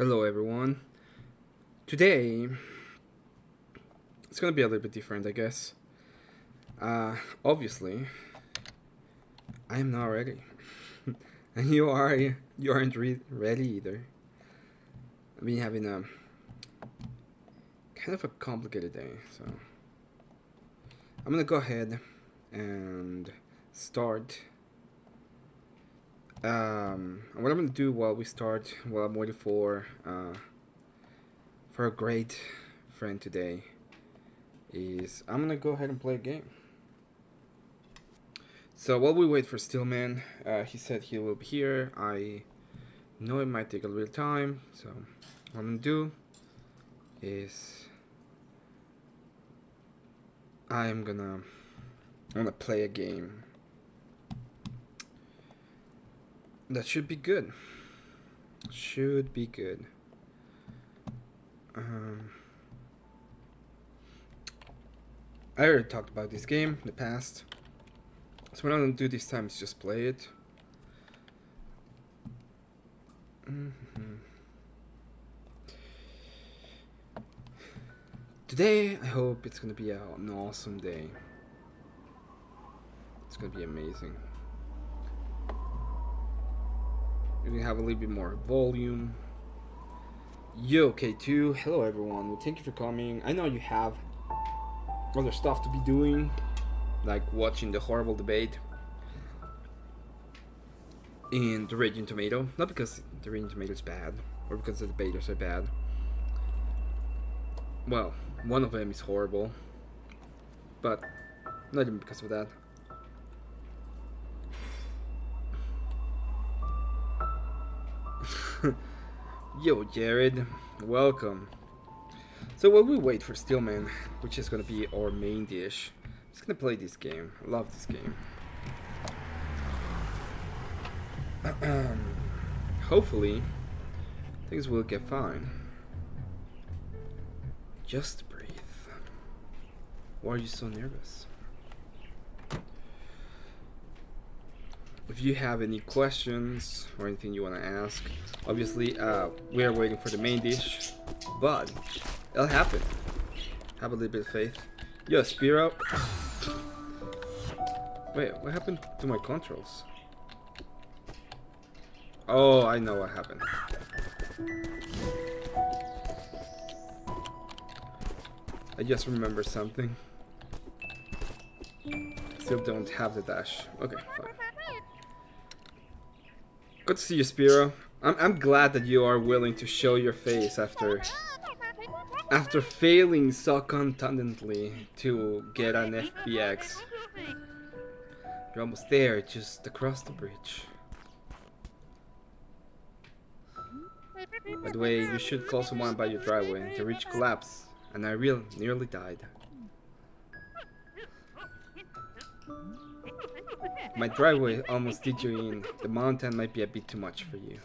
Hello everyone. Today it's gonna be a little bit different, I guess. Obviously, I am not ready, and you aren't ready either. I've been having a kind of a complicated day, so I'm gonna go ahead and start. What I'm gonna do while we start, while I'm waiting for a great friend today, is I'm gonna go ahead and play a game. So while we wait for Steelman, he said he will be here. I know it might take a little time, so what I'm gonna do is I'm gonna play a game that should be good. Should be good. I already talked about this game in the past. So what I'm gonna do this time is just play it. Today, I hope it's gonna be an awesome day. It's gonna be amazing. We're gonna have a little bit more volume. Yo, K2. Hello, everyone. Well, thank you for coming. I know you have other stuff to be doing, like watching the horrible debate in the Raging Tomato. Not because the Raging Tomato is bad, or because the debaters are bad. Well, one of them is horrible, but not even because of that. Yo, Jared, welcome. So while we wait for Steelman, which is gonna be our main dish, I'm just gonna play this game. I love this game. Hopefully, things will get fine. Just breathe. Why are you so nervous? If you have any questions or anything you want to ask, obviously we are waiting for the main dish, but it'll happen. Have a little bit of faith. Yo, Spiro. Wait, what happened to my controls? Oh, I know what happened. I just remember something. Still don't have the dash. Okay, fine. Good to see you, Spiro. I'm glad that you are willing to show your face after failing so contundently to get an FBX. You're almost there, just across the bridge. By the way, you should call someone by your driveway. The bridge collapsed, and I nearly died. My driveway almost did you in. The mountain might be a bit too much for you.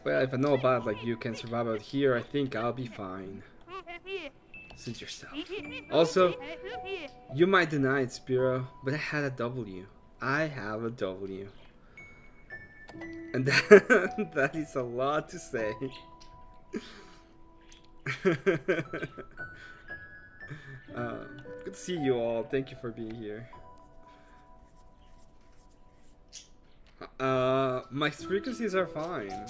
Well, if I know about like you can survive out here, I think I'll be fine. Suit yourself. Also, you might deny it, Spiro, but I had a W. I have a W. And that is a lot to say. Good to see you all. Thank you for being here. My frequencies are fine.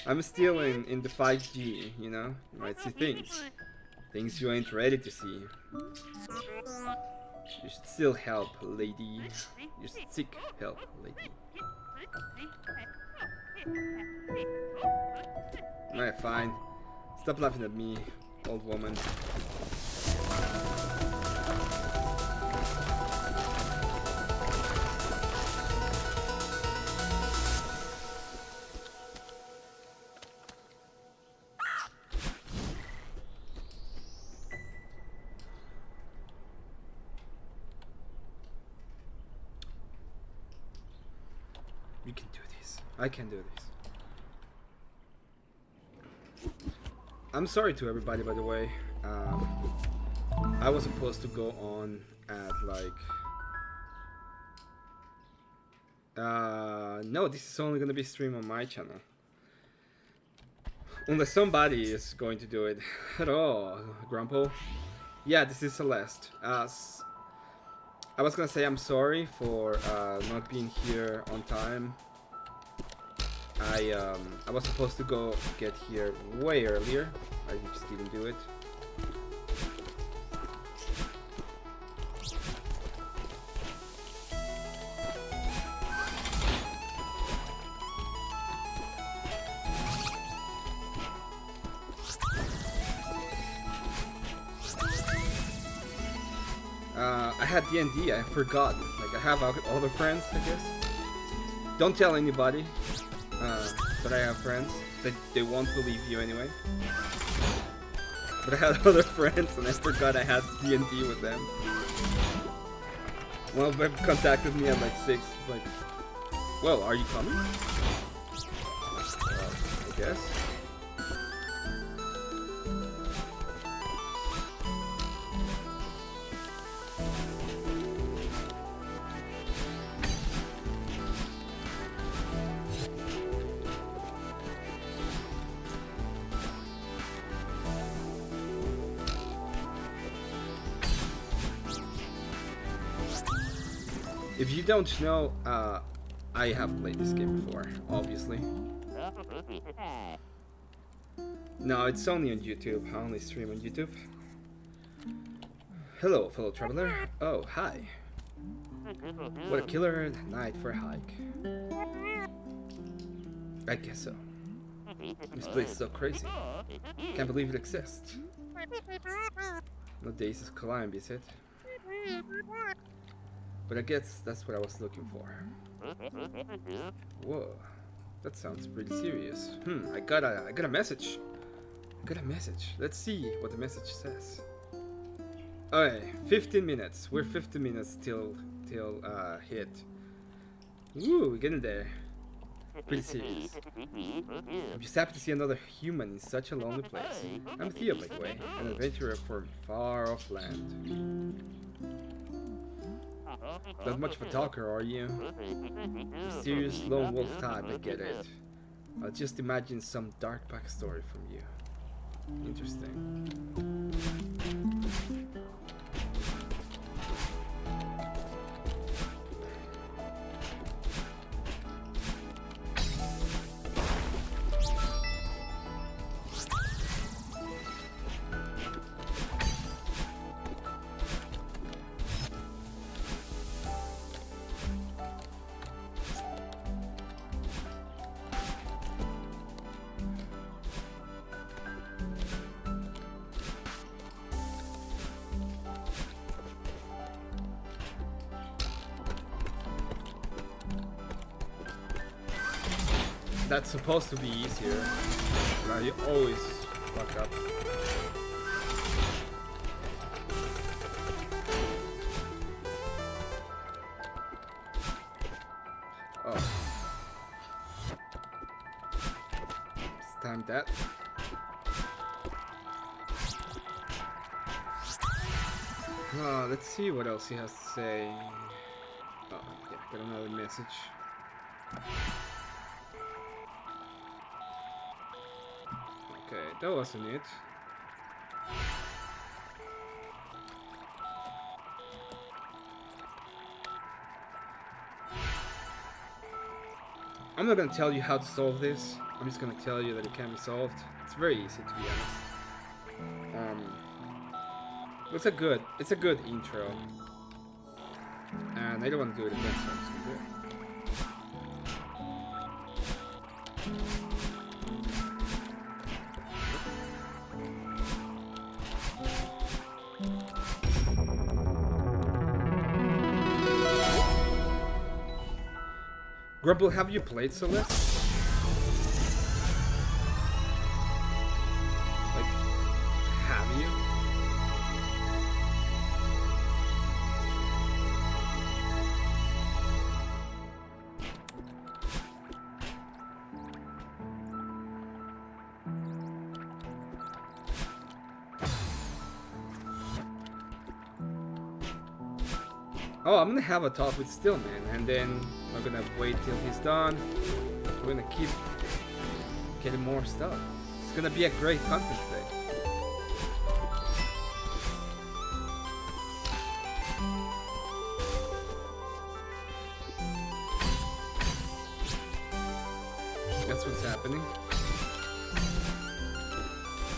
I'm still in the 5G, you know? You might see things you ain't ready to see. You should still help, lady. You should seek help, lady. Alright, fine. Stop laughing at me, old woman. We can do this. I can do this. I'm sorry to everybody, by the way. I was supposed to go on at like No, this is only gonna be streamed on my channel. Unless somebody is going to do it. Hello, Grumple. Yeah, this is Celeste. I was gonna say I'm sorry for not being here on time. I was supposed to go get here way earlier. I just didn't do it. I had D&D, I forgot. Like, I have other friends, I guess. Don't tell anybody that I have friends. They won't believe you anyway. But I had other friends and I forgot I had D&D with them. One of them contacted me at like 6. Like, well, are you coming? I guess. If you don't know, I have played this game before, obviously. No, it's only on YouTube. I only stream on YouTube. Hello, fellow traveler. Oh, hi. What a killer night for a hike. I guess so. This place is so crazy. Can't believe it exists. No days is climb, is it? But I guess that's what I was looking for. Whoa, that sounds pretty serious. I got a message. Let's see what the message says. Okay, 15 minutes. We're 15 minutes till hit. Woo, we're getting there. Pretty serious. I'm just happy to see another human in such a lonely place. I'm Theo, by the way, an adventurer from far off land. Not much of a talker, are you? Mysterious lone wolf type, I get it. I'll just imagine some dark backstory from you. Interesting. That's supposed to be easier, but you always fuck up. Oh. Let's time that. Let's see what else he has to say. Oh, yeah, got another message. Okay, that wasn't it. I'm not gonna tell you how to solve this. I'm just gonna tell you that it can be solved. It's very easy, to be honest. It's a good intro, and I don't want to do it again, so I'm just gonna do it. Grumble, have you played Celeste? Like, have you? Oh, I'm gonna have a talk with Steelman, and then we're gonna wait till he's done. We're gonna keep getting more stuff. It's gonna be a great content today. That's what's happening.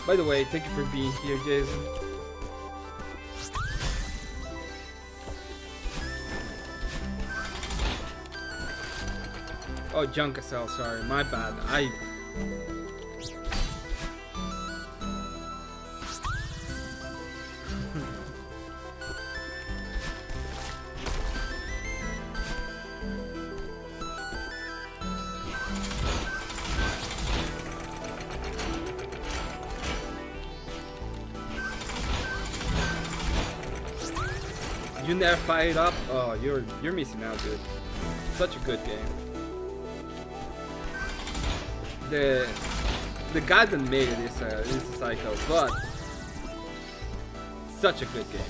By the way, thank you for being here, Jason. Oh, Junkasel, sorry, my bad. You never fired up? Oh, you're missing out, dude. Such a good game. The guy that made it is a psycho, but such a good game.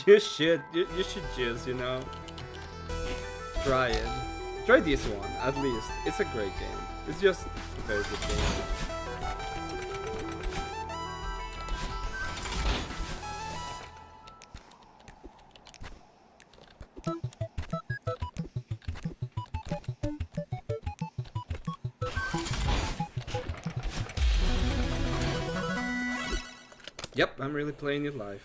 you should just, you know, try it. Try this one, at least. It's a great game. It's just a very good game. Yep, I'm really playing it live.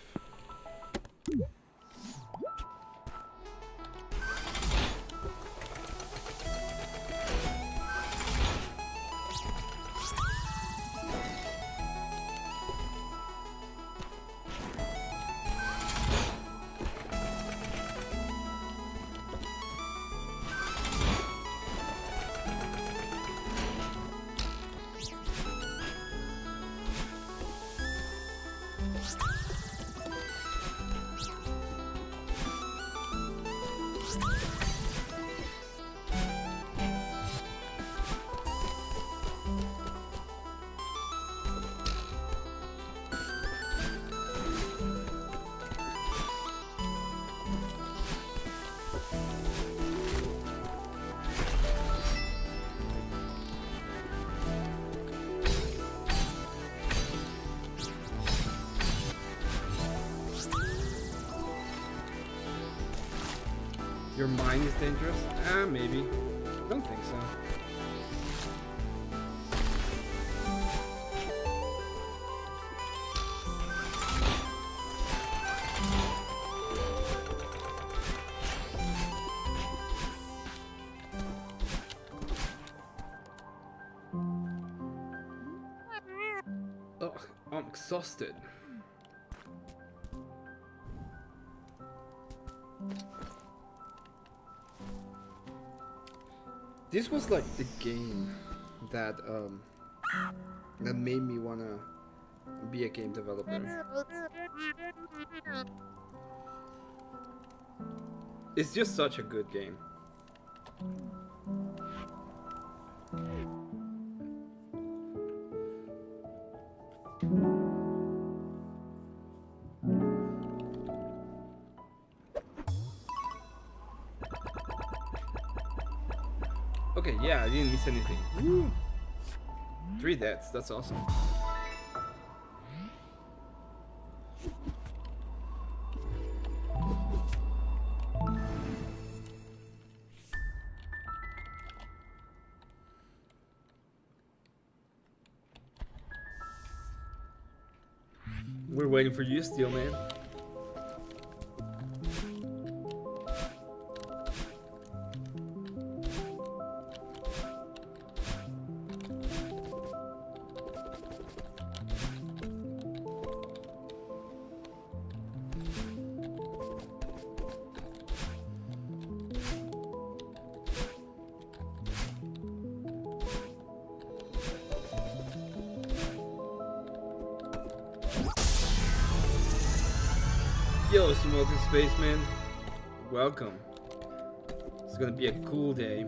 Your mind is dangerous? Maybe. Don't think so. Ugh, I'm exhausted. This was like the game that that made me wanna be a game developer. It's just such a good game. Okay, yeah, I didn't miss anything. Woo. 3 deaths, that's awesome. We're waiting for you, Steelman. Yo, Smoking Spaceman, welcome. It's gonna be a cool day.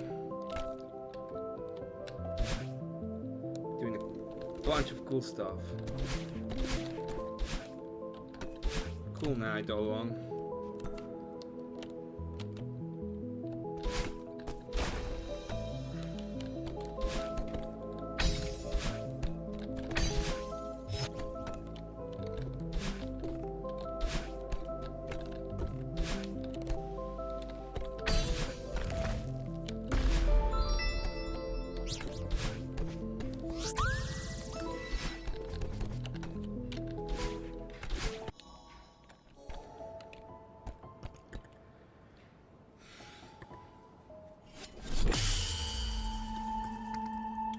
Doing a bunch of cool stuff. Cool night all along.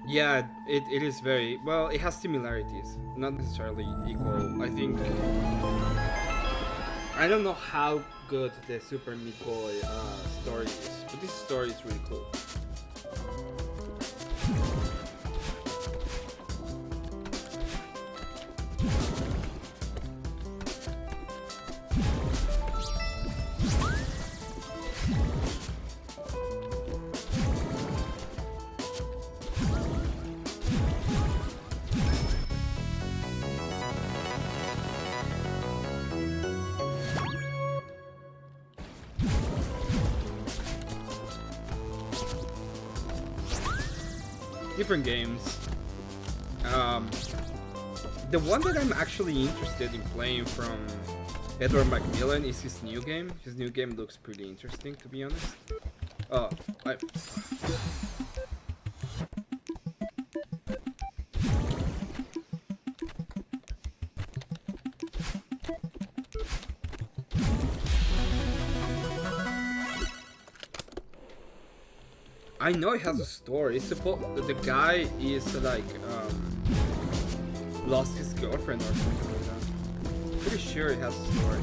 Yeah, it is very well. It has similarities, not necessarily equal. I think I don't know how good the Super Meat Boy story is, but this story is really cool. Different games. The one that I'm actually interested in playing from Edward Macmillan is his new game. His new game looks pretty interesting, to be honest. Oh, I know it has a story. It's supposed the guy is like lost his girlfriend or something like that. Pretty sure it has a story.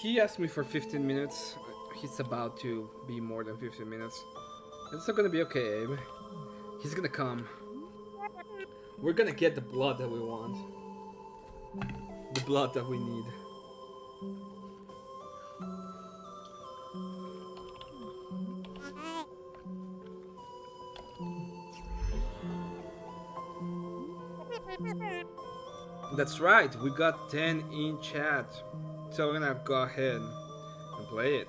He asked me for 15 minutes. He's about to be more than 15 minutes. It's not gonna be okay, Abe. He's gonna come. We're gonna get the blood that we want. The blood that we need. That's right, we got 10 in chat. So we're gonna go ahead and play it.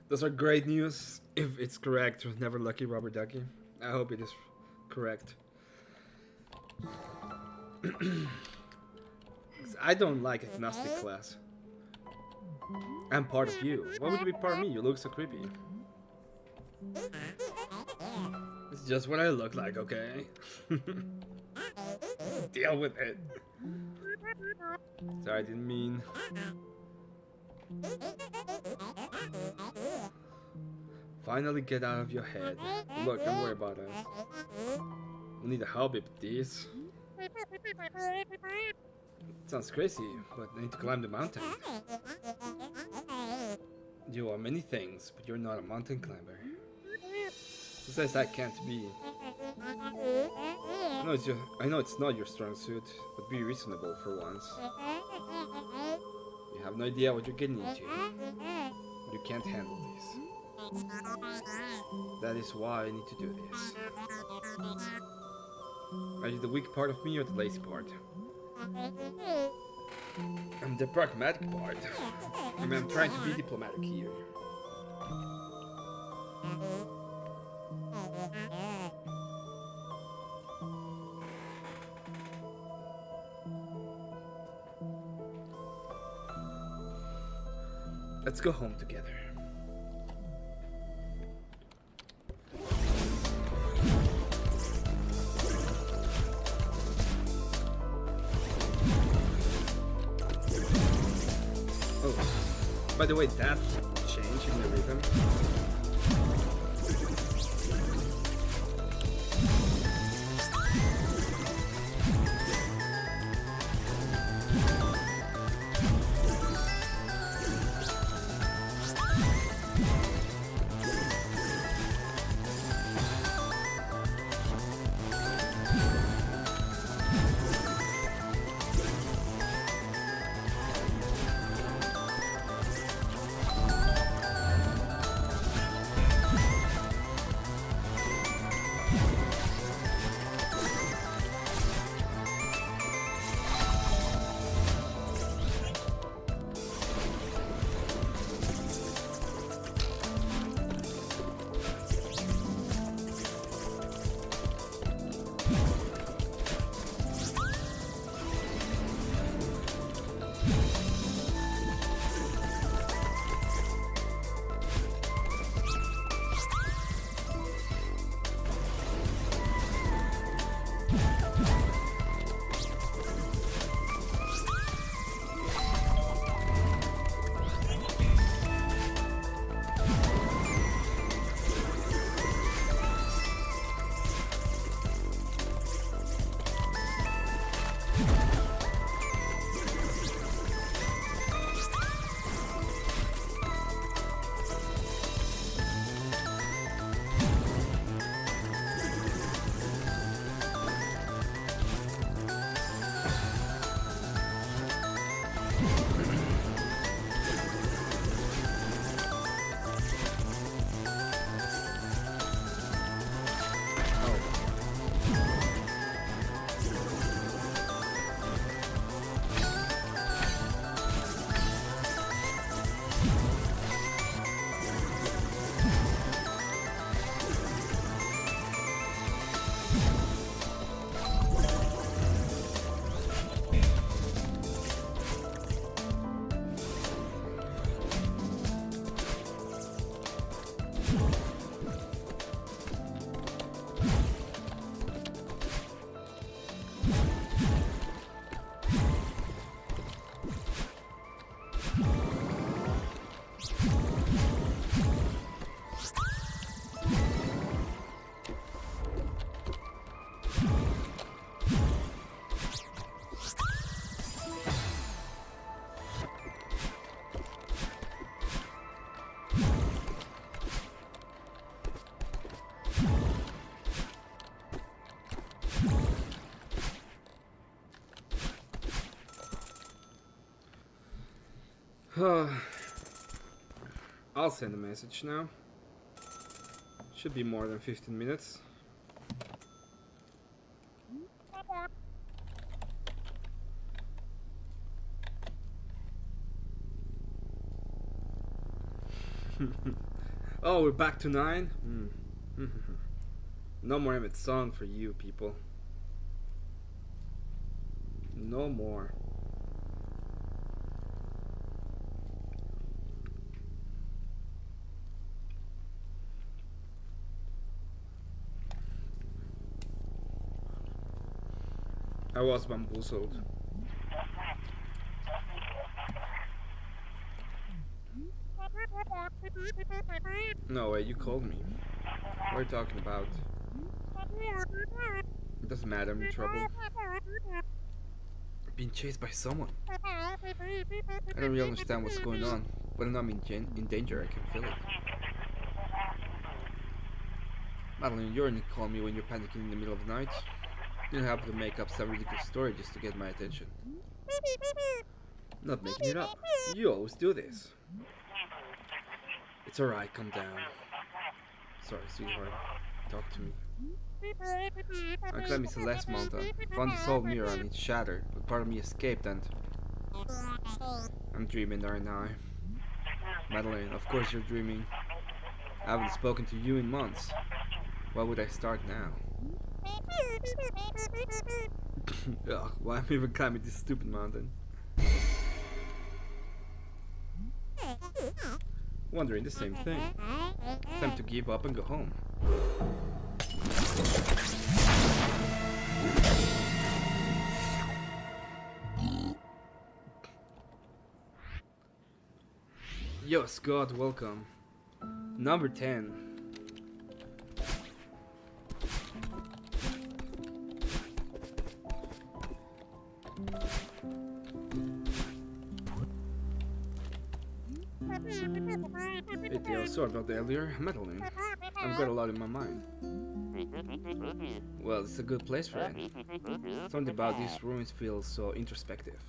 Those are great news. If it's correct, never lucky rubber ducky. I hope it is correct. I don't like agnostic class. I'm part of you. Why would you be part of me? You look so creepy. It's just what I look like, okay? Deal with it. Sorry, I didn't mean. Finally get out of your head. Look, don't worry about us. We need help with this. Sounds crazy, but I need to climb the mountain. You are many things, but you're not a mountain climber. Besides, I can't be. I know it's not your strong suit, but be reasonable for once. You have no idea what you're getting into. You can't handle this. That is why I need to do this. Are you the weak part of me or the lazy part? I'm the pragmatic part. I mean, I'm trying to be diplomatic here. Let's go home together. Oh, by the way, that change in the rhythm. I'll send a message now. Should be more than 15 minutes. Oh, we're back to 9? No more Emmett song for you people. No more. I was bamboozled. No way, you called me. What are you talking about? It doesn't matter, I'm in trouble. Being chased by someone. I don't really understand what's going on, but when I'm in danger, I can feel it. Madeline, you're only call me when you're panicking in the middle of the night. You don't have to make up some ridiculous story just to get my attention. Not making it up. You always do this. It's alright, calm down. Sorry, sweetheart. Talk to me. I'm climbing Celeste mountain. Found this old mirror and it's shattered, but part of me escaped and... I'm dreaming, aren't I? Madeline, of course you're dreaming. I haven't spoken to you in months. Why would I start now? Ugh, why am I even climbing this stupid mountain? Wondering the same thing. It's time to give up and go home. Yo, Scott, welcome. Number 10. Hey Theo, sorry about earlier. Madeline, I've got a lot in my mind. Well, it's a good place for it. Something about these ruins feels so introspective.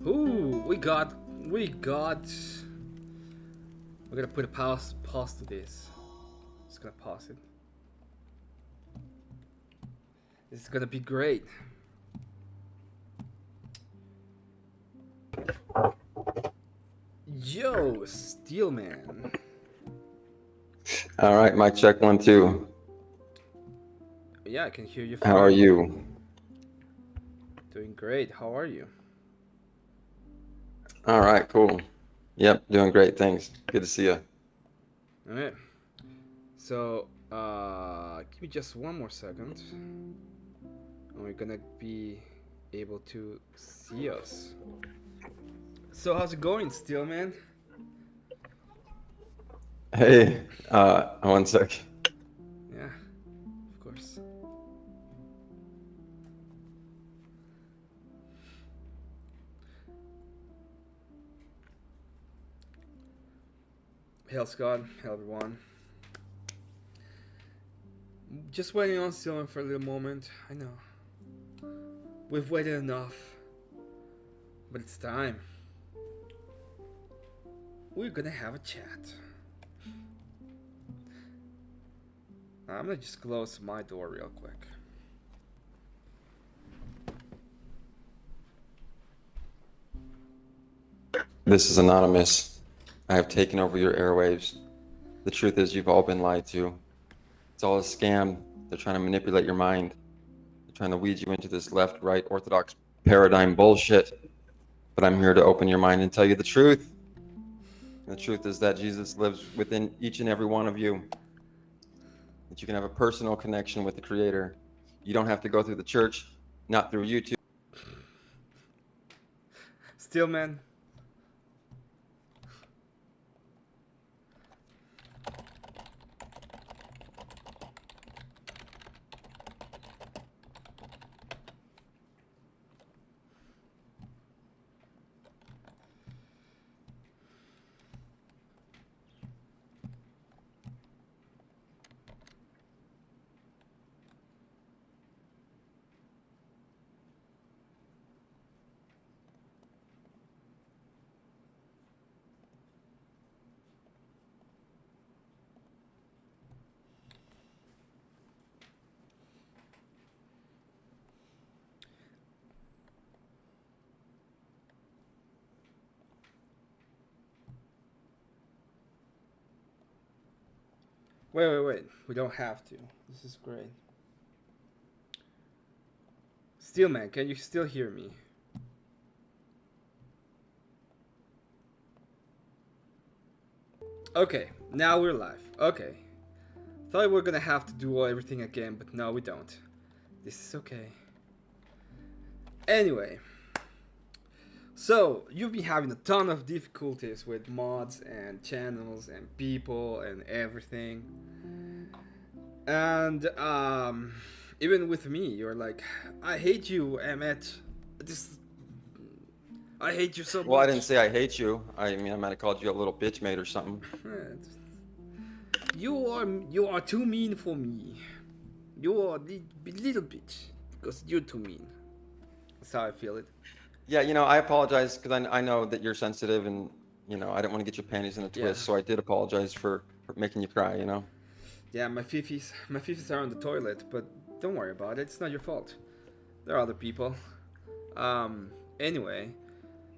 Ooh, we got. We're gonna put a pause to this. Just gonna pause it. This is gonna be great. Yo, Steelman. All right, mic check 1 2. Yeah, I can hear you. How are you? Doing great. How are you? All right, cool. Yep, doing great. Thanks. Good to see you. All right. So, give me just one more second, and we're gonna be able to see us. So, how's it going, Steelman? Hey, 1 sec. Yeah, of course. Hail Scott, hail everyone. Just waiting on Steelman for a little moment. I know. We've waited enough. But it's time. We're gonna have a chat. I'm gonna just close my door real quick. This is anonymous. I have taken over your airwaves. The truth is, you've all been lied to. It's all a scam. They're trying to manipulate your mind. They're trying to weed you into this left-right orthodox paradigm bullshit. But I'm here to open your mind and tell you the truth. And the truth is that Jesus lives within each and every one of you. That you can have a personal connection with the Creator. You don't have to go through the church, not through YouTube. Steelman. Wait. We don't have to. This is great. Steelman, can you still hear me? Okay, now we're live. Okay. Thought we were gonna have to do everything again, but no, we don't. This is okay. Anyway, so you've been having a ton of difficulties with mods and channels and people and everything. And even with me, you're like, I hate you, Emmett. This I hate you so Well, I much. didn't say I hate you. I mean, I might have called you a little bitch mate or something. You are too mean for me. You are a little bitch because you're too mean. That's how I feel it. Yeah, I apologize because I know that you're sensitive and, I didn't want to get your panties in a Yeah, twist. So I did apologize for making you cry. yeah. My fifis are on the toilet, but don't worry about it. It's not your fault. There are other people. Anyway,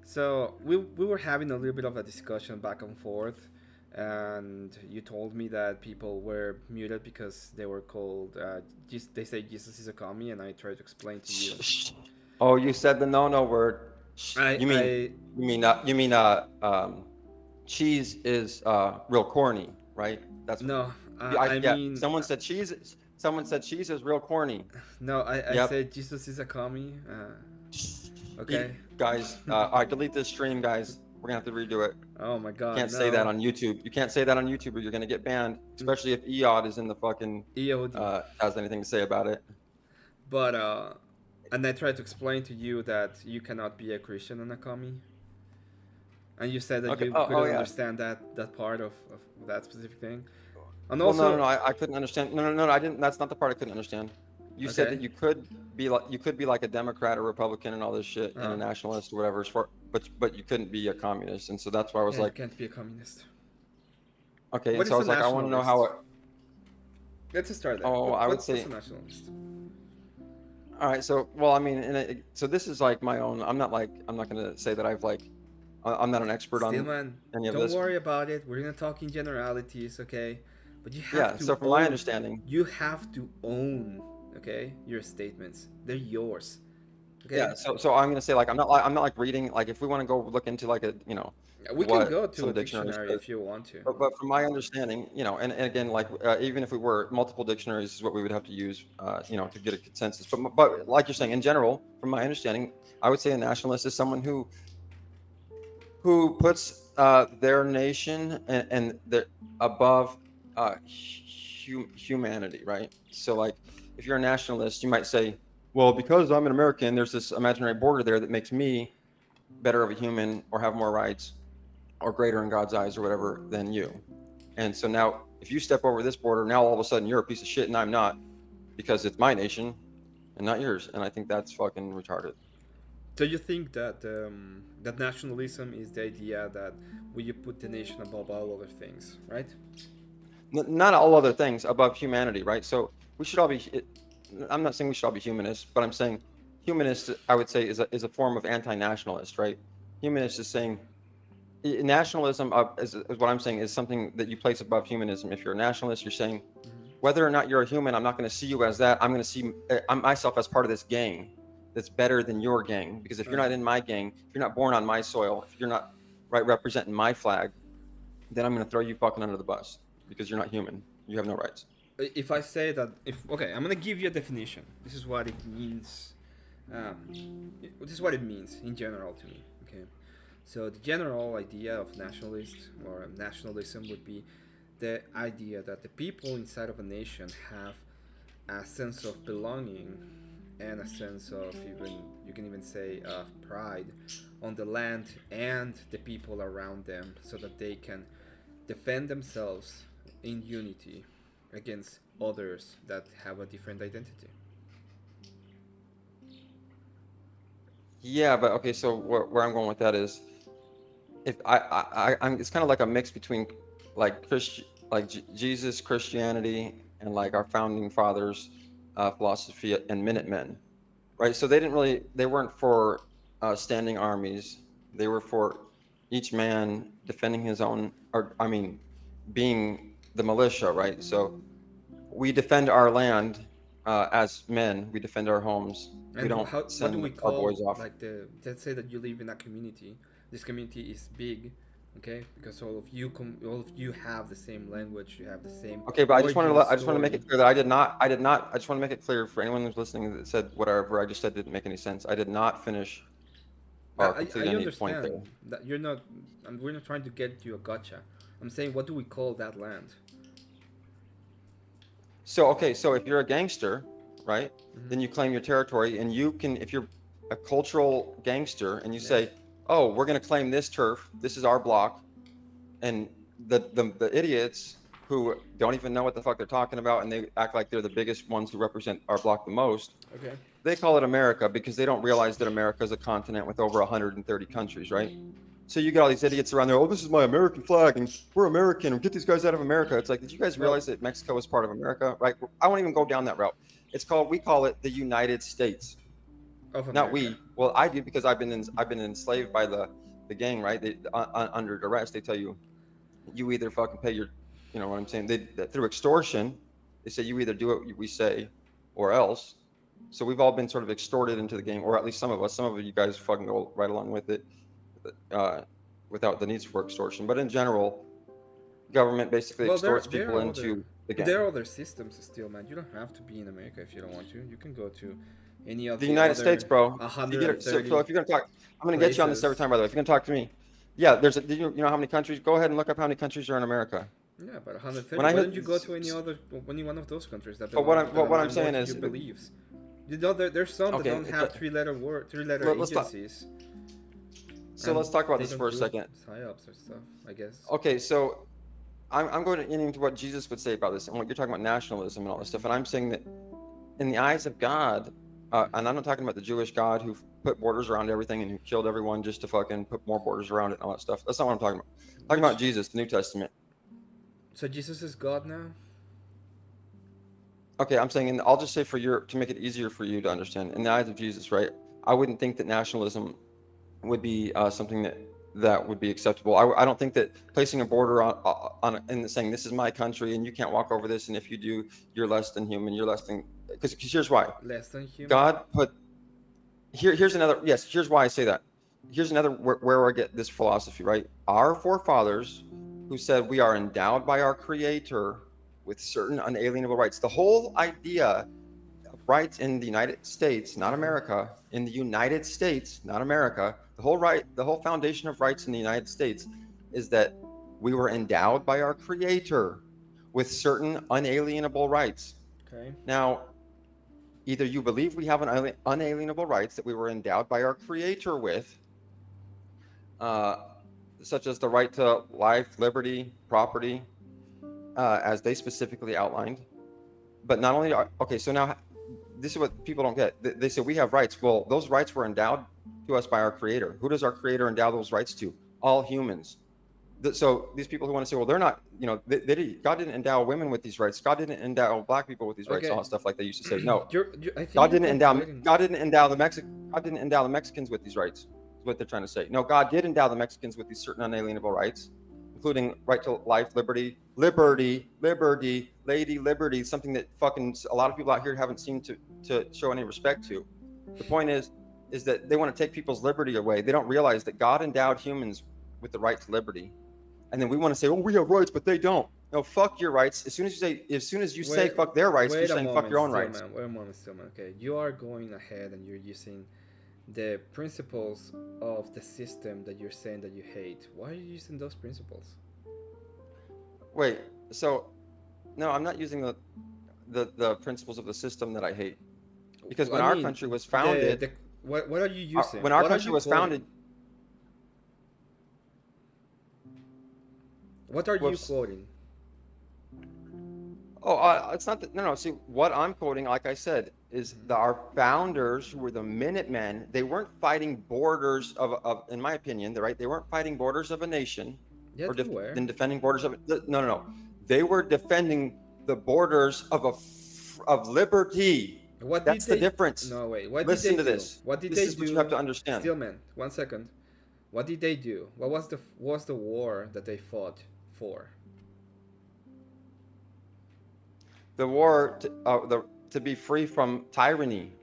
so we were having a little bit of a discussion back and forth, and you told me that people were muted because they were called. They say Jesus is a commie, and I tried to explain to you. Oh, you said the no word. I You mean I cheese is real corny, right? That's what. no. I I yeah. mean Someone said cheese is real corny. no. I Yep. said Jesus is a commie. Okay. Guys, I delete this stream, guys. We're gonna have to redo it. Oh my You God, can't say that no. on YouTube. You can't say that on YouTube, or you're gonna get banned. Especially if EOD is in the fucking EOD. has anything to say about it. But and I tried to explain to you that you cannot be a Christian and a commie, and you said that Okay. you Oh couldn't yeah. understand that part of that specific thing, and Well, no. also I couldn't understand. No. I didn't. That's not the part I couldn't understand. You said okay. that you could be like a Democrat or Republican and all this shit and a Oh nationalist or whatever, but you couldn't be a communist, and so that's why I was yeah, you like, can't be a communist. okay, and What so I is a was like, I want to know how nationalist? it. Let's start there. Oh, I would What's a say, nationalist? all right. So, well, I mean, so this is like my own. I'm not gonna say that I'm not an expert on Stillman, any of don't this. worry about it. We're gonna talk in generalities, okay? But Yeah. So from my understanding, you have to own, okay, your statements. They're yours, yeah. okay? So I'm gonna say like I'm not like reading like if we want to go look into like We can what go to a some dictionaries dictionary say. if you want to. But from my understanding, and again, like even if we were multiple dictionaries, is what we would have to use, to get a consensus. But like you're saying, in general, from my understanding, I would say a nationalist is someone who puts their nation and their above humanity, right? So like, if you're a nationalist, you might say, well, because I'm an American, there's this imaginary border there that makes me better of a human or have more rights or greater in God's eyes or whatever than you. And so now, if you step over this border, now all of a sudden you're a piece of shit and I'm not, because it's my nation and not yours. And I think that's fucking retarded. So you think that that nationalism is the idea that we you put the nation above all other things, right? Not all other things above humanity, right? So we should all be. I'm not saying we should all be humanists, but I'm saying humanist, I would say, is a form of anti-nationalist, right? Humanist is saying nationalism is what I'm saying is something that you place above humanism. If you're a nationalist, you're saying whether or not you're a human, I'm not going to see you as that. I'm going to see myself as part of this gang that's better than your gang. Because if you're not in my gang, if you're not born on my soil, if you're not right representing my flag, then I'm going to throw you fucking under the bus because you're not human. You have no rights. If I say that, if okay, I'm gonna give you a definition. This is what it means. This is what it means in general to me. Okay, so the general idea of nationalist or nationalism would be the idea that the people inside of a nation have a sense of belonging and a sense of even you can even say pride on the land and the people around them, so that they can defend themselves in unity against others that have a different identity. Yeah, but okay. So where I'm going with that is, if I'm, it's kind of like a mix between like Jesus, Christianity, and like our founding fathers' philosophy and Minutemen, right? So they weren't for standing armies. They were for each man defending his own, or I mean, being the militia, right? So we defend our land as men. We defend our homes. We And don't what do send we our boys call off. like the? Let's say that you live in a community. This community is big, okay? Because all of you have the same language. You have the same Okay, but origin I just want to make story. it clear that I just want to make it clear for anyone who's listening that said whatever I just said didn't make any sense. I did not finish or complete I any point there. understand that you're not. We're not trying to get you a gotcha. I'm saying, what do we call that land? So, okay, so if you're a gangster, right, Mm-hmm. then you claim your territory, and you can, if you're a cultural gangster and you Yes. say, oh, we're going to claim this turf, this is our block, and the idiots who don't even know what the fuck they're talking about and they act like they're the biggest ones who represent our block the most, Okay. they call it America because they don't realize that America is a continent with over 130 countries, right? So you got all these idiots around there. Oh, this is my American flag, and we're American. Get these guys out of America. It's like, did you guys realize that Mexico is part of America? Right? I won't even go down that route. We call it the United States, Of not America. we. Well, I do because I've been enslaved by the gang, right? They under duress. They tell you, you either fucking pay your, you know what I'm saying? Through extortion, they say you either do what we say, or else. So we've all been sort of extorted into the game, or at least some of us. Some of you guys fucking go right along with it. Without the needs for extortion. But in general, government basically Well, extorts there people are into the there game. are other systems still, man. You don't have to be in America if you don't want to. You can go to any of The the United other States, bro. You get it. So 130 if you're gonna talk, I'm gonna get you on this every places. time. By the way, if you're gonna talk to me, yeah. You know how many countries? Go ahead and look up how many countries are in America. Yeah, but When 130. I Why hit, don't you go to any one of those countries that but that what I'm align more saying to is, your beliefs? You know, there's some that okay. don't have three letter Let's talk. agencies. So And let's talk about they this don't for a do second. psyops or stuff, I guess. Okay, so I'm going into what Jesus would say about this and what you're talking about nationalism and all this stuff. And I'm saying that in the eyes of God, and I'm not talking about the Jewish God who put borders around everything and who killed everyone just to fucking put more borders around it and all that stuff. That's not what I'm talking about. I'm talking about Jesus, the New Testament. So Jesus is God now? Okay, I'm saying, and I'll just say to make it easier for you to understand, in the eyes of Jesus, right? I wouldn't think that nationalism would be something that would be acceptable. I don't think that placing a border on and saying this is my country and you can't walk over this, and if you do, you're less than human. You're less than because here's why. Less than human? God put here's another yes. Here's why I say that. Here's another where I get this philosophy, right? Our forefathers, who said we are endowed by our Creator with certain unalienable rights. The whole idea of rights in the United States, not America, in the United States, not America, the whole foundation of rights in the United States is that we were endowed by our Creator with certain unalienable rights. Okay. Now, either you believe we have an unalienable rights that we were endowed by our Creator with, such as the right to life, liberty, property, as they specifically outlined. But not only okay, so now this is what people don't get. They say we have rights. Well, those rights were endowed to us by our Creator. Who does our Creator endow those rights to? All humans. So these people who want to say, well, they're not, you know, God didn't endow women with these rights. God didn't endow black people with these rights. All that stuff like they used to say. No, I think God didn't endow the Mexicans with these rights. Is what they're trying to say. No, God did endow the Mexicans with these certain unalienable rights, including right to life, liberty, lady liberty, something that fucking a lot of people out here haven't seemed to show any respect to. The point is that they want to take people's liberty away. They don't realize that God endowed humans with the right to liberty. And then we want to say, oh, we have rights, but they don't. No, fuck your rights. As soon as you say fuck their rights, you're saying fuck your own rights. Wait a moment, Steelman. Okay, you are going ahead and you're using the principles of the system that you're saying that you hate. Why are you using those principles? Wait, so no, I'm not using the principles of the system that I hate. Because when our country was founded, what are you using? When our country was founded, what are you quoting? Oh, it's not that. No. See, what I'm quoting, like I said, is our founders, who were the Minutemen. They weren't fighting borders of in my opinion, right? They weren't fighting borders of a nation, yes, or defending borders of. No. They were defending the borders of liberty. That's the difference. No, wait. Listen to this. What did they do? This is what you have to understand. Steelman, 1 second. What did they do? What was the war that they fought for? the war to be free from tyranny.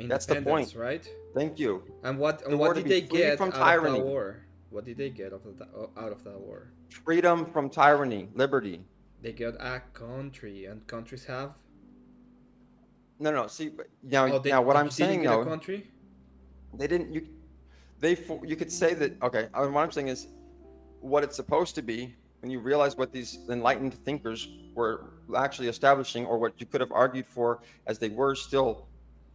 That's the point. Independence, right? Thank you. And The what war to did be they free get from out of that tyranny. war? What did they get out of that war? Freedom from tyranny. Liberty. They got a country, and countries have. No. See, Oh, now what they I'm didn't saying get a though, country. they didn't. You could say that. Okay. What I'm saying is, what it's supposed to be when you realize what these enlightened thinkers were actually establishing, or what you could have argued for as they were still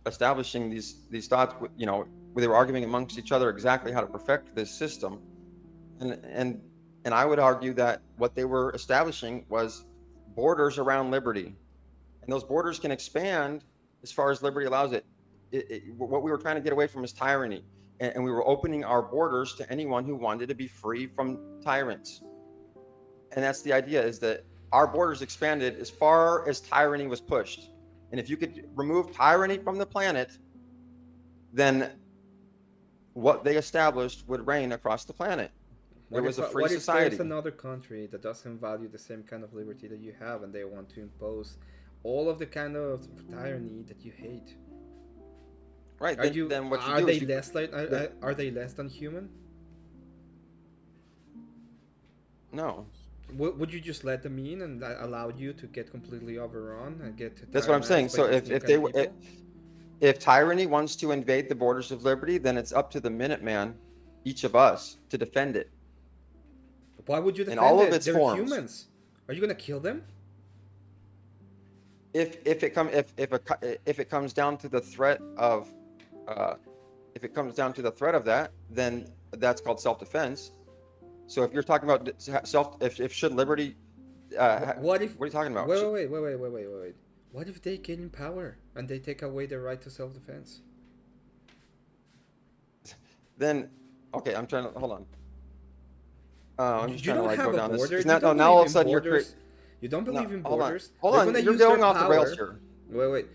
establishing these thoughts. Where they were arguing amongst each other exactly how to perfect this system, and and and I would argue that what they were establishing was borders around liberty, and those borders can expand as far as liberty allows it. What we were trying to get away from is tyranny, and we were opening our borders to anyone who wanted to be free from tyrants. And that's the idea: is that our borders expanded as far as tyranny was pushed. And if you could remove tyranny from the planet, then what they established would reign across the planet. It was a free What if there's society. another country that doesn't value the same kind of liberty that you have, and they want to impose all of the kind of tyranny that you hate? Right. Are you? Then what you Are do they is you less like? Are they less than human? no. Would you just let them in and allow you to get completely overrun and get That's what I'm saying. tyrannized by So these if new if kind they of people? if tyranny wants to invade the borders of liberty, then it's up to the Minuteman, each of us, to defend it Why would you in defend all of it? its They're forms. humans. Are you gonna kill them? If it comes down to the threat of that, then that's called self-defense. So if you're talking about if should liberty, What if? what are you talking about? Wait. What if they get in power and they take away the right to self-defense? Then, okay, I'm trying to hold on. I'm just You trying to don't like have go a down this border. because You don't now all believe of a in sudden borders. You don't no, believe in hold on, borders. hold They're on. gonna You're use their going off the rails power. here. Wait.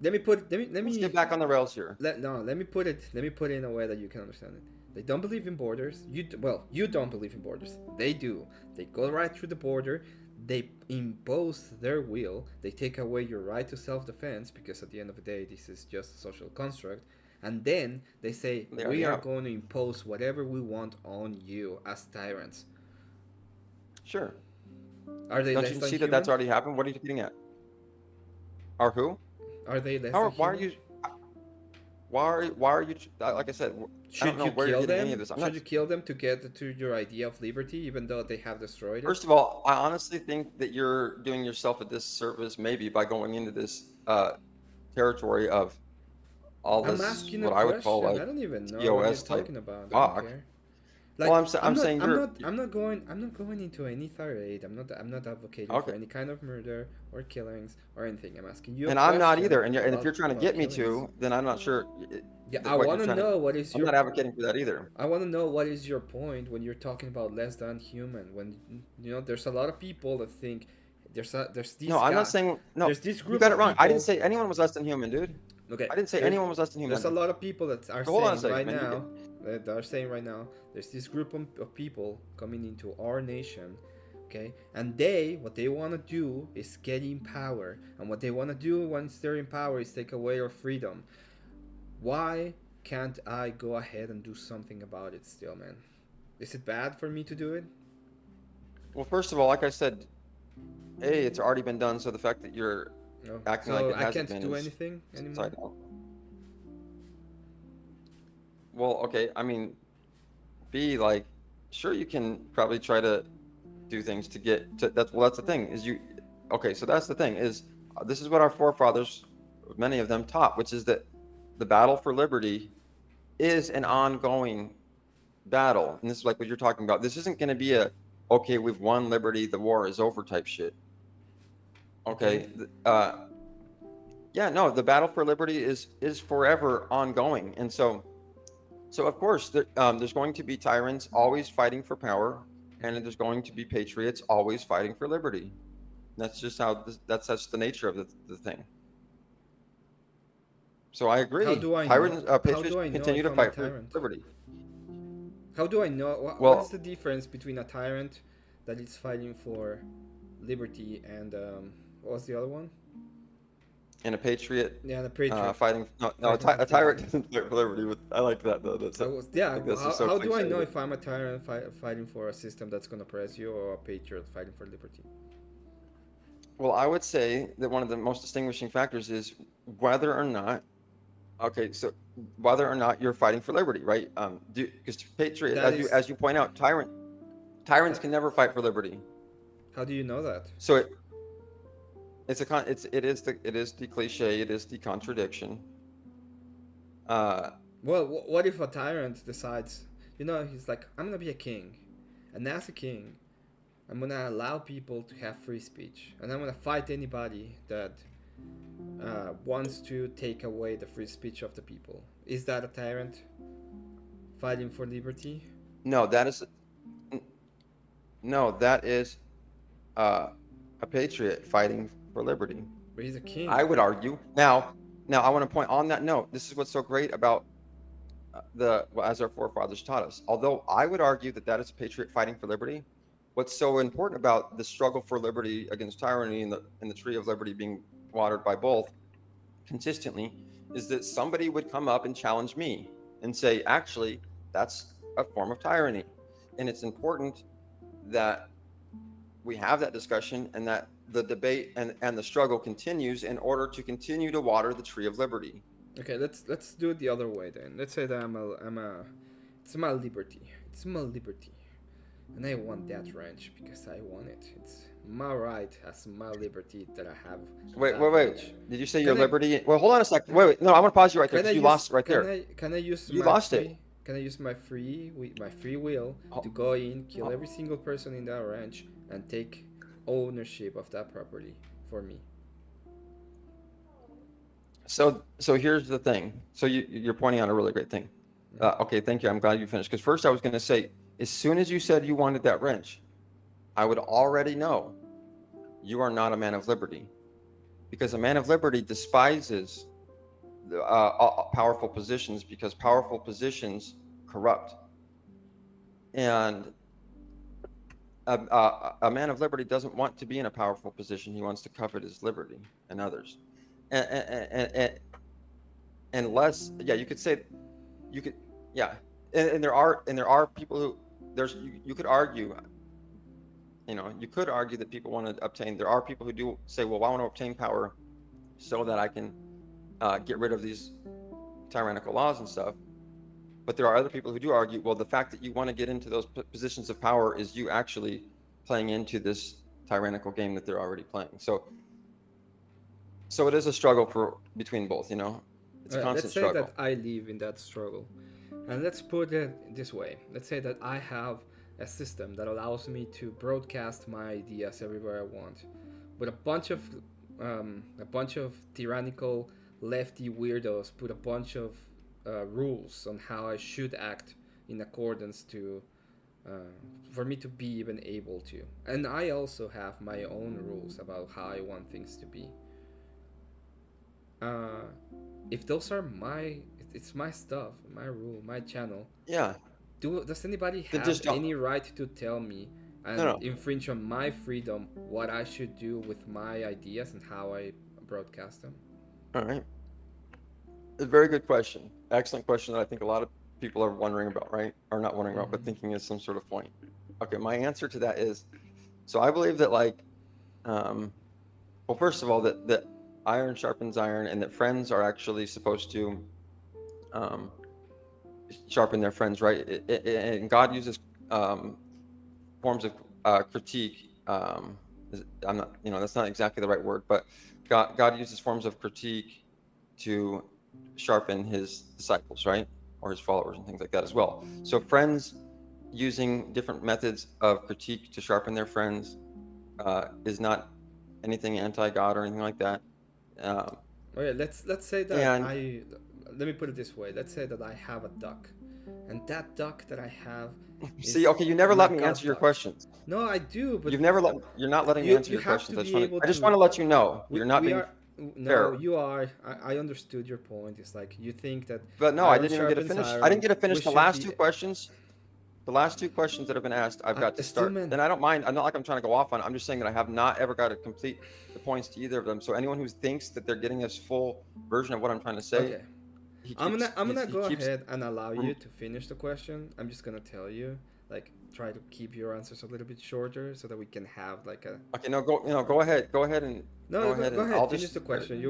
Let me put. Let Let's me. get back on the rails here. Let me put it. Let me put it in a way that you can understand it. They don't believe in borders. You don't believe in borders. They do. They go right through the border. They impose their will. They take away your right to self-defense because at the end of the day, this is just a social construct. And then they say They already we are have. going to impose whatever we want on you as tyrants. Sure. Are they Don't less you than see that that's human? already happened? What are you getting at? Or who? Are they less How? than Why are human? you? Why are you? Like I said, I don't Should know you where you're kill getting any them? of this. I'm Should not. you kill them to get to your idea of liberty, even though they have destroyed it? First of all, I honestly think that you're doing yourself a disservice, maybe by going into this territory of all I'm this asking a what I would call question. like I don't even know what you're TOS type talking about. I don't talk. care. Well, Like I'm saying I'm not going into any tirade. I'm not advocating for okay, any kind of murder or killings or anything. I'm asking you a and I'm not question either. And if you're trying to about get me killings. to, then I'm not sure Yeah, I what you're want to trying to. know what is I'm your not advocating for that either. I want to know what is your point when you're talking about less than human. When there's a lot of people that think there's No, this I'm not guy, saying no. there's this You group got it of wrong. I didn't people. say anyone was less than human, dude. Okay, I didn't say there's anyone was less than there's a human. lot of people that are So hold on a saying second, right man. now that are saying right now there's this group of people coming into our nation, okay, and what they want to do is get in power, and what they want to do once they're in power is take away our freedom. Why can't I go ahead and do something about it still, man? Is it bad for me to do it? Well, first of all, like I said, A, it's already been done. So the fact that you're No, acting like so it I hasn't can't been do is anything anymore. side note. Well, okay. I mean, B, like, sure, you can probably try to do things to get to that's the thing is you. Okay, so that's the thing is this is what our forefathers, many of them, taught, which is that the battle for liberty is an ongoing battle, and this is like what you're talking about. This isn't going to be a okay, we've won liberty, the war is over type shit. Okay. Okay, yeah, no, the battle for liberty is forever ongoing, and so of course there's going to be tyrants always fighting for power, and there's going to be patriots always fighting for liberty. That's just that's the nature of the thing. So I How agree. do I know? Tyrants, How patriots do I know continue if to I'm a fight for tyrant? liberty. How do I know? What is Well, the difference between a tyrant that is fighting for liberty and What was the other one? And a patriot Yeah, the Patriot. fighting. No, Fighting for a tyrant freedom. doesn't fight for liberty. But I like that though. That's I was, yeah. like that's just so How do I cliche. know if I'm a tyrant fighting for a system that's gonna oppress you, or a patriot fighting for liberty? Well, I would say that one of the most distinguishing factors is whether or not. Okay, so whether or not you're fighting for liberty, right? Because patriot, That is. as you point out, tyrants can never fight for liberty. How do you know that? So it is the cliche, it is the contradiction. Well, what if a tyrant decides, he's like, I'm gonna be a king, and as a king, I'm gonna allow people to have free speech, and I'm gonna fight anybody that wants to take away the free speech of the people. Is that a tyrant fighting for liberty? No, that is a patriot fighting for liberty. But he's a king. I would argue. Now I want to point on that note. This is what's so great about as our forefathers taught us. Although I would argue that is a patriot fighting for liberty. What's so important about the struggle for liberty against tyranny and the tree of liberty being watered by both consistently is that somebody would come up and challenge me and say, actually, that's a form of tyranny. And it's important that we have that discussion and that the debate and the struggle continues in order to continue to water the tree of liberty. Okay, let's do it the other way then. Let's say that it's my liberty. It's my liberty. And I want that ranch because I want it. It's my right as my liberty that I have. Wait. Did you say your liberty? Well, hold on a second. Wait. No, I want to pause you right there because you lost right there. Can I use you lost it. Can I use my free will to go in, kill every single person in that ranch, and take ownership of that property for me? So here's the thing. So you're pointing out a really great thing. Okay, thank you. I'm glad you finished. Because first I was going to say, as soon as you said you wanted that wrench, I would already know you are not a man of liberty. Because a man of liberty despises powerful positions because powerful positions corrupt. And a man of liberty doesn't want to be in a powerful position. He wants to covet his liberty and others. And unless, you could say, and there are people who you could argue, that people want to obtain. There are people who do say, well, I want to obtain power so that I can get rid of these tyrannical laws and stuff. But there are other people who do argue, well, the fact that you want to get into those positions of power is you actually playing into this tyrannical game that they're already playing. So it is a struggle between both, It's a constant struggle. Let's say that I live in that struggle. And let's put it this way. Let's say that I have a system that allows me to broadcast my ideas everywhere I want. But a bunch of tyrannical lefty weirdos put a bunch of rules on how I should act in accordance to for me to be even able to. And I also have my own rules about how I want things to be. If those are it's my stuff, my rule, my channel. Yeah. Does anybody have any right to tell me and infringe on my freedom what I should do with my ideas and how I broadcast them? All right. A very good question. Excellent question that I think a lot of people are wondering about, right? Or not wondering about, but thinking is some sort of point. Okay, my answer to that is, so I believe that well, first of all, that iron sharpens iron, and that friends are actually supposed to sharpen their friends, right? And God uses forms of critique. I'm not, that's not exactly the right word, but God uses forms of critique to sharpen his disciples, right? Or his followers and things like that as well. So friends using different methods of critique to sharpen their friends is not anything anti-God or anything like that. Okay, let's say that let me put it this way. Let's say that I have a duck, and that duck that I have. See, okay, you never let me answer your questions. No, I do, but you're not letting me answer your questions. I just want to let you know you're not being fair. No, you are. I understood your point. It's like you think that. But no, I didn't even get to finish. I didn't get to finish the last two questions. The last two questions that have been asked, I've got to start. Steelman. And I don't mind. I'm not like I'm trying to go off on it. I'm just saying that I have not ever got to complete the points to either of them. So anyone who thinks that they're getting this full version of what I'm trying to say, Okay. he I'm keeps gonna he go keeps. ahead and allow you to finish the question. I'm just gonna tell you, like, try to keep your answers a little bit shorter so that we can have like a. Okay, no, go ahead, No, go and ahead. I'll Finish the just. question. I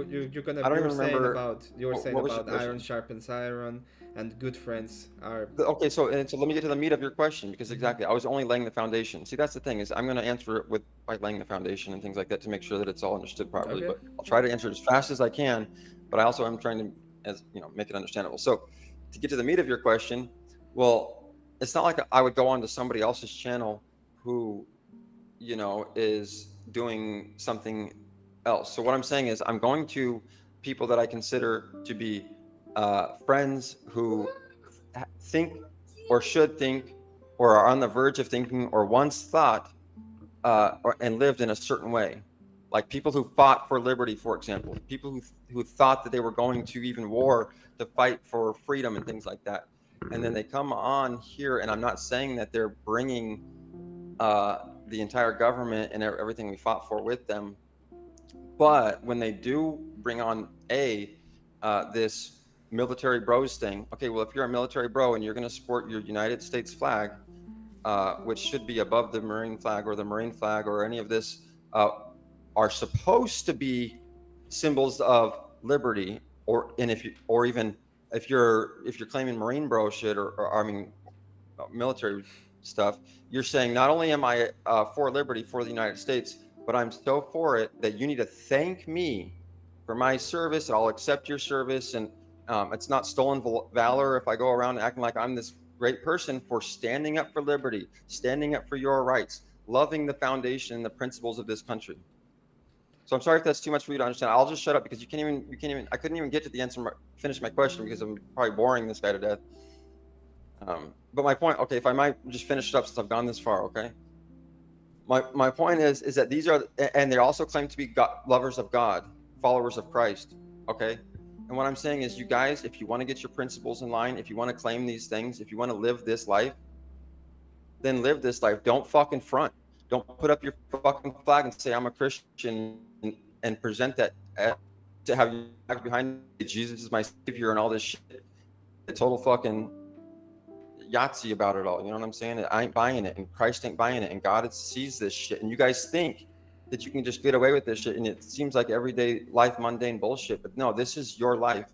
don't even remember You were saying what was your about iron question. sharpens iron, and good friends are. Okay, so let me get to the meat of your question because Mhm. exactly, I was only laying the foundation. See, that's the thing is I'm going to answer it with by laying the foundation and things like that to make sure that it's all understood properly. Okay. But I'll try to answer it as fast as I can. But I also am trying to, as you know, make it understandable. So to get to the meat of your question, well, it's not like I would go on to somebody else's channel who, you know, is doing something else. So what I'm saying is I'm going to people that I consider to be friends who think or should think or are on the verge of thinking or once thought and lived in a certain way, like people who fought for liberty, for example, people who thought that they were going to even war to fight for freedom and things like that, and then they come on here, and I'm not saying that they're bringing the entire government and everything we fought for with them, but when they do bring on this military bros thing, okay, well, if you're a military bro and you're going to support your United States flag, which should be above the Marine flag or any of this, uh, are supposed to be symbols of liberty, and if you or even if you're claiming Marine bro shit or I mean military stuff, you're saying not only am I for liberty for the United States, but I'm so for it that you need to thank me for my service. I'll accept your service, and it's not stolen valor if I go around acting like I'm this great person for standing up for liberty, standing up for your rights, loving the foundation and the principles of this country. So I'm sorry if that's too much for you to understand. I'll just shut up because I couldn't even get to the answer, finish my question because I'm probably boring this guy to death. But my point, okay, if I might just finish it up since I've gone this far, okay? My point is that these are, and they also claim to be lovers of God, followers of Christ, okay? And what I'm saying is, you guys, if you want to get your principles in line, if you want to claim these things, if you want to live this life, then live this life. Don't fucking front. Don't put up your fucking flag and say I'm a Christian and present that to have your flag behind Jesus is my savior and all this shit. Total fucking Yahtzee about it all. You know what I'm saying? I ain't buying it, and Christ ain't buying it, and God sees this shit. And you guys think that you can just get away with this shit, and it seems like everyday life mundane bullshit. But no, this is your life.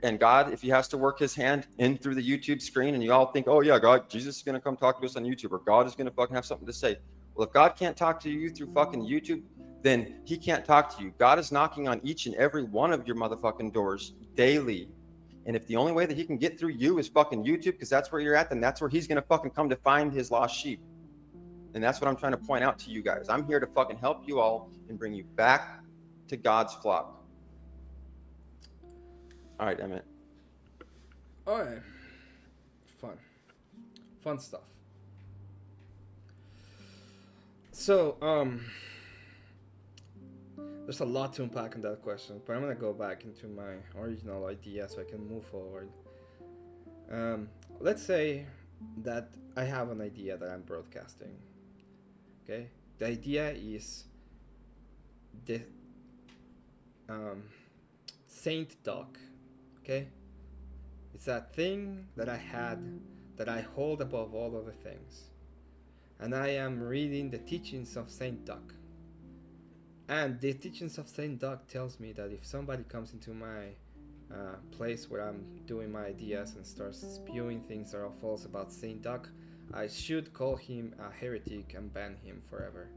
And God, if he has to work his hand in through the YouTube screen, and you all think, oh yeah, God, Jesus is gonna come talk to us on YouTube, or God is gonna fucking have something to say. Well, if God can't talk to you through fucking YouTube, then he can't talk to you. God is knocking on each and every one of your motherfucking doors daily. And if the only way that he can get through you is fucking YouTube, because that's where you're at, then that's where he's gonna fucking come to find his lost sheep. And that's what I'm trying to point out to you guys. I'm here to fucking help you all and bring you back to God's flock. All right, Emmett. All right. Fun stuff. So, there's a lot to unpack in that question, but I'm gonna go back into my original idea so I can move forward. Let's say that I have an idea that I'm broadcasting. Okay, the idea is the Saint Duck. Okay, it's that thing that I had that I hold above all other things, and I am reading the teachings of Saint Duck. And the teachings of Saint Duck tells me that if somebody comes into my place where I'm doing my ideas and starts spewing things that are false about Saint Duck, I should call him a heretic and ban him forever.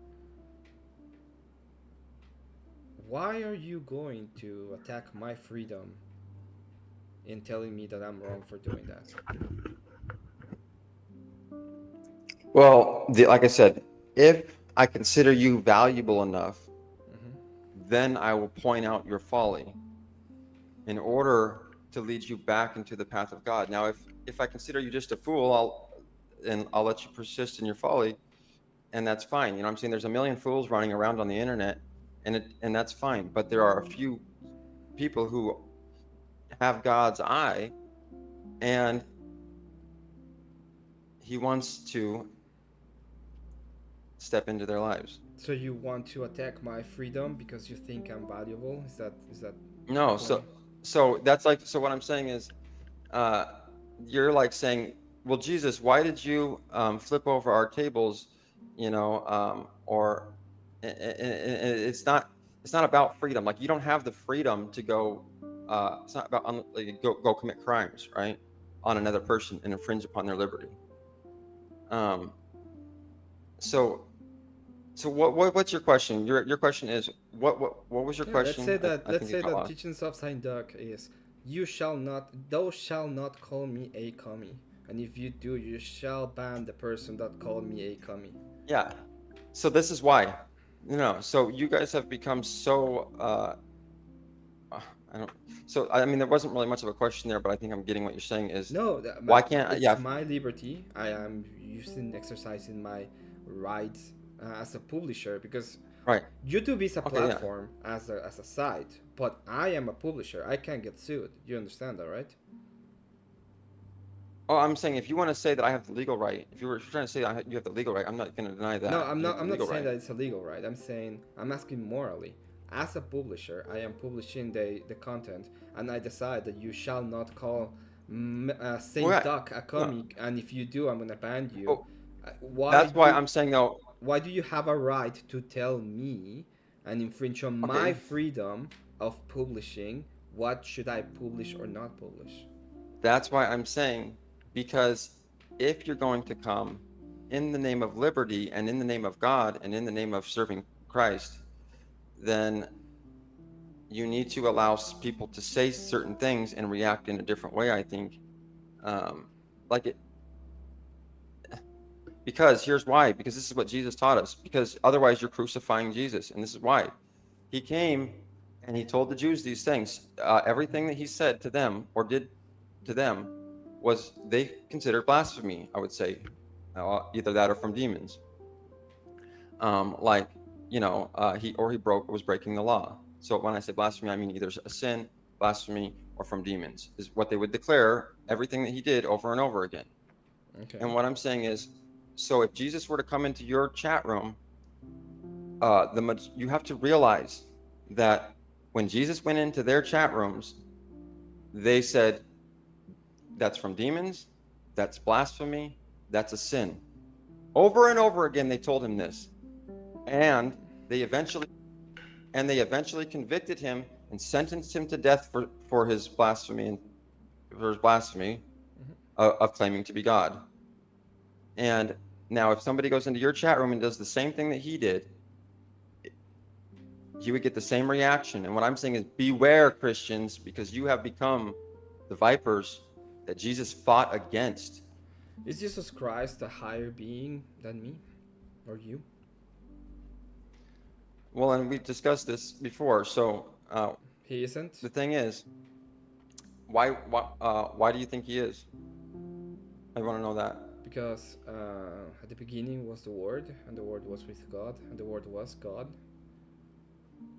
Why are you going to attack my freedom in telling me that I'm wrong for doing that? Well, like I said, if I consider you valuable enough, then I will point out your folly in order to lead you back into the path of God. Now, if I consider you just a fool, I'll let you persist in your folly, and that's fine. You know what I'm saying? There's a million fools running around on the internet, and that's fine. But there are a few people who have God's eye, and he wants to step into their lives. So you want to attack my freedom because you think I'm valuable? Is that the No, point? so that's like, so what I'm saying is, uh, you're like saying, well, Jesus, why did you flip over our tables, or it's not about freedom. Like, you don't have the freedom to go. It's not about like, go commit crimes, right, on another person and infringe upon their liberty. Um, so what's your question? Your question is what was your Yeah, let's question? say that I let's think it say got that lost. teachings of Saint Duck is you shall not thou shall not call me a commie. And if you do, you shall ban the person that called me a commie. Yeah. So this is why. So you guys have become so I don't. So I mean, there wasn't really much of a question there, but I think I'm getting what you're saying is No, why can't it's yeah. my liberty. I am using exercising my rights as a publisher because Right. YouTube is a Okay. Yeah. platform as a site, but I am a publisher. I can't get sued. You understand that, right? Oh, I'm saying if you want to say that I have the legal right, if you were trying to say you have the legal right, I'm not going to deny No, that I'm you have not. the I'm not legal saying right. that it's illegal, right? I'm saying I'm asking morally. As a publisher, I am publishing the content, and I decide that you shall not call Well, Saint yeah. Duck a No. comic, and if you do, I'm gonna ban you. Oh, Why that's why do I'm saying though. why do you have a right to tell me and infringe on my Okay. freedom of publishing what should I publish or not publish? That's why I'm saying, because if you're going to come in the name of liberty and in the name of God and in the name of serving Christ, then you need to allow people to say certain things and react in a different way, I think. Um, like it, because here's why, because this is what Jesus taught us, because otherwise you're crucifying Jesus. And this is why he came and he told the Jews these things. Everything that he said to them or did to them was they considered blasphemy, I would say, either that or from demons. Like, he was breaking the law. So when I say blasphemy, I mean either a sin, blasphemy, or from demons is what they would declare everything that he did over and over again. Okay. And what I'm saying is, so if Jesus were to come into your chat room, you have to realize that when Jesus went into their chat rooms, they said that's from demons, that's blasphemy, that's a sin. Over and over again, they told him this, and they eventually convicted him and sentenced him to death for his blasphemy and for his blasphemy of claiming to be God. And now, if somebody goes into your chat room and does the same thing that he did, you would get the same reaction. And what I'm saying is, beware, Christians, because you have become the vipers that Jesus fought against. Is Jesus Christ a higher being than me or you? Well, and we discussed this before. So He isn't, the thing is, why do you think he is? I want to know that. because at the beginning was the Word, and the Word was with God, and the Word was God.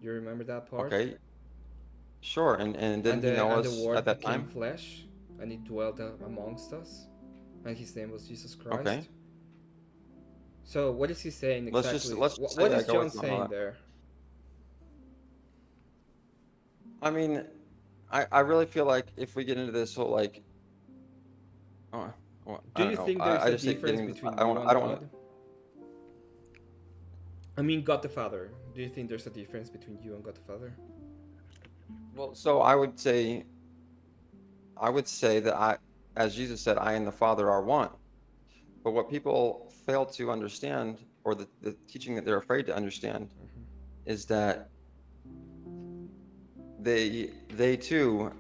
You remember that part? Okay, sure. And And didn't he know the us at Word that became time? flesh, and He dwelt amongst us, and His name was Jesus Okay. Christ. So what is He saying exactly? Let's just say What I is go John with you on all saying that. there? I mean, I really feel like if we get into this whole like, well, Do I you don't know. think there's I a just think difference getting this. between I you don't. and I don't want to. God? I mean, God the Father. Do you think there's a difference between you and God the Father? Well, so I would say that as Jesus said, I and the Father are one. But what people fail to understand, or the teaching that they're afraid to understand, is that they too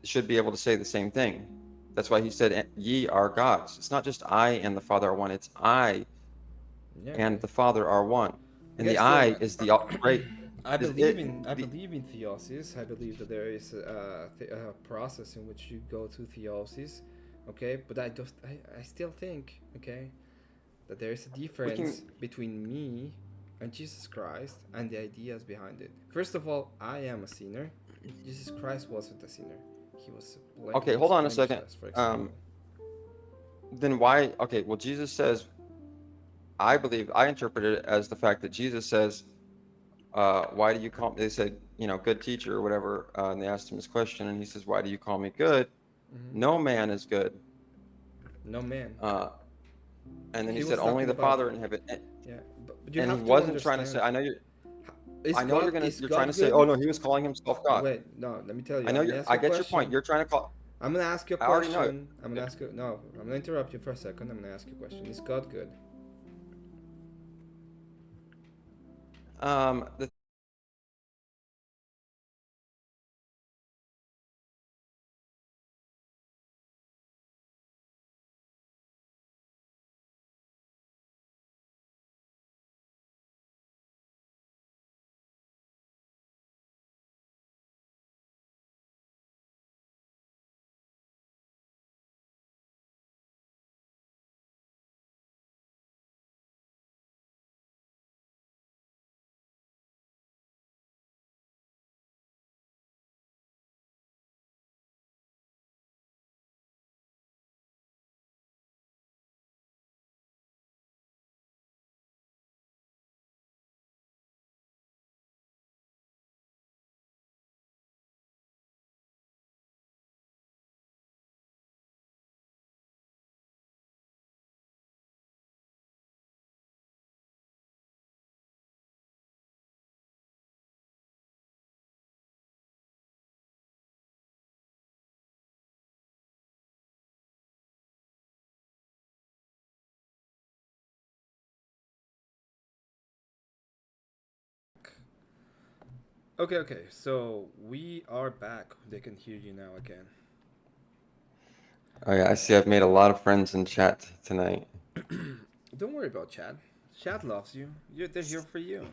should be able to say the same thing. That's why he said, "Ye are gods." It's not just I and the Father are one. It's I Yeah, and okay. the Father are one. And Okay, the I Steelman. is the great. Is it I the believe in theosis. I believe that there is a process in which you go to theosis. Okay, but I still think, okay, that there is a we can difference between me and Jesus Christ and the ideas behind it. First of all, I am a sinner. Jesus Christ wasn't a sinner. He was okay, hold on a second. blemishless, for Um, example. then why? Okay, well, Jesus says, I believe, I interpret it as the fact that Jesus says, why do you call, they said, good teacher or whatever, and they asked him this question, and he says, why do you call me good? No man is good. No man. Uh, and then he He said, was only talking the about. Father in heaven. Yeah, but you And he have to wasn't trying to say, understand. Is I know God is you're trying to God say, oh good? no, he was calling himself God. Wait, no. Let me tell you. I know I'm gonna ask I you a get your point. question. You're trying to call, I'm gonna ask you a I already know. question. I'm gonna ask you. No, I'm gonna interrupt you for a second. I'm gonna ask you a question. Is God good? The Okay, okay. So we are back. They can hear you now again. Oh yeah, I see. I've made a lot of friends in chat tonight. Don't worry about Chad. Chad loves you. They're here for you.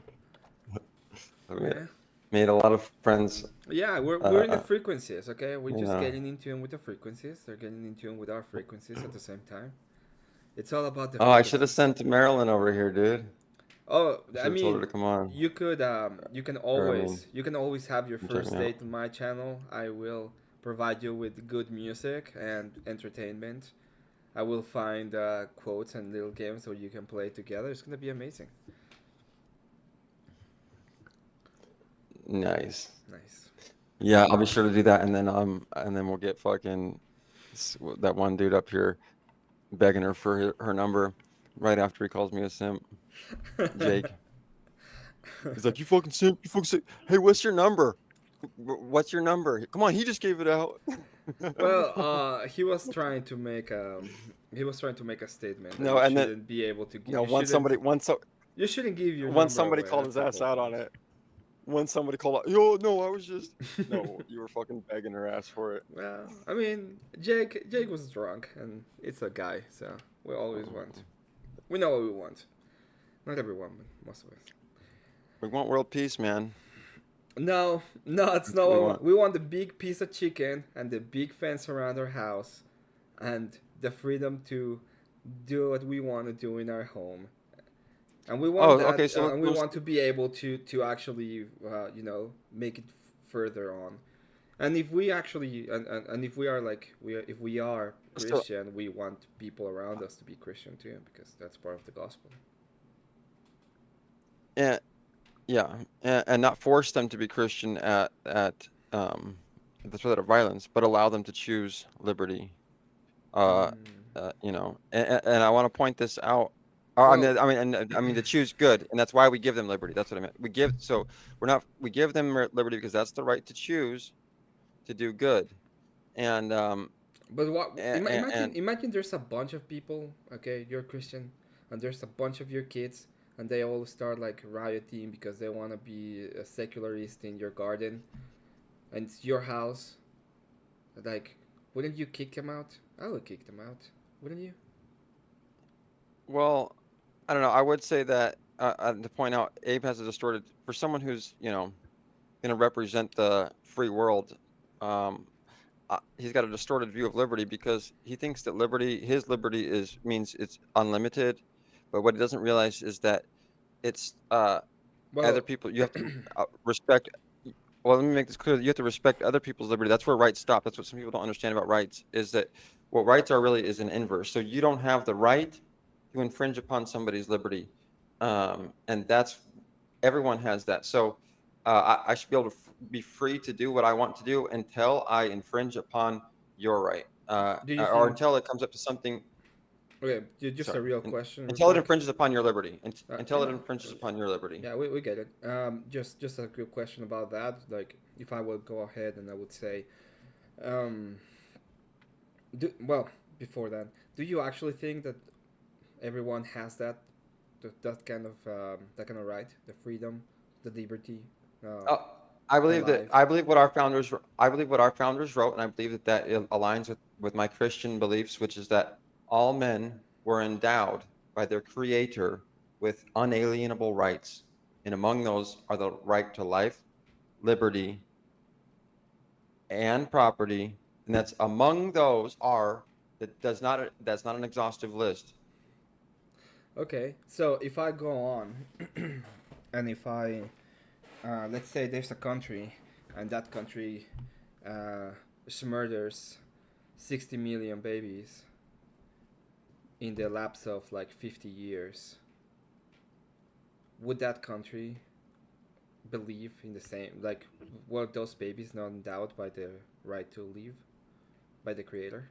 I've Yeah. made a lot of friends. Yeah, we're in the Uh, frequencies, okay? We're you just know. getting in tune with the frequencies. They're getting in tune with our frequencies at the same time. It's all about the Oh, I should have frequencies. sent Marilyn over here, dude. Oh, I I should have told her mean, to come on. Or I mean, you can always have your check first me out. date on my channel. I will provide you with good music and entertainment. I will find quotes and little games so you can play together. It's gonna be amazing. Nice. Nice. Yeah, I'll be sure to do that, and then we'll get fucking that one dude up here begging her for her number right after he calls me a simp. Jake. He's like, you fucking simp, you fucking simp. Hey, what's your number? What's your number? Come on, he just gave it out. Well, he was trying to make a statement that No, you and then shouldn't be able to no, you shouldn't you shouldn't give your once number somebody away. called That's his the ass whole out on point. it. When somebody called out, yo, no, I was just no, you were fucking begging her ass for it. Well, I mean, Jake was drunk, and it's a guy, so we know what we want. Not everyone, but most of us. We want world peace, man. No, no, it's That's not what we what we want. want. We want the big piece of chicken and the big fence around our house, and the freedom to do what we want to do in our home. And we want Oh, okay. that, So and we want to be able to actually, make it further on. And if we actually, and if we are like if we are so Christian, we want people around us to be Christian too, because that's part of the gospel. and yeah, and not force them to be Christian at the threat of violence, but allow them to choose liberty. Uh, Mm. and I want to point this out. Well, I mean to choose good, and that's why we give them liberty. That's what I meant. We give them liberty because that's the right to choose to do good, and but what? and Imagine there's a bunch of people. Okay, you're Christian, and there's a bunch of your kids, and they all start like rioting because they want to be a secularist in your garden, and it's your house. Like, wouldn't you kick them out? I would kick them out. Wouldn't you? well, I don't know. I would say that to point out, Abe has a distorted for someone who's going to represent the free world. Um, he's got a distorted view of liberty because he thinks that his liberty means it's unlimited, but what he doesn't realize is that it's other Well, people. You have to respect. Well, let me make this clear. You have to respect other people's liberty. That's where rights stop. That's what some people don't understand about rights is that what rights are really is an inverse. So you don't have the right to infringe upon somebody's liberty, and that's everyone has that. So I should be able to be free to do what I want to do until I infringe upon your right, Do you or think? until it comes up to something. Okay, just a Sorry, real question, real until it quick. infringes upon your liberty, I until it know. infringes upon your liberty. Yeah, we get it. Just a quick question about that. Like, if I would go ahead and I would say, um, well, before that, do you actually think that everyone has that kind of right, the freedom, the liberty, uh, Uh, I the believe that life? I believe what our founders I believe what our founders wrote, and I believe that aligns with my Christian beliefs, which is that all men were endowed by their Creator with unalienable rights, and among those are the right to life, liberty, and property, and that's among those are that's not an exhaustive list. Okay, so if I go on, and if I let's say there's a country, and that country uh, murders 60 million babies in the lapse of like 50 years, would that country believe in the same, like, were those babies not endowed by the right to live by the creator?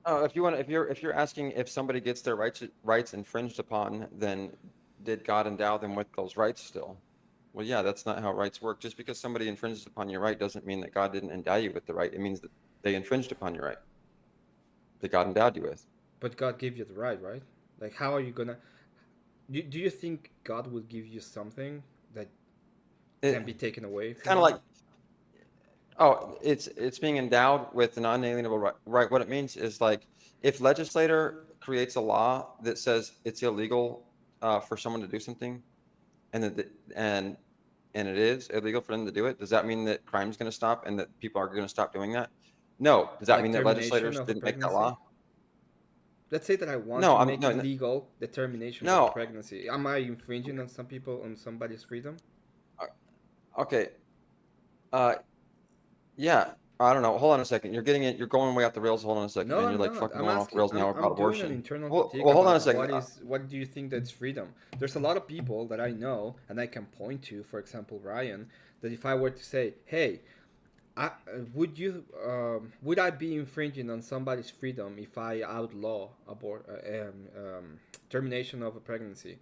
If you want, if you're asking if somebody gets their rights infringed upon, then did God endow them with those rights still? Well, yeah, that's not how rights work. Just because somebody infringes upon your right doesn't mean that God didn't endow you with the right. It means that they infringed upon your right that God endowed you with. But God gave you the right? Like, how are you gonna, do you think God would give you something that It, can be taken away it's from kind of you? like, oh, it's being endowed with an unalienable right. What it means is like if legislator creates a law that says it's illegal for someone to do something, and that and it is illegal for them to do it, does that mean that crime's going to stop and that people are going to stop doing that? No. Does that Like mean that termination legislators of a didn't make that pregnancy? law? Let's say that I want No, to I'm make no, it legal, the termination of a no. pregnancy. Am I infringing on some people, on somebody's freedom? Uh, Okay. Uh, yeah. I don't know. Hold on a second. You're getting it. You're going way off the rails. Hold on a second, No, man. You're I'm like not. fucking I'm going off the asking. rails now about I'm doing an abortion. internal critique Well, hold on a about second. what do you think that's freedom? There's a lot of people that I know and I can point to. For example, Ryan. That if I were to say, "Hey, would I be infringing on somebody's freedom if I outlaw termination of a pregnancy?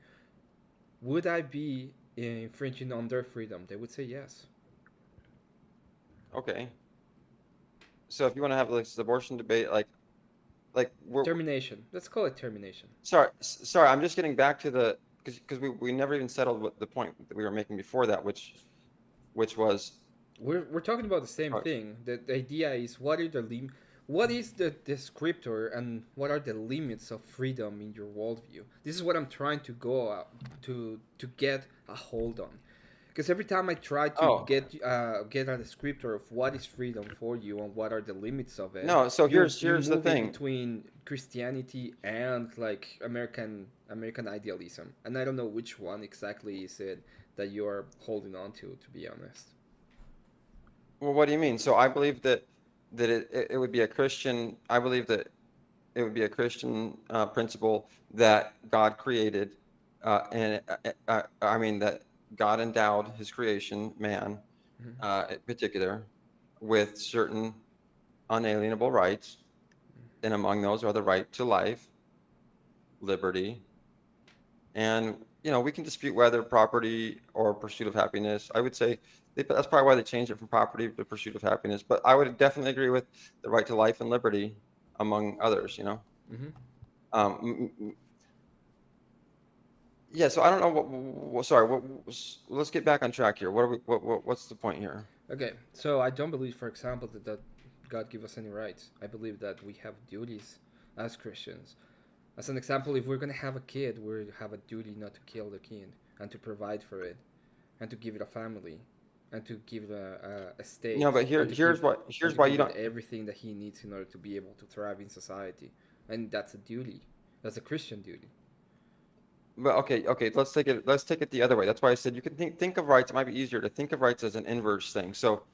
Would I be infringing on their freedom?" They would say yes. Okay. So if you want to have like this abortion debate, like we're Termination. Let's call it termination. sorry. I'm just getting back to the because we never even settled what the point that we were making before that, which was We're talking about the same uh, thing. The idea is what is the descriptor and what are the limits of freedom in your worldview? This is what I'm trying to go to get a hold on. Because every time I try to oh get a descriptor of what is freedom for you and what are the limits of it, no. So you here's the move in thing. between Christianity and like American idealism, and I don't know which one exactly is it that you are holding on to be honest. Well, what do you mean? So I believe that it would be a Christian. I believe that it would be a Christian principle that God created, I mean that God endowed His creation, man, in particular, with certain unalienable rights, and among those are the right to life, liberty, and we can dispute whether property or pursuit of happiness. I would say that's probably why they changed it from property to pursuit of happiness. But I would definitely agree with the right to life and liberty, among others. Mm-hmm. Um, yeah. So I don't know sorry. Let's get back on track here. What are we? What's the point here? Okay, so I don't believe, for example, that God give us any rights. I believe that we have duties as Christians. As an example, if we're gonna have a kid, we have a duty not to kill the kid and to provide for it, and to give it a family, and to give it a No, state, but and to give here's why you give it don't. everything that he needs in order to be able to thrive in society. And that's a duty. That's a Christian duty. Well, okay. Let's take it the other way. That's why I said you can think of rights. It might be easier to think of rights as an inverse thing. So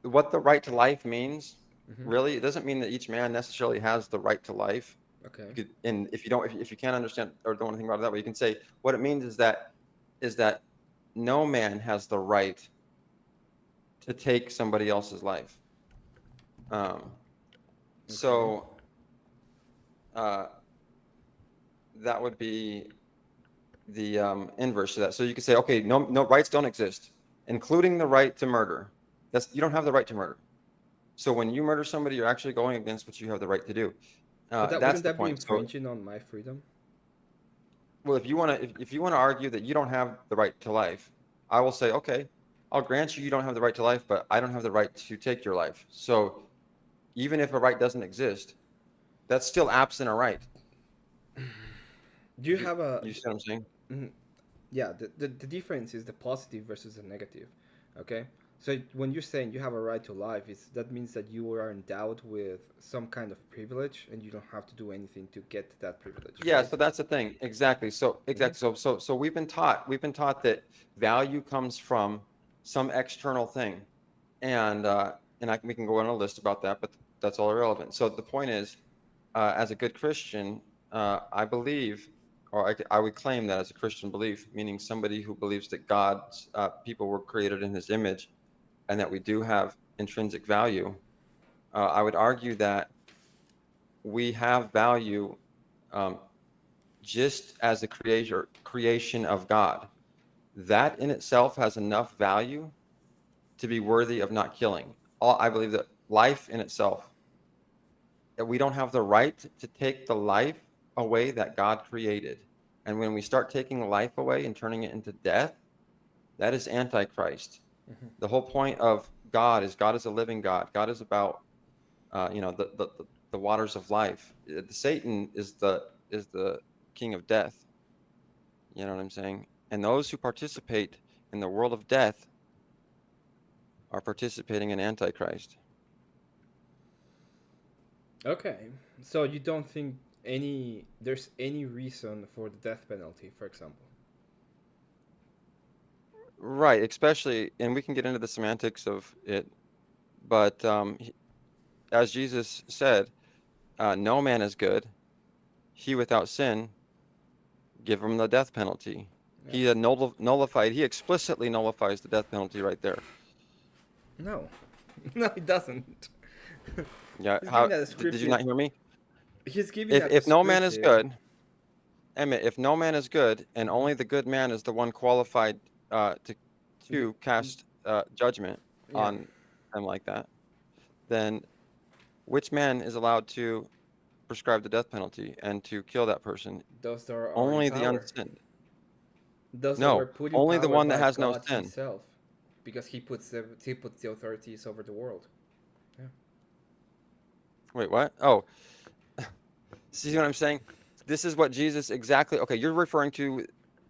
what the right to life means Hmm. really. It doesn't mean that each man necessarily has the right to life. Okay. You could, and if you don't, if you can't understand or don't want to think about it that way, you can say what it means is that no man has the right to take somebody else's life. Um, Okay. so uh, that would be the inverse to that. So you could say, okay, no rights don't exist, including the right to murder. You don't have the right to murder. So when you murder somebody, you're actually going against what you have the right to do. But that That's wouldn't the that be point. So, infringing on my freedom? well, if you want to argue that you don't have the right to life, I will say, okay, I'll grant you don't have the right to life, but I don't have the right to take your life. So even if a right doesn't exist, that's still absent a right. Do you have a You see what I'm saying? mhm. Yeah, the difference is the positive versus the negative. Okay, so when you're saying you have a right to life, that means that you are endowed with some kind of privilege and you don't have to do anything to get that privilege, Yeah, right? so that's the thing. Exactly. So Hmm. exactly. So we've been taught that value comes from some external thing, and we can go on a list about that, but that's all irrelevant. So the point is, as a good Christian, I believe, or I would claim that as a Christian belief, meaning somebody who believes that God's people were created in His image, and that we do have intrinsic value. I would argue that we have value. Um, just as a creation of God. That in itself has enough value to be worthy of not killing. I believe that life in itself, that we don't have the right to take the life away that God created. And when we start taking life away and turning it into death, that is antichrist. Hmm. The whole point of God is a living God. God is about the waters of life. Satan is the king of death. You know what I'm saying? And those who participate in the world of death are participating in Antichrist. Okay, so you don't think there's any reason for the death penalty, for example? Right, especially, and we can get into the semantics of it, but as Jesus said, no man is good. He without sin, give him the death penalty. Yeah. He had nullified, he explicitly nullifies the death penalty right there. No, no, it doesn't. Yeah, He's how giving that did you not descriptive. hear me? He's giving If that if no man is descriptive. good, Emmett, if no man is good, and Hmm. only the good man is the one qualified to The, cast judgment yeah, on them like that, then which man is allowed to prescribe the death penalty and to kill that person? those that are in Only the power, unsinned. those that were No, put in only the power one that by has no God sin. Himself, because He puts the authorities over the world. Yeah. Wait, what? Oh, see what I'm saying? This is what Jesus exactly. Okay, you're referring to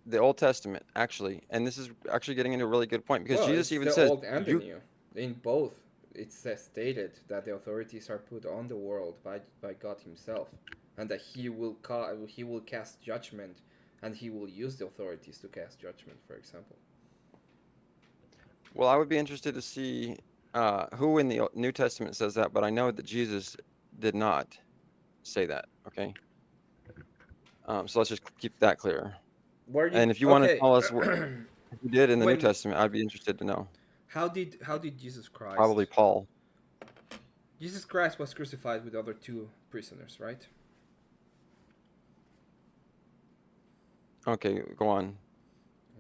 the Old Testament, actually, and this is actually getting into a really good point because Well, Jesus it's even the says, old and the "You new. In both, it's stated that the authorities are put on the world by God Himself, and that He will cast judgment, and He will use the authorities to cast judgment. For example. Well, I would be interested to see who in the New Testament says that, but I know that Jesus did not say that. Okay, so let's just keep that clear. Where you And if you want to okay? tell us what he did in the New When Testament, I'd be interested to know. how did Jesus Probably Christ? Paul. Jesus Christ was crucified with other two prisoners, right? Okay, go on.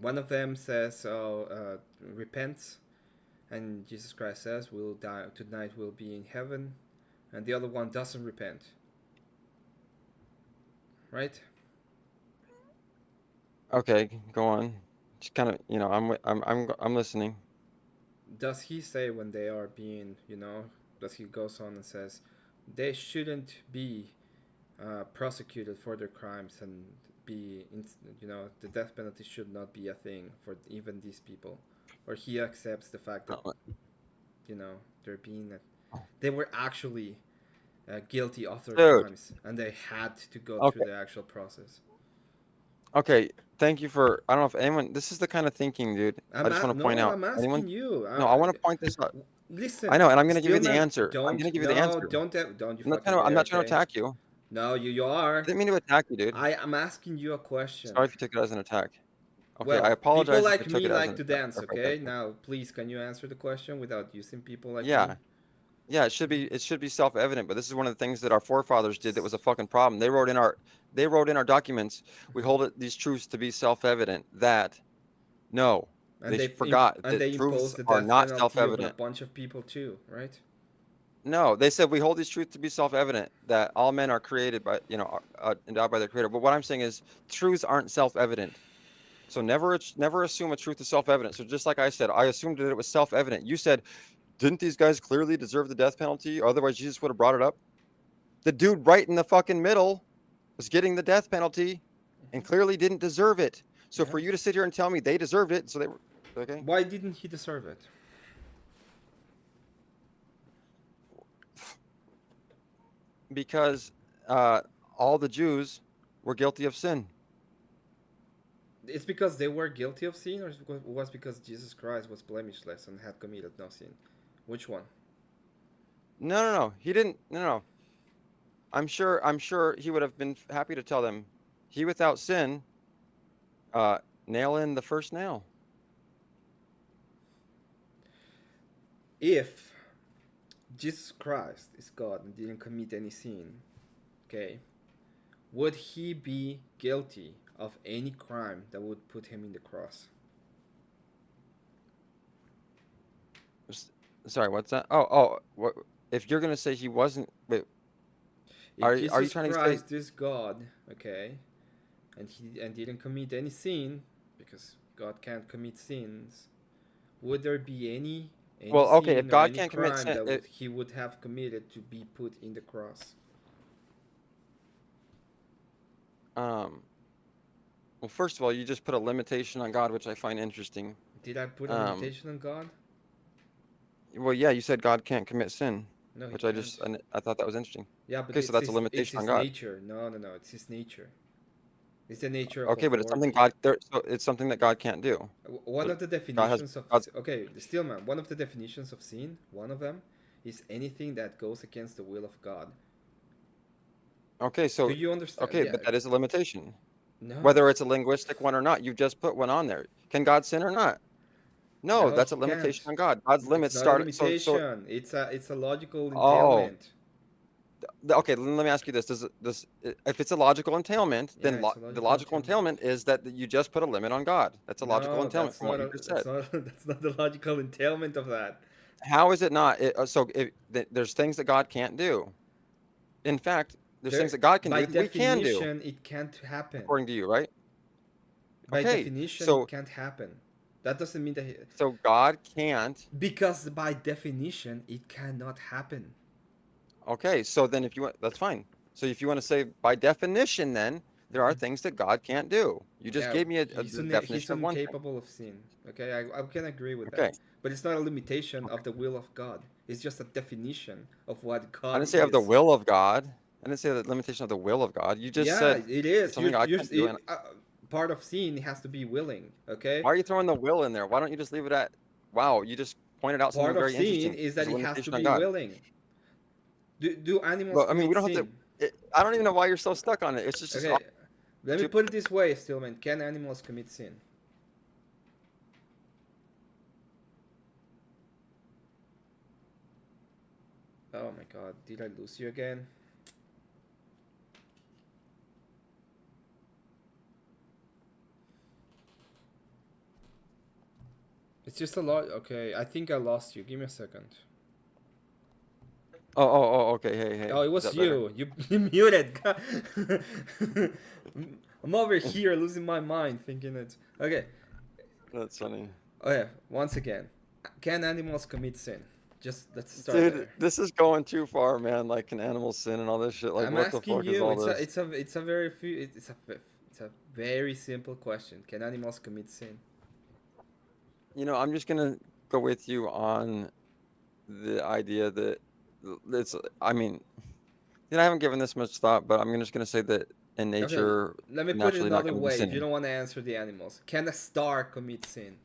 One of them says, "Oh, repent," and Jesus Christ says, "We'll die tonight. We'll be in heaven," and the other one doesn't repent, right? Okay, go on. Just kind of, I'm listening. Does he say when they are being, does he goes on and says they shouldn't be prosecuted for their crimes and the death penalty should not be a thing for even these people, or he accepts the fact that Uh, they're being they were actually guilty of their Dude. crimes and they had to go through Okay. the actual process. Okay. Thank you for. I don't know if anyone. This is the kind of thinking, dude. I just want to No, point out. I'm Anyone? asking you. No, I want to point this out. Listen, I know, and I'm gonna give you the Steelman, answer. I'm gonna don't, give you the no, answer. don't you I'm not fucking trying to. I'm dare, not trying to okay? attack you. No, you I are. didn't mean to attack you, dude. I'm asking you a question. Sorry if you took it as an attack. Okay, I Well, people apologize if I like took me it as an like to attack. dance, Okay, okay, okay? okay. Now, please, can you answer the question without using people like me? Yeah, yeah. It should be self-evident. But this is one of the things that our forefathers did that was a fucking problem. They wrote in our documents. We hold these truths to be self-evident. That no, And they they forgot and that they truths imposed the are death not penalty on a self-evident. bunch of people too, right? No, they said we hold these truths to be self-evident that all men are created by, endowed by their creator. But what I'm saying is truths aren't self-evident. So never assume a truth is self-evident. So just like I said, I assumed that it was self-evident. You said, didn't these guys clearly deserve the death penalty? Otherwise, Jesus would have brought it up. The dude right in the fucking middle was getting the death penalty and clearly didn't deserve it. So Yeah. for you to sit here and tell me they deserved it, so they were okay. Why didn't he deserve it? Because all the Jews were guilty of sin. It's because they were guilty of sin, or it was because Jesus Christ was blemishless and had committed no sin? Which one? No, no, no. He didn't. No, no. I'm sure he would have been happy to tell them, he without sin, nail in the first nail. If Jesus Christ is God and didn't commit any sin, okay, would he be guilty of any crime that would put him in the cross? Sorry, what's that? Oh, what? If you're gonna say he wasn't, wait, If are you Jesus trying to say? Christ is God, okay, and he didn't commit any sin, because God can't commit sins, would there be any Well, okay, if sin or God any can't commit crime sin, that he would have committed to be put in the cross? um, well, first of all, you just put a limitation on God, which I find interesting. Did I put a Um, limitation on God? well, yeah, you said God can't commit sin, No, he which I can't. just I thought that was interesting. Yeah, but Okay, so that's a it's limitation on his God. nature. No, no, no, it's his nature. It's the nature of Okay, but it's something authority. God there, so it's something that God can't do. One So of the God has definitions of God's okay, the Steelman. One of the definitions of sin. One of them is anything that goes against the will of God. okay, Do so you understand? okay, Yeah. but that is a limitation. No. Whether it's a linguistic one or not, you've just put one on there. Can God sin or not? No, No, that's he a limitation can't. on God. God's It's limits not a start so limitation. It's a logical oh, entailment. okay, let me ask you this. If it's a logical entailment, Yeah, then it's a the logical logical entailment. entailment is that you just put a limit on God. That's a logical No, entailment from what you just said. that's not the logical entailment of that. How is it not? There's things that God can't do. In fact, there's things There, that God can by do that we can do, definition, it can't happen. according to you, right? By Okay, definition, it so can't happen. That doesn't mean that God can't. because by definition it cannot happen. Okay, so then if you want, that's fine. So if you want to say by definition, then there are things that God can't do. You just Yeah, gave me he's the he's definition of one thing. incapable of sin. Okay, I can agree with that. Okay, But it's not a limitation okay. of the will of God. It's just a definition of what I God didn't say of the is. will of God. I didn't say the limitation of the will of God. You just Yeah, said it it's is. something God can't do. And Part of sin has to be willing. Okay, why are you throwing the will in there? Why don't you just leave it at, wow, you just pointed out part something of very sin interesting. is There's that a it has to limitation on be God. willing. Do animals Well, I mean, we commit don't have to. sin? I don't even know why you're so stuck on it. It's just Okay, let me too. put it this way, Stillman. Can animals commit sin? Oh my god, did I lose you again? It's just a lot. Okay, I think I lost you. Give me a second. Oh, okay. Hey. Oh, it Is was that better? you. You muted. I'm over here losing my mind thinking it's okay. That's funny. Okay, once again, can animals commit sin? Just let's start Dude, there. this is going too far, man. Like, can animals sin and all this shit? Like, I'm what the asking fuck is you. all this? It's a very few. It's a very simple question. Can animals commit sin? I'm just gonna go with you on the idea that it's. I mean, I haven't given this much thought, but I'm just gonna say that in Okay, nature, let me put it naturally not another gonna be way. If you sinning. don't want to answer the animals, can a star commit sin?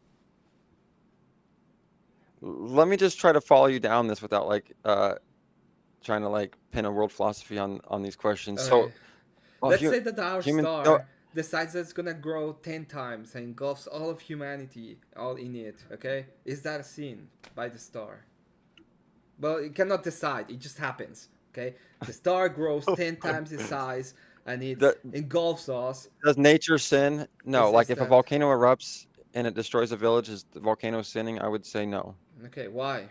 let me just try to follow you down this without like trying to like pin a world philosophy on these questions. Okay. So, well, Let's say that our human. No, star decides that it's gonna grow 10 times and engulfs all of humanity, all in it, okay? Is that a sin by the star? Well, it cannot decide, it just happens, okay? The star grows 10 times its size and it the, engulfs us. does nature sin? No. Is Like if a that. volcano erupts and it destroys a village, is the volcano sinning? I would say no, Okay, why?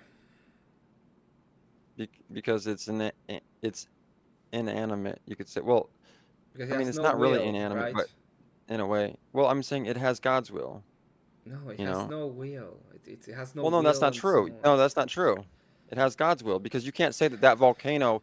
because it's inanimate. You could say. Well, Because I it mean, has it's no not really will, inanimate, right? but in a way. Well, I'm saying it has God's will. No, it You has know. no will. It has no Well, no, that's will not on its true. own. No, that's not true. It has God's will because you can't say that that volcano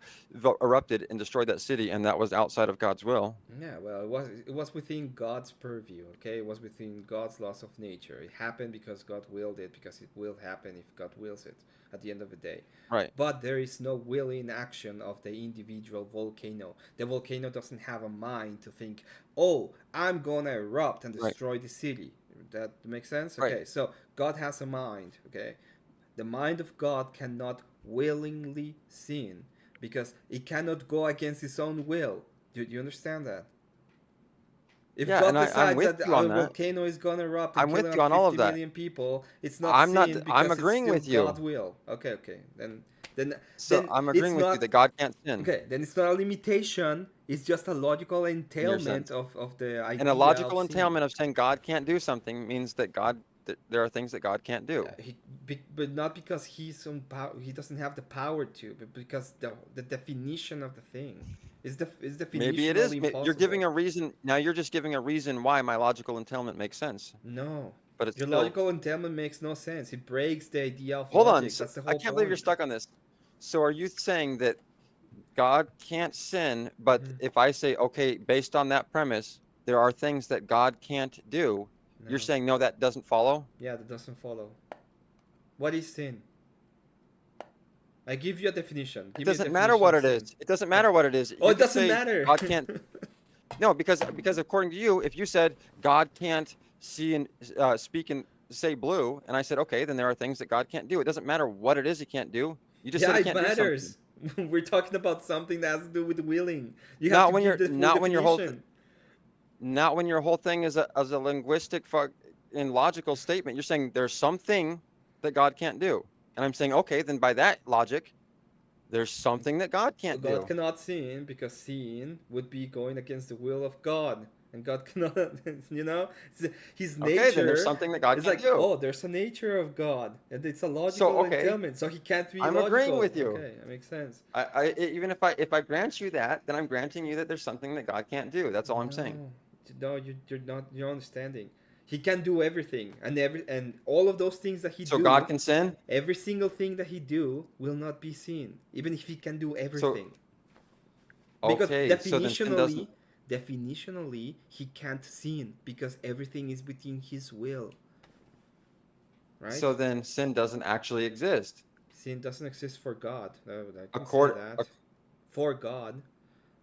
erupted and destroyed that city and that was outside of God's will. Yeah, well, it was within God's purview, okay? It was within God's laws of nature. It happened because God willed it, because it will happen if God wills it at the end of the day. Right. But there is no will in action of the individual volcano. The volcano doesn't have a mind to think, oh, I'm gonna erupt and Right. destroy the city. That makes sense? Right. Okay, so God has a mind, okay? The mind of God cannot willingly sin because it cannot go against its own will. Do you understand that? If Yeah, God and I'm decides with that you a on that. volcano is gonna erupt and I'm with killing you up on all 50 of that. million people, it's not sin I'm because it's agreeing still with you. God's will. Okay, okay. Then So then I'm it's agreeing with you not that God can't sin okay. Then it's not a limitation. It's just a logical in your entailment sense. of the And a idea of logical sin. entailment of saying God can't do something means that there are things that God can't do. But not because he doesn't have the power to, but because the definition of the thing is Maybe it definitionally is. You're impossible. giving a reason. Now you're just giving a reason why my logical entailment makes sense. No, But it's your still. logical entailment makes no sense. It breaks the idea of Hold on. logic. So, That's the I whole can't believe you're point. stuck on this. So are you saying that God can't sin, but Mhm. if I say, okay, based on that premise, there are things that God can't do, you're No, saying no, that doesn't follow? yeah, that doesn't follow. What is sin? I give you a definition. It Give me a doesn't matter definition what of it sin. is. It doesn't Yeah. matter what it is. Oh, You it could doesn't say matter. God can't. No, because according to you, if you said God can't see and speak and say blue, and I said okay, then there are things that God can't do. It doesn't matter what it is He can't do. You just said Yeah, He it can't do something. matters. We're talking about something that has to do with willing. You have to Not when give you're the full not when your whole definition. not when your whole thing is a linguistic and logical statement. You're saying there's something that God can't do, and I'm saying okay, then by that logic, there's something that God can't God do. cannot sin because sin would be going against the will of God, and God cannot. His Okay, then there's nature something that God is can't like, do. oh, there's a nature of God, and it's a So logical okay, entailment, so he can't be I'm agreeing logical. with you. Okay, that makes sense. Even if I grant you that, then I'm granting you that there's something that God can't do. That's all I'm saying. No, no, you're understanding. He can do everything, and all of those things that he So God do, can sin. every single thing that he do will not be seen, even if he can do So everything. Because okay, so then sin doesn't. definitionally he can't sin because everything is within his will, right? So then sin doesn't actually exist. Sin doesn't exist for God. I can say Accord, that. For God.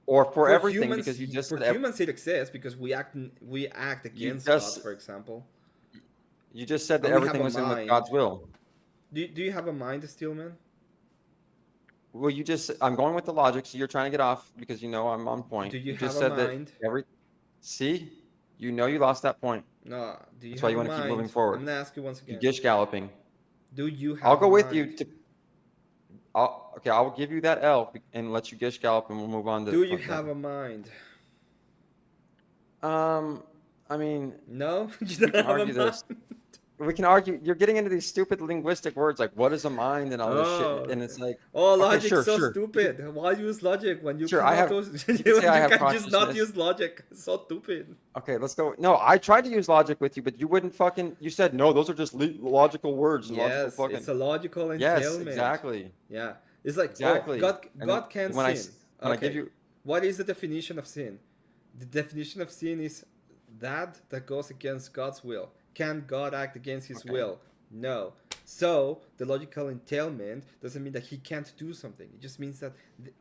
or for For everything, humans, because you just for said humans it exists because we act you against God, just for example, you just said that and we have everything a was in with mind. God's will. Do you have a mind, Steelman? Well, I'm going with the logic, so you're trying to get off because you know I'm on point. Do you You have just a said that mind? every, see, you know you lost that point. No. Do you That's why have you a want to keep moving mind? I'm forward. gonna ask you once You again. gish galloping. Do you I'll have a go with you mind? to, okay, I'll give you that L and let you gish gallop and we'll move on to Do you from there. have a mind? I mean, No, you we don't can have a argue mind. this. We can argue. You're getting into these stupid linguistic words like what is a mind and all this shit, Oh, and it's like, oh, okay, logic's sure, so sure, stupid. Why use logic when you sure. I cannot have. use, You could say I you have can just not consciousness. use logic? It's so stupid. Okay, let's go. No, I tried to use logic with you, but you wouldn't fucking. You said no. Those are just logical words and logical Yes, it's fucking. a logical Yes, entailment. exactly, Yeah, it's like, oh, exactly. God can And when sin. I give Okay, you, what is the definition of sin? The definition of sin is that goes against God's will. Can God act against His okay, will? No. So the logical entailment doesn't mean that He can't do something. It just means that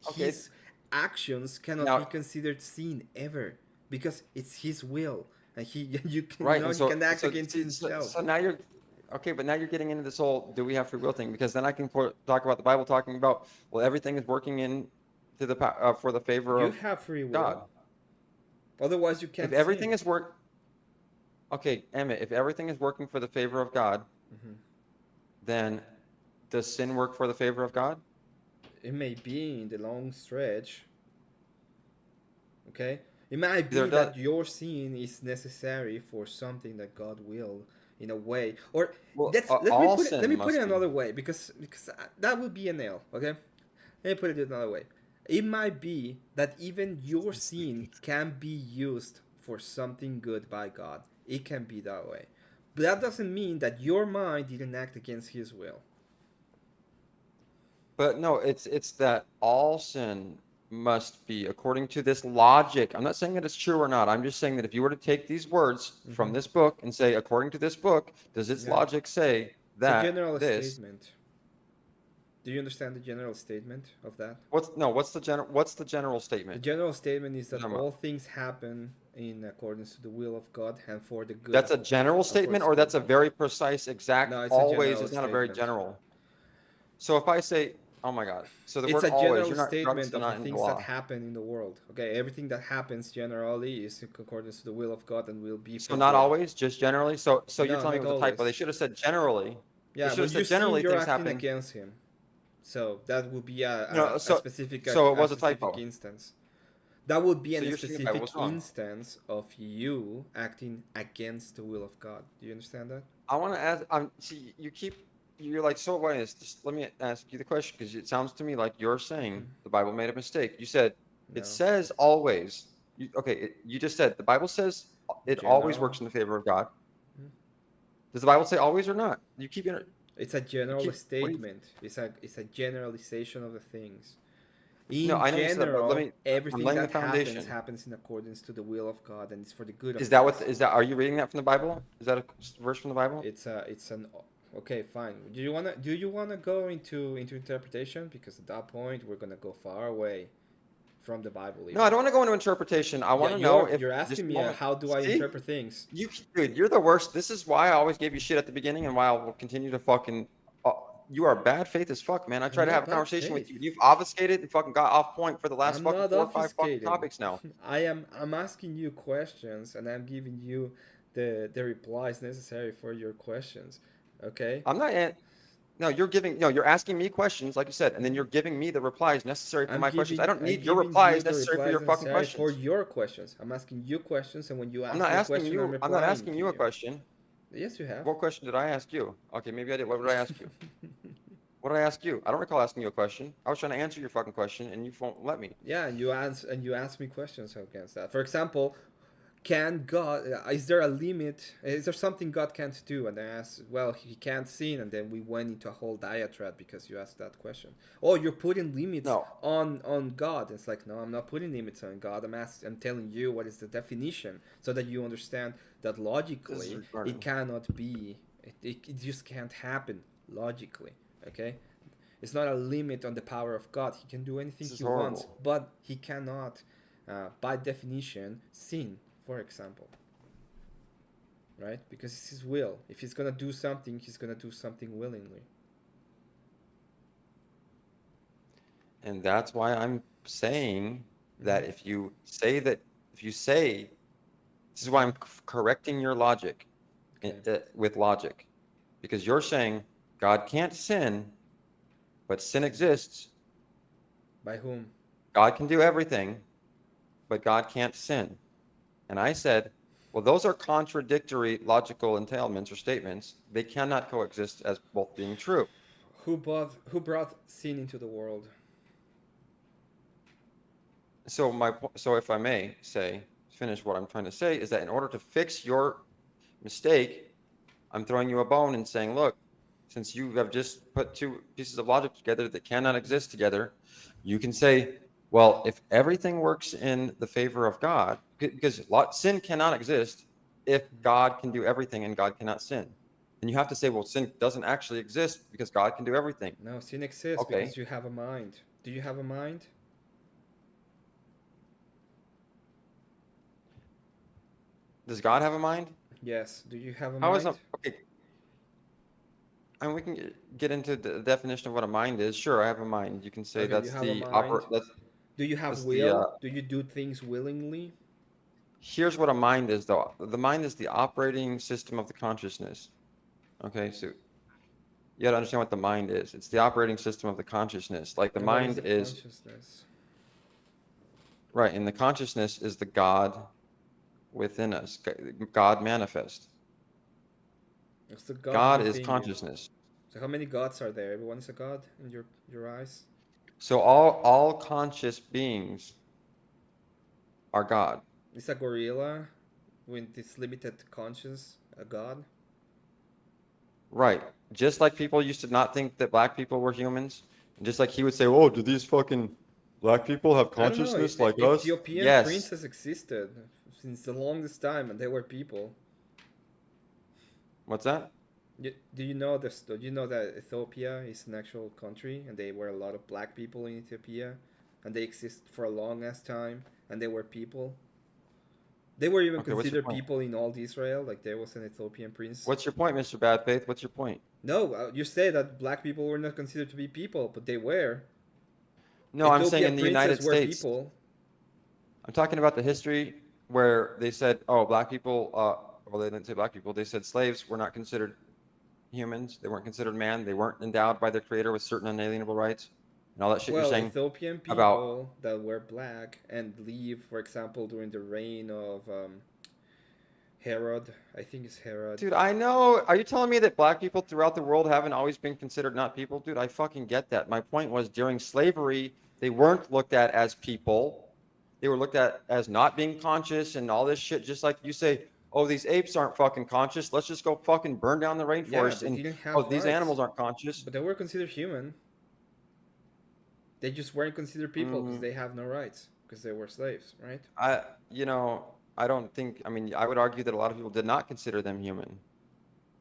okay. His actions cannot be Now, considered sin ever because it's His will, and He you can right, and He can act against see, so Himself. now you're Okay, but now you're getting into this whole do we have free will thing, because then I can talk about the Bible talking about, well, everything is working in to the for the favor You of have free God. will. Otherwise, you If can't everything sin. is okay, Emmett, if everything is working for the favor of God, Mhm. then does sin work for the favor of God? It may be in the long stretch, okay? It might There be does. that your sin is necessary for something that God will, in a way. Or Well, let me all put it. Let sin me put it must be. another way, because that would be a nail. Okay, let me put it another way. It might be that even your sin can be used for something good by God. It can be that way, but that doesn't mean that your mind didn't act against His will. But no, it's that all sin must be according to this logic. I'm not saying that it's true or not. I'm just saying that if you were to take these words from Hmm. this book and say, according to this book, does its Yeah, logic say it's a that general this? statement. Do you understand the general statement of that? What's the general The statement general statement is you're that talking all about? things happen in accordance to the will of God and for the good That's of a general and for statement, His or that's good. a very precise, exact, No, it's a always general is not a very statement. general. So if I say, oh my God, so the It's word a always, general you're not, you're statement obviously of the not in the things that law. happen in the world. Okay, everything that happens generally is in accordance to the will of God and will be So for not good. always, just generally. So you're No, telling me not it was a typo. They always. should have said generally. They Yeah, should have when you said sin, generally you're things acting happen. against Him. So that would be No, a so specific so it a was a specific typo. instance. That would be So a you're saying the Bible specific was wrong. instance of you acting against the will of God. Do you understand that? I want to ask. See, you're like, so what is? Just let me ask you the question, because it sounds to me like you're saying the Bible made a mistake. You said it No. says always. Okay, you just said the Bible says it always General. works in the favor of God. Does the Bible say always or not? It's a You general keep. What do you? statement. It's a generalization of the things. No, In I know you said that, but let general, me. I'm everything laying the that happens foundation. happens in accordance to the will of God and it's for the good of Is that things. Are you reading that from the Bible? Is that a verse from the Bible? It's an okay, fine. Do you wanna go into interpretation? Because at that point we're gonna go far away from the Bible No, I even. don't want to go into interpretation. I Yeah, want to know if you're just asking a me moment. how do I See, interpret things? dude, you're the worst. This is why I always gave you shit at the beginning, and why I will continue to fucking. Uh, you are bad faith as fuck, man. I I'm tried to have not a bad conversation with faith. you. You've obfuscated and fucking got off point for the last I'm fucking not 4 or 5 fucking obfuscating. topics now. I'm asking you questions and I'm giving you the replies necessary for your questions. Okay? I'm not. No, you're giving. No, you're asking me questions, like you said, and then you're giving me the replies necessary for I'm my questions. I giving don't I'm need your giving you replies the necessary for replies your fucking necessary for questions. your questions. I'm asking you questions and when you I'm ask not me a asking question I'm you. I'm not replying asking to you a you. question. Yes you have. What question did I ask you? Okay, maybe I did. What did I ask you? What did I ask you? I don't recall asking you a question. I was trying to answer your fucking question, and you won't let me. Yeah, and you ask me questions against that. For example, can God? Is there a limit? Is there something God can't do? And I asked, well, He can't sin, and then we went into a whole diatribe because you asked that question. Oh, you're putting limits No, on God. It's like, no, I'm not putting limits on God. I'm telling you what is the definition so that you understand that this is logically it retarded. cannot be. It just can't happen logically. Okay. It's not a limit on the power of God. He can do anything This is he wants, horrible. but he cannot, by definition, sin, for example. Right? Because it's his will. If he's gonna do something, he's gonna do something willingly. And that's why I'm saying Mm-hmm. that if you say, this is why I'm correcting your logic Okay. with logic, because you're saying God can't sin, but sin exists. By whom? God can do everything, but God can't sin. And I said, well, those are contradictory logical entailments or statements. They cannot coexist as both being true. Who brought sin into the world? So if I may say, finish what I'm trying to say, is that in order to fix your mistake, I'm throwing you a bone and saying, look, since you have just put two pieces of logic together that cannot exist together, you can say, well, if everything works in the favor of God, because sin cannot exist if God can do everything and God cannot sin. And you have to say, well, sin doesn't actually exist because God can do everything. No, sin exists Okay. because you have a mind. Do you have a mind? Does God have a mind? Yes. Do you have a How is a mind? okay? I mean, we can get into the definition of what a mind is. Sure, I have a mind. You can say Okay, you that's have a the mind. Do you have that's the will? Do you do things willingly? here's what a mind is though. The mind is the operating system of the consciousness. Okay, so you gotta understand what the mind is. It's the operating system of the consciousness. Like the And what is mind the is consciousness? right, and the consciousness is the God within us. God manifest. It's the God God is within you. consciousness. So how many gods are there? Everyone is a god in your eyes? So all conscious beings are God. Is a gorilla with this limited conscience a god? Right. Just like people used to not think that black people were humans, and just like he would say, "Oh, do these fucking black people have I don't know. consciousness like us?" Ethiopian Yes. princes existed since the longest time, and they were people. What's that? Do you know this? Do you know that Ethiopia is an actual country, and there were a lot of black people in Ethiopia, and they exist for a long ass time, and they were people. They were even Okay, what's your considered point? people in old Israel. Like there was an Ethiopian prince. What's your point, Mr. Bad Faith? What's your point? No, you say that black people were not considered to be people, but they were. No, I'm saying Ethiopian in the princes United were States. people. I'm talking about the history where they said, "Oh, black people." Well, they didn't say black people. They said slaves were not considered humans. They weren't considered man. They weren't endowed by their creator with certain unalienable rights, and all that shit you're Well, saying Ethiopian about. people that were black and live, for example, during the reign of Herod. I think it's Herod. Dude, I know. Are you telling me that black people throughout the world haven't always been considered not people? Dude, I fucking get that. My point was during slavery, they weren't looked at as people. They were looked at as not being conscious and all this shit. Just like you say, oh, these apes aren't fucking conscious. Let's just go fucking burn down the Yeah, rainforest. they And didn't oh, have these rights, animals aren't conscious. but they were considered human. They just weren't considered people because Mm, they have no rights because they were slaves, right? I, you know, I don't think. I mean, I would argue that a lot of people did not consider them human.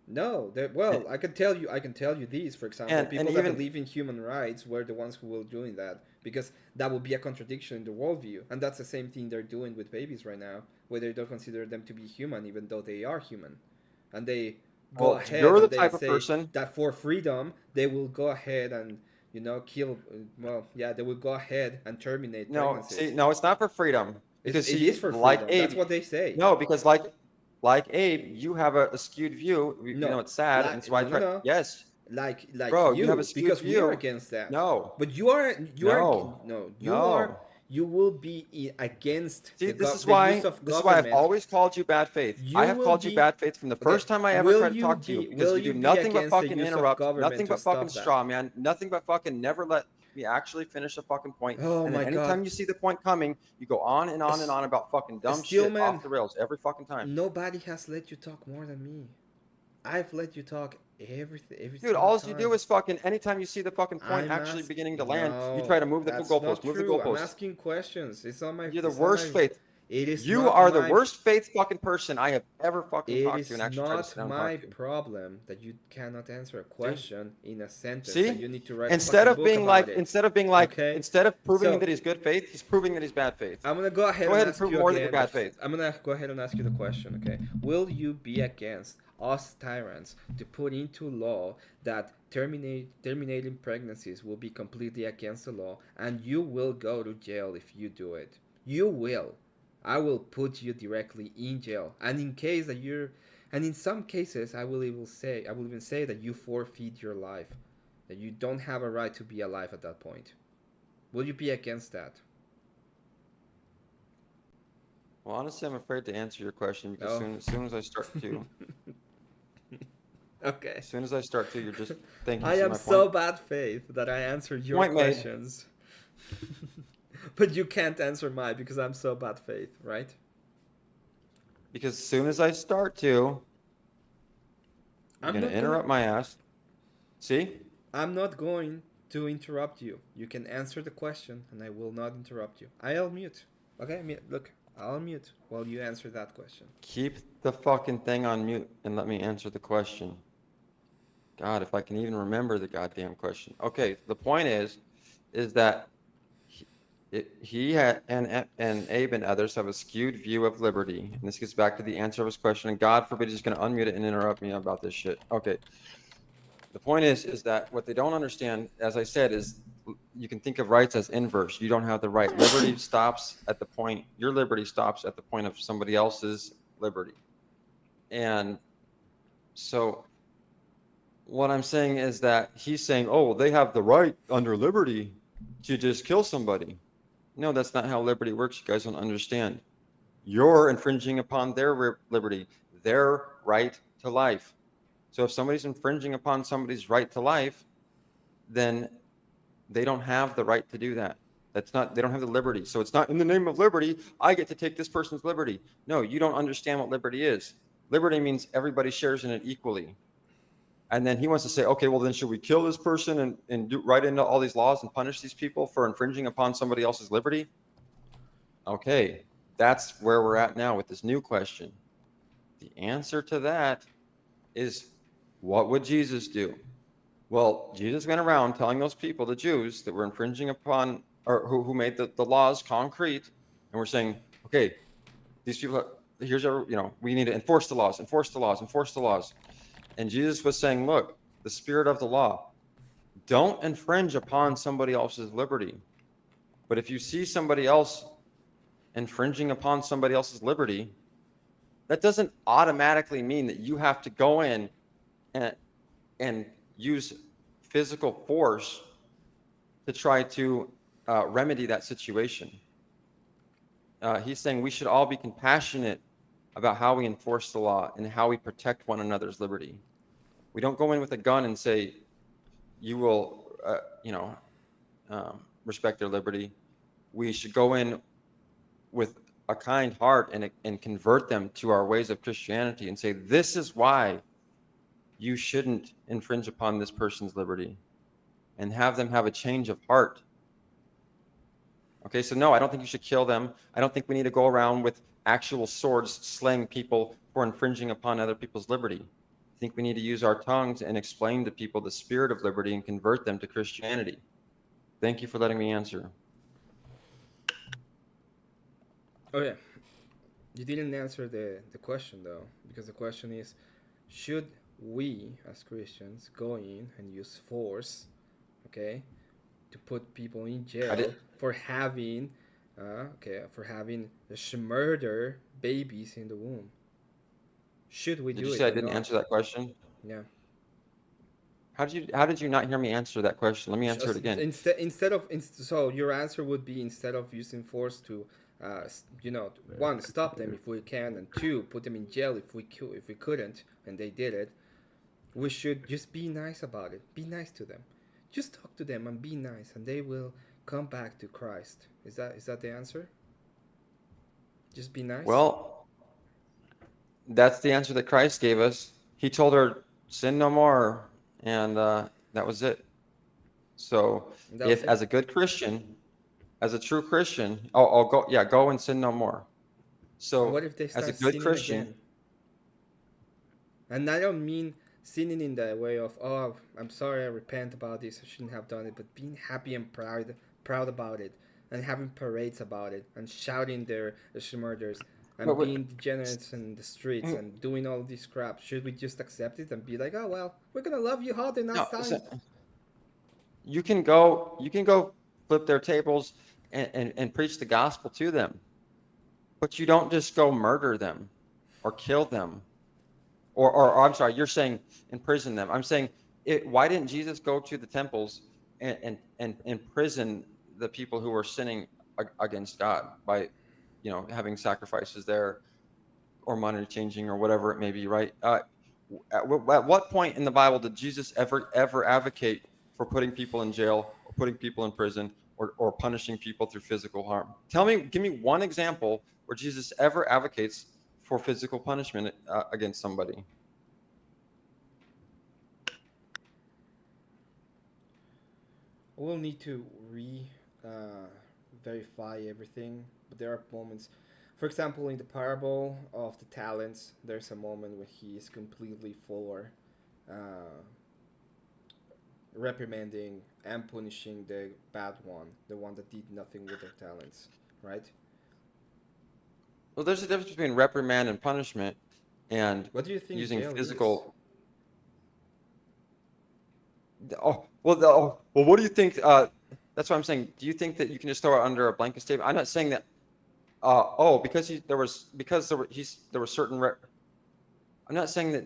No, And well, I can tell you these, for example, and people that even believe in human rights were the ones who were doing that because that would be a contradiction in the worldview, and that's the same thing they're doing with babies right now, where they don't consider them to be human even though they are human, and they go well, ahead you're the and they type of say person. that for freedom they will go ahead and kill. Well, yeah, they will go ahead and terminate No, see, pregnancies. no, it's not for freedom. Because It see, is for like freedom. That's Abe, what they say. no, because like Abe, you have a skewed view. You know, No, it's sad, and so I no, no, try. no. Yes, Like bro, you have a you, skewed because we are view. against that. No, But you are no, no, no. you will be against See, the use of this is why I've government. always called you bad faith. I You have will called you be bad faith from the okay. first time I ever tried to talk to you because Will you you do be nothing but against the fucking use of interrupt, government nothing to but fucking stop that? straw man, nothing but fucking never let me actually finish a fucking point. Oh And then my God, anytime you see the point coming, you go on and on and on about fucking dumb shit Steelman, off the rails every fucking time. nobody has let you talk more than me. I've let you talk every Dude, single all you do time. is fucking anytime you see the fucking point I'm actually asking. beginning to land, you No, try to move the that's not goalpost, move the true. I'm goalpost. asking questions. It's not my. You're the It's not worst my. faith. It is You not are the my. worst faith fucking person I have ever fucking It talked to is and actually tried to sit not down and my talk to. problem that you cannot answer a See? question in a sentence and See? you need to write a Instead fucking of book being about like, it. Okay? instead of proving So that he's good faith, he's proving that he's bad faith. I'm gonna go ahead Go and ahead and ask prove you more that you're again. bad faith. I'm gonna go ahead and ask you the question. Okay? Will you be against us tyrants to put into law that terminating pregnancies will be completely against the law, and you will go to jail if you do it? You will. I will put you directly in jail, and in case that you're, and in some cases, I will even say that you forfeit your life, that you don't have a right to be alive at that point. Will you be against that? Well, honestly, I'm afraid to answer your question because No. as soon as I start to, Okay. as soon as I start to, you're just thinking. I See am my so point? bad faith that I answered your Point made. questions. But you can't answer mine because I'm so bad faith, right? Because as soon as I start to, you're I'm gonna not going interrupt my ass. See? I'm not going to interrupt you. You can answer the question and I will not interrupt you. I'll mute. Okay, look, I'll mute while you answer that question. Keep the fucking thing on mute and let me answer the question. God, if I can even remember the goddamn question. Okay, the point is that he had and Abe and others have a skewed view of liberty, and this gets back to the answer of his question. And God forbid he's going to unmute it and interrupt me about this shit. Okay, The point is that what they don't understand, as I said, is you can think of rights as inverse. You don't have the right. Liberty stops at the point, your liberty stops at the point of somebody else's liberty. And so what I'm saying is that he's saying, oh, they have the right under liberty to just kill somebody. No, that's not how liberty works. You guys don't understand. You're infringing upon their liberty, their right to life. So if somebody's infringing upon somebody's right to life, then they don't have the right to do that. That's not, they don't have the liberty. So it's not in the name of liberty, I get to take this person's liberty. No, you don't understand what liberty is. Liberty means everybody shares in it equally. And then he wants to say, okay, well, then should we kill this person and do write into all these laws and punish these people for infringing upon somebody else's liberty? Okay, that's where we're at now with this new question. The answer to that is, what would Jesus do? Well, Jesus went around telling those people, the Jews, that were infringing upon, or who made the laws concrete, and we're saying, okay, these people, here's our, we need to enforce the laws, enforce the laws, enforce the laws. And Jesus was saying, look, the spirit of the law, don't infringe upon somebody else's liberty. But if you see somebody else infringing upon somebody else's liberty, that doesn't automatically mean that you have to go in and use physical force to try to remedy that situation. He's saying we should all be compassionate about how we enforce the law and how we protect one another's liberty. We don't go in with a gun and say, you will, respect their liberty. We should go in with a kind heart and convert them to our ways of Christianity and say, this is why you shouldn't infringe upon this person's liberty, and have them have a change of heart. Okay, so no, I don't think you should kill them. I don't think we need to go around with actual swords slaying people for infringing upon other people's liberty. I think we need to use our tongues and explain to people the spirit of liberty and convert them to Christianity. Thank you for letting me answer. Oh yeah, you didn't answer the question though, because the question is, should we as Christians go in and use force, okay, to put people in jail for having, murder babies in the womb? Should we do it? Did you say I didn't answer that question? Yeah. How did you not hear me answer that question? Let me answer it again. So your answer would be, instead of using force to, one, stop them if we can, and two, put them in jail if we couldn't, and they did it. We should just be nice about it. Be nice to them. Just talk to them and be nice, and they will come back to Christ. Is that the answer? Just be nice? Well, that's the answer that Christ gave us. He told her, sin no more, and that was it. So if, as a good Christian, as a true Christian, go and sin no more. So what if they start as a good Christian again? And I don't mean sinning in the way of, oh, I'm sorry, I repent about this, I shouldn't have done it, but being happy and proud about it, and having parades about it, and shouting their murders, and being degenerates in the streets, and doing all this crap. Should we just accept it and be like, oh well, we're gonna love you harder next time? Listen, you can go flip their tables and preach the gospel to them, but you don't just go murder them or kill them. Or I'm sorry, you're saying imprison them. I'm saying, why didn't Jesus go to the temples and imprison the people who were sinning against God by, having sacrifices there, or money changing, or whatever it may be, right? At what point in the Bible did Jesus ever advocate for putting people in jail, or putting people in prison, or punishing people through physical harm? Give me one example where Jesus ever advocates for physical punishment against somebody. We'll need to verify everything, but there are moments. For example, in the parable of the talents, there's a moment when he is completely for reprimanding and punishing the bad one, the one that did nothing with their talents, right? Well, there's a difference between reprimand and punishment, and what do you think using jail physical. Well, what do you think? That's what I'm saying. Do you think that you can just throw it under a blanket statement? I'm not saying that. Because there were certain. I'm not saying that.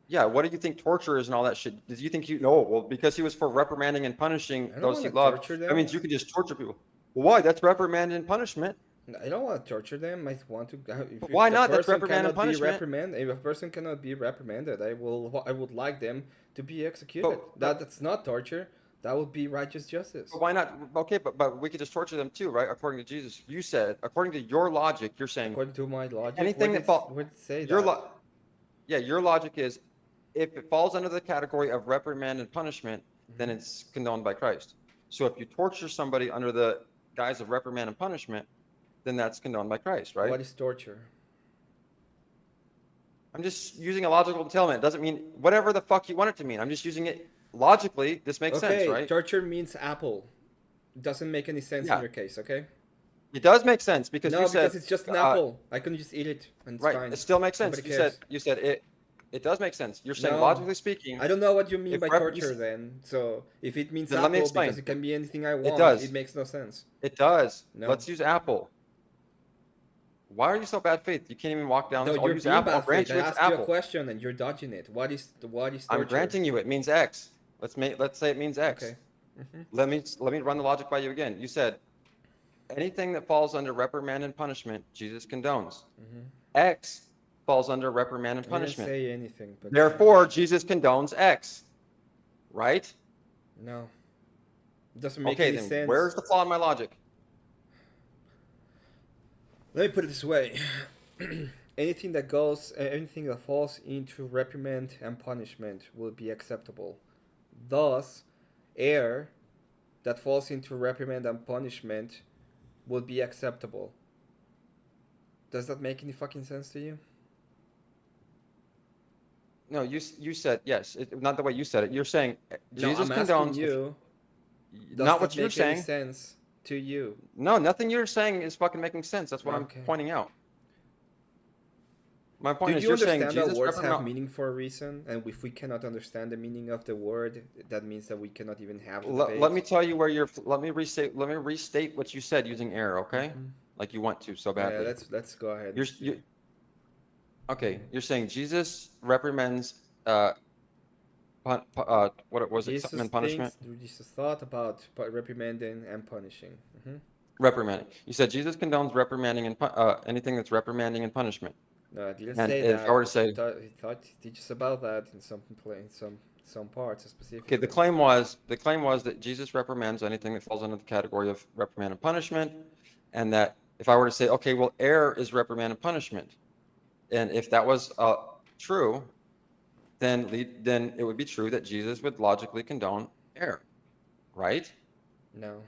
Yeah, what do you think torture is and all that shit? Did you think you know? Well, because he was for reprimanding and punishing I don't those want he to loved. torture That them. means you could just torture people. Well, why? That's reprimand and punishment. I don't want to torture them. I want to. But If why the not? That's person reprimand and cannot be punishment. reprimanded, if a person cannot be reprimanded, I will. I would like them to be executed. But That's not torture. That would be righteous justice. But why not? Okay, but we could just torture them too, right? According to Jesus, you said, according to your logic, you're saying According to my logic, anything that falls. where did it say Your that? yeah, your logic is, if it falls under the category of reprimand and punishment, then it's condoned by Christ. So if you torture somebody under the guise of reprimand and punishment, then that's condoned by Christ, right? What is torture? I'm just using a logical entailment. It doesn't mean whatever the fuck you want it to mean. I'm just using it logically. This makes sense, right? Torture means apple. Doesn't make any sense in Yeah. your case, okay? It does make sense because No, you said because it's just an apple. I can just eat it and it's right. fine. It still makes sense. Nobody You cares. said it. It does make sense. You're saying No. logically speaking. I don't know what you mean If by rep- torture then. So if it means Then apple let me explain. because it can be anything I want, does. it makes no sense. It does. No. Let's use apple. Why are you so bad faith? You can't even walk down. No, I'll you're use being apple. I'll bad grant faith. you I it's asked you a apple. question and you're dodging it. What is torture? I'm granting you it means X. Let's say it means X. Okay. Mm-hmm. Let me run the logic by you again. You said anything that falls under reprimand and punishment, Jesus condones. Mm-hmm. X falls under reprimand and I didn't punishment. say anything, but Therefore, Jesus condones X. Right? no, it doesn't make Okay, any then sense. where's the flaw in my logic? Let me put it this way: anything that falls into reprimand and punishment will be acceptable. Thus, air that falls into reprimand and punishment will be acceptable. Does that make any fucking sense to you? No, you said yes. Not the way you said it. You're saying Jesus no, I'm condones. asking you. Does Not that what you're make any saying. sense to you? No, nothing you're saying is fucking making sense. That's what Okay. I'm pointing out. My point Do is you you're saying understand that Jesus words have reprimand. meaning for a reason? And if we cannot understand the meaning of the word, that means that we cannot even have the debate. Let me tell you where you're. Let me restate what you said using error, okay? Mhm. Like you want to so Yeah, badly. let's go ahead. Okay. You're saying Jesus reprimands. What was it? Jesus Something in punishment. Jesus thought about reprimanding and punishing. Mhm. Reprimanding. You said Jesus condones reprimanding and anything that's reprimanding and punishment. No, I didn't And say if that. I were to say- he thought he teaches about that in some parts specifically. Okay, the claim was that Jesus reprimands anything that falls under the category of reprimand and punishment, and that if I were to say, okay, well, error is reprimand and punishment, and if that was true, then it would be true that Jesus would logically condone error, right? No,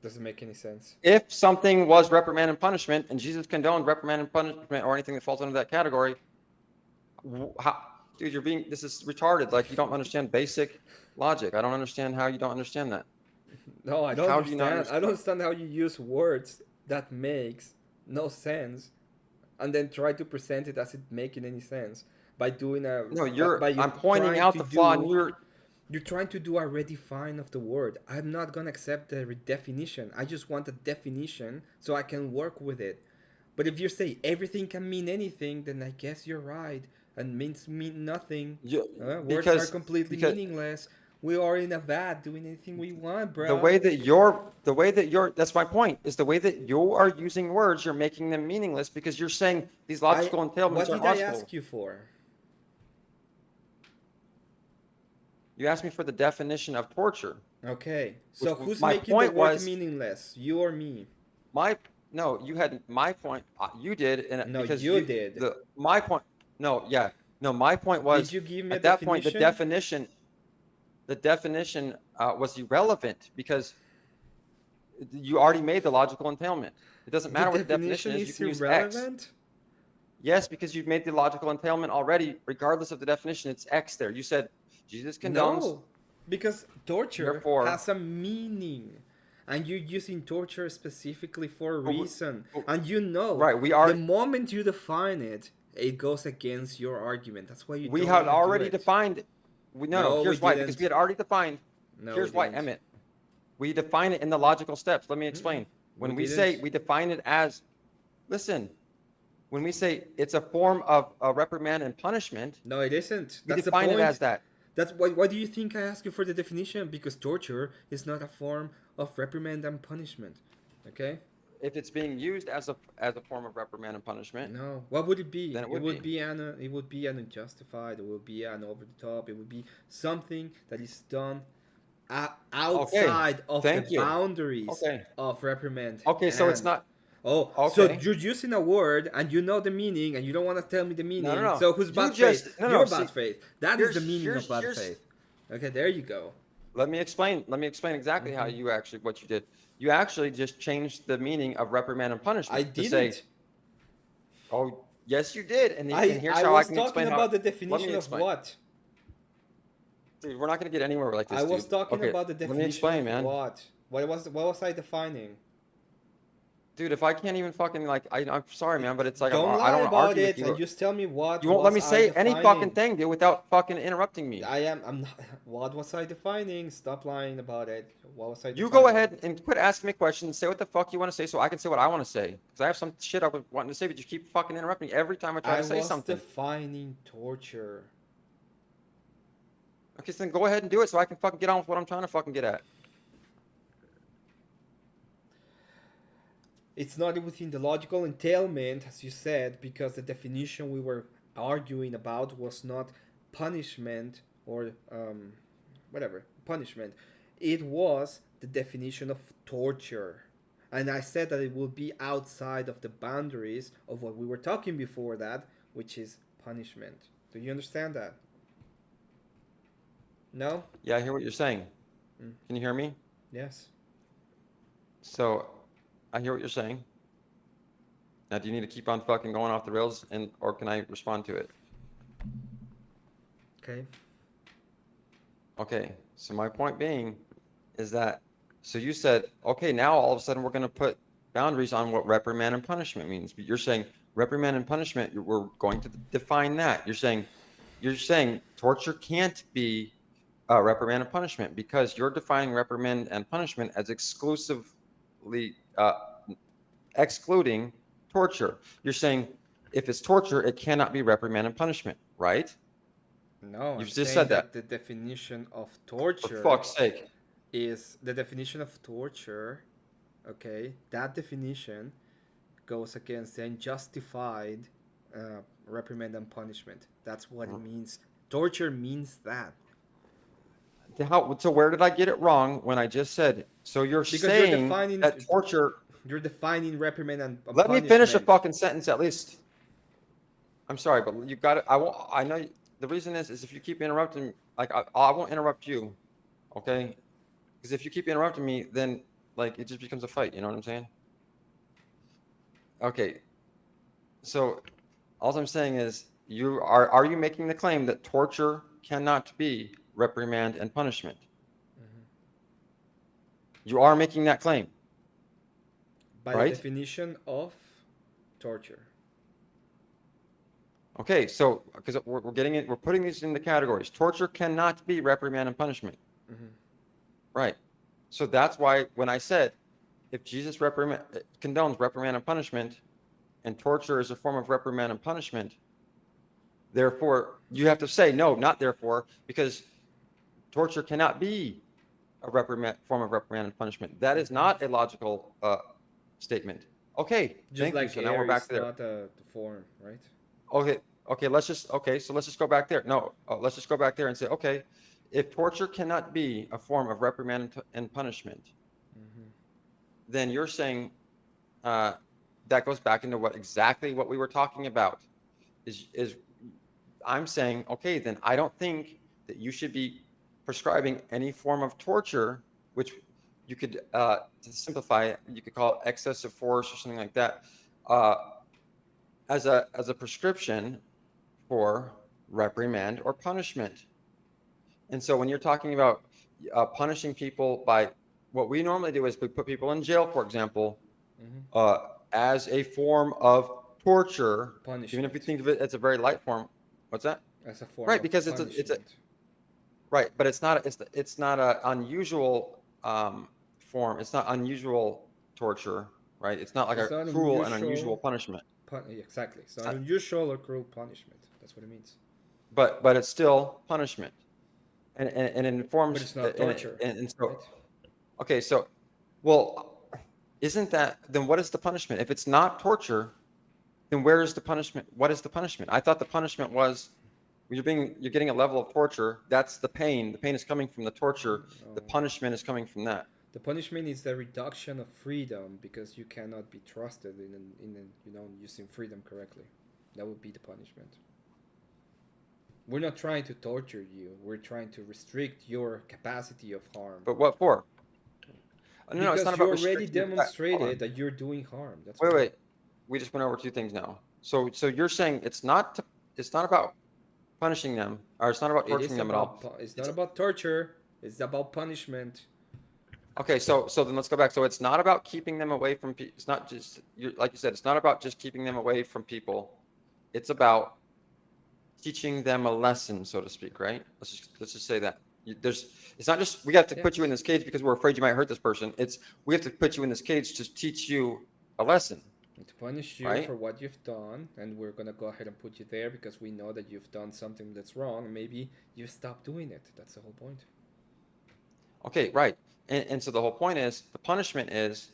doesn't make any sense. If something was reprimand and punishment, and Jesus condoned reprimand and punishment or anything that falls under that category, dude, this is retarded. Like, you don't understand basic logic. I don't understand how you don't understand that. No, I don't How do you not understand. I don't understand how you use words that makes no sense, and then try to present it as it making any sense by doing a. No, trying I'm pointing out to the flaw in do- your. You're trying to do a redefine of the word. I'm not gonna accept the redefinition. I just want a definition so I can work with it. But if you say everything can mean anything, then I guess you're right. And mean nothing. Words are completely meaningless. We are in a vat doing anything we want, bro. The way that you're, that's my point, is the way that you are using words, you're making them meaningless because you're saying these logical entailments What are did I logical. ask you for? You asked me for the definition of torture. Okay. So Which who's my making the point word was- meaningless? You or me? No, you had my point. You did, and No, because you did. My point. No, yeah, no. My point was Did you give me at a that point definition? the definition was irrelevant because you already made the logical entailment. It doesn't matter what the definition is. You can use X. irrelevant? Yes, because you've made the logical entailment already. Regardless of the definition, it's X there. You said Jesus condones. No, because torture Therefore- has a meaning, and you're using torture specifically for a reason. And you know, Right, we are- the moment you define it, it goes against your argument. That's why you. We don't had wanna do already it. defined. No, Here's we why. didn't. Because we had already defined. No, Here's we why, didn't. Emmett. We define it in the logical steps. Let me explain. When we say didn't. we define it as, listen, when we say it's a form of reprimand and punishment, No, it isn't. we That's the define it as point. that. That's why do you think I ask you for the definition? Because torture is not a form of reprimand and punishment. Okay? If it's being used as a form of reprimand and punishment, No. What would it be? then it would be. It would be an unjustified. It would be an over the top. It would be something that is done Okay. outside of the Thank you. boundaries Okay. of reprimand. Okay, so it's and- not. Oh, so Okay. you're using a word and you know the meaning and you don't want to tell me the meaning. No, no, no. So who's You bad just- faith? no, no, You're see, bad faith. That is the here's- meaning of here's- bad here's- faith. Okay, there you go. Let me explain. Let me explain exactly how you actually what you did. You actually just changed the meaning of reprimand and punishment. I to didn't. say, oh, yes, you did. And here's I how I was can talking explain about the Let me definition of explain. what? Dude, we're not going to get anywhere like this. I was dude. talking Okay, about the Let definition me explain, of man. what? What was I defining? Dude, if I can't even fucking I'm sorry, man, but it's like Don't I lie don't want to about argue it with you. and just tell me what You won't let me was I say any fucking defining. thing, dude, without fucking interrupting me. I'm not. What was I defining? Stop lying about it. What was I You defining? go ahead and quit asking me questions. Say what the fuck you want to say so I can say what I want to say. Because I have some shit I was wanting to say, but you keep fucking interrupting me every time I try I to say was something. defining torture. Okay, so then go ahead and do it so I can fucking get on with what I'm trying to fucking get at. It's not within the logical entailment, as you said, because the definition we were arguing about was not punishment or whatever punishment. It was the definition of torture, and I said that it will be outside of the boundaries of what we were talking before that, which is punishment. Do you understand that? No? Yeah, I hear what you're saying. Can you hear me? Yes. So, I hear what you're saying. Now, do you need to keep on fucking going off the rails, or can I respond to it? Okay. Okay, so my point being is that, so you said, okay, now all of a sudden we're going to put boundaries on what reprimand and punishment means. But you're saying reprimand and punishment, we're going to define that. You're saying torture can't be reprimand and punishment because you're defining reprimand and punishment as exclusively excluding torture. You're saying if it's torture, it cannot be reprimand and punishment, right? No, I'm You've just saying said that. the definition of For torture fuck's sake. is the definition of torture. Okay, that definition goes against the unjustified reprimand and punishment. That's what it means. Torture means that. So where did I get it wrong when I just said? So you're Because saying that torture. You're defining reprimand and Let punishment. me finish a fucking sentence at least. I'm sorry, but you got it. I won't. I know. The reason is if you keep interrupting, like I won't interrupt you, okay? Because if you keep interrupting me, then like it just becomes a fight. You know what I'm saying? Okay. So all I'm saying is are you making the claim that torture cannot be reprimand and punishment? You are making that claim. By right? the definition of torture. Okay, so because we're getting it, we're putting these in the categories. Torture cannot be reprimand and punishment. Right. So that's why when I said if Jesus condones reprimand and punishment, and torture is a form of reprimand and punishment, therefore you have to say no, not therefore, because torture cannot be a form of reprimand and punishment. That is not a logical statement. Okay, Just thank like you. So now we're back is there. not the form, right? Okay, so let's just go back there. No, let's just go back there and say, okay, if torture cannot be a form of reprimand and punishment, then you're saying that goes back into exactly what we were talking about. Is I'm saying, okay, then I don't think that you should be prescribing any form of torture, which you could, to simplify it, you could call it excessive force or something like that, as a prescription for reprimand or punishment. And so when you're talking about punishing people by what we normally do is we put people in jail, for example, as a form of torture, Punishment. even if you think of it as a very light form. What's that? As a form Right, of because punishment. it's a Right, but it's not a unusual form. It's not unusual torture, right? It's not like It's a not cruel and unusual unusual. punishment. Exactly. It's It's not not, unusual or cruel punishment. That's what it means. but it's still punishment, and it But informs it's not torture, and so right? okay, so well, isn't that then what is the punishment? If it's not torture, then where is the punishment? What is the punishment? I thought the punishment was you're getting a level of torture. That's the pain. The pain is coming from the torture. The No. punishment is coming from that. The punishment is the reduction of freedom because you cannot be trusted using freedom correctly. That would be the punishment. We're not trying to torture you. We're trying to restrict your capacity of harm. But what for? No, it's not Because you about already restricting your hold demonstrated on. that you're doing harm. That's Wait, why. wait. We just went over two things now. So you're saying it's not about punishing them, or it's not about It torturing is them at all. about. It's not It's about torture. It's about punishment. okay. So then let's go back. So it's not about keeping them away from people. It's not just like you said. It's not about just keeping them away from people. It's about teaching them a lesson, so to speak, right? Let's just say that. There's it's not just we have to put you in Yes. this cage because we're afraid you might hurt this person. It's we have to put you in this cage to teach you a lesson, To punish you right? for what you've done, and we're gonna go ahead and put you there because we know that you've done something that's wrong, and maybe you stop doing it. That's the whole point. Okay, right. And so the whole point is the punishment is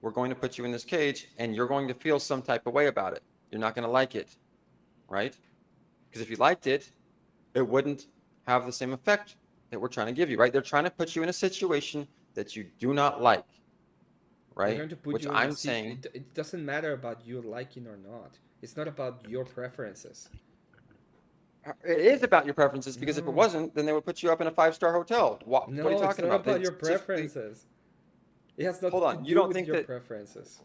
we're going to put you in this cage and you're going to feel some type of way about it. You're not going to like it, right? Because if you liked it, it wouldn't have the same effect that we're trying to give you, right? They're trying to put you in a situation that you do not like, They're right? going to put Which you in a I'm seat. saying It doesn't matter about you liking or not. It's not about your preferences. it is about your preferences because if it No, wasn't, then they would put you up in a five-star hotel. What are you no, it's talking not about? They about your specifically, preferences. It has hold nothing to on, you do don't with think your that preferences.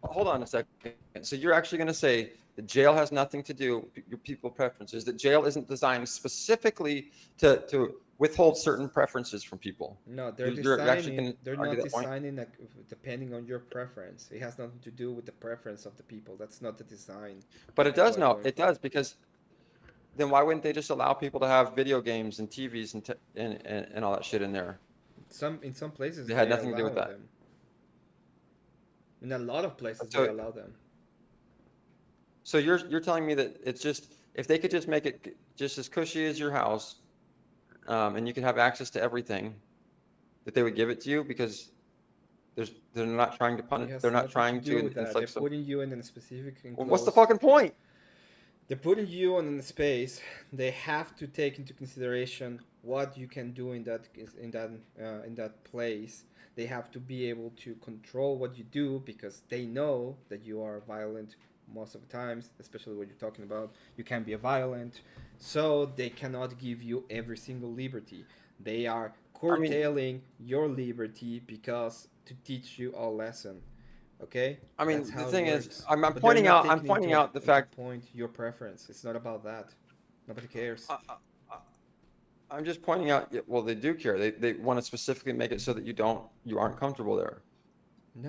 hold on a second. So you're actually going to say that jail has nothing to do with your people preferences, that jail isn't designed specifically to withhold certain preferences from people. No, You're actually going to they're argue not that point? designing depending on your preference. It has nothing to do with the preference of the people. That's not the design But it of does what no, going it for. does because then why wouldn't they just allow people to have video games and TVs and all that shit in there? In some places It had they nothing to do with allow that. them. In a lot of places they So allow them. so you're telling me that it's just if they could just make it just as cushy as your house, and you could have access to everything, that they would give it to you because they're not trying to It punish. They're has not nothing to trying to do with that. They're inflict some. putting you in a specific Well, what's the enclosed. fucking point? They're putting you on a space. They have to take into consideration what you can do in that place. They have to be able to control what you do because they know that you are violent most of the times, especially what you're talking about. You can be violent, so they cannot give you every single liberty. They are I mean, curtailing your liberty because to teach you a lesson. Okay, that's the how it thing is, works. I'm But they're not I'm taking pointing out the into fact. point your preference. It's not about that. Nobody cares. I, I, I'm just pointing out. Well, they do care. They want to specifically make it so that you aren't comfortable there.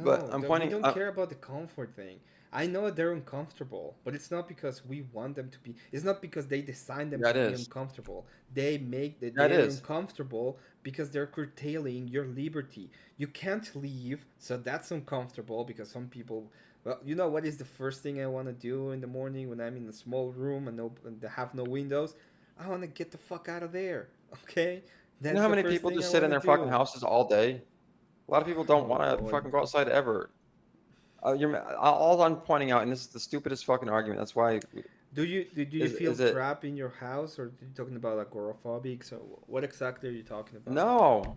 But No, I'm we pointing. don't care about the comfort thing. I know they're uncomfortable, but it's not because we want them to be. It's not because they designed them Yeah, to it be is. uncomfortable. They make that Yeah, it they're is. uncomfortable because they're curtailing your liberty. You can't leave, so that's uncomfortable because some people. Well, you know what is the first thing I want to do in the morning when I'm in a small room and have no windows? I want to get the fuck out of there. Okay, You know that's how the many first people thing I just sit want in to their fucking do. houses all day? A lot of people don't Oh want to boy. fucking go outside ever. All I'm pointing out, and this is the stupidest fucking argument. That's why Do you feel is it trapped in your house, or are you talking about agoraphobic? So what exactly are you talking about? no.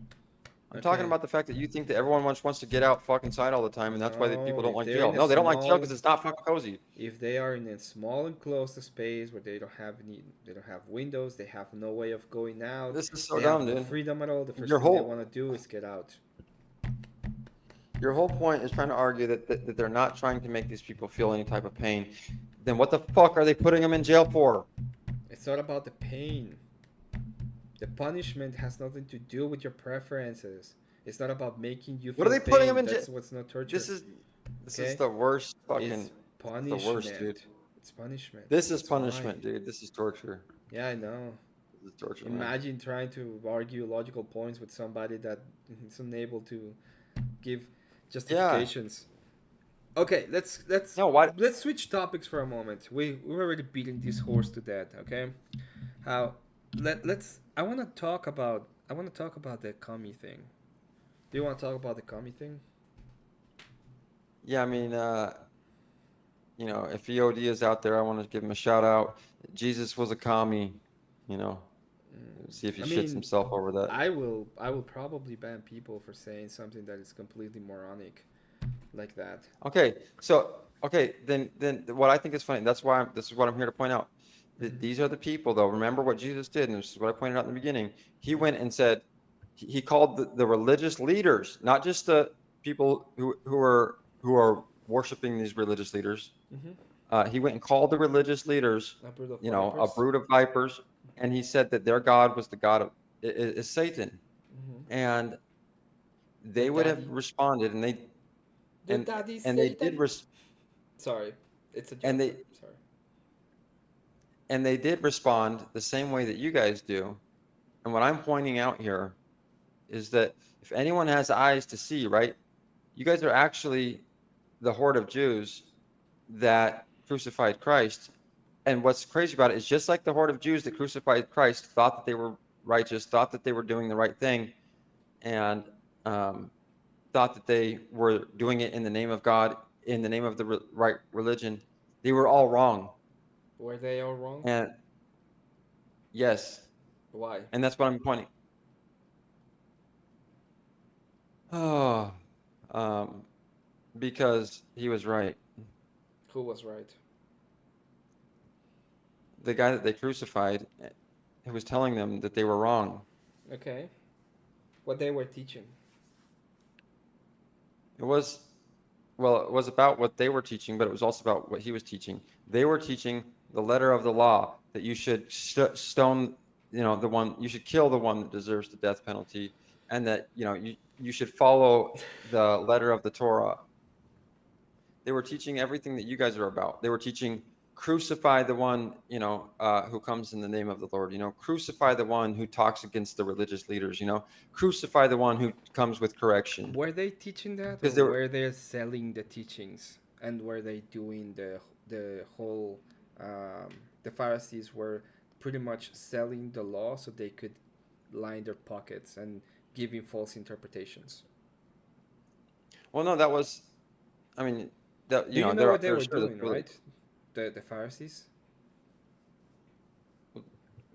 I'm talking Okay. about the fact that you think that everyone wants to get out fucking side all the time, and that's why people No, don't like jail. No, they don't like jail because it's not fucking cozy. if they are in a small enclosed space where they don't have windows, they have no way of going out, This is so they have dumb, no dude. freedom at all. The first Your thing they want to whole do is get out. your whole point is trying to argue that they're not trying to make these people feel any type of pain. Then what the fuck are they putting them in jail for? It's not about the pain. The punishment has nothing to do with your preferences. It's not about making you What are feel they putting them pain. in jail? That's what's not torture. This is this is Okay? the worst It's fucking. It's the worst, dude. punishment. It's punishment. This is That's why. punishment, dude. This is torture. Yeah, I know. is torture, man. Imagine trying to argue logical points with somebody that is unable to give Yeah. justifications. Okay, No, why? let's switch topics for a moment. We're already beating this horse to death. Okay, how let's I want to talk about the commie thing. Do you want to talk about the commie thing? Yeah, I mean, if EOD is out there, I want to give him a shout out. Jesus was a commie, you know. See if he I shits mean, himself over that. I will probably ban people for saying something that is completely moronic like that. Okay, so okay, then what I think is funny. That's why this is what I'm here to point out. Mhm. These are the people, though. Remember what Jesus did, and this is what I pointed out in the beginning. He went and said he called the religious leaders, not just the people who are worshiping these religious leaders. Mhm. He went and called the religious leaders, A brood of a vipers. brood of vipers, and he said that their God was the God of is Satan, Mhm. and Your they would have daddy. responded, Your daddy and they did Satan. Sorry, it's a and joke. they Sorry. and they did respond the same way that you guys do. And what I'm pointing out here is that if anyone has eyes to see, right, you guys are actually the horde of Jews that crucified Christ. And what's crazy about it is just like the horde of Jews that crucified Christ thought that they were righteous, thought that they were doing the right thing, and thought that they were doing it in the name of God, in the name of the right religion, they were all wrong. Were they all wrong? And yes, Why? and that's what I'm pointing. Oh, um, because he was right. Who was right? The guy that they crucified, he was telling them that they were wrong. Okay. What they were teaching. It was, well, it was about what they were teaching, but it was also about what he was teaching. They were teaching the letter of the law that you should stone, you should kill the one that deserves the death penalty, and that, you should follow the letter of the Torah. They were teaching everything that you guys are about. They were teaching crucify the one, who comes in the name of the Lord, crucify the one who talks against the religious leaders, crucify the one who comes with correction. Were they teaching that, or Because they were, were they selling the teachings? And were they doing the whole? Um, the Pharisees were pretty much selling the law so they could line their pockets and giving false interpretations. well, no, that was, I mean, that, Do you know they're what they they're were sure doing, that's really, right? The Pharisees.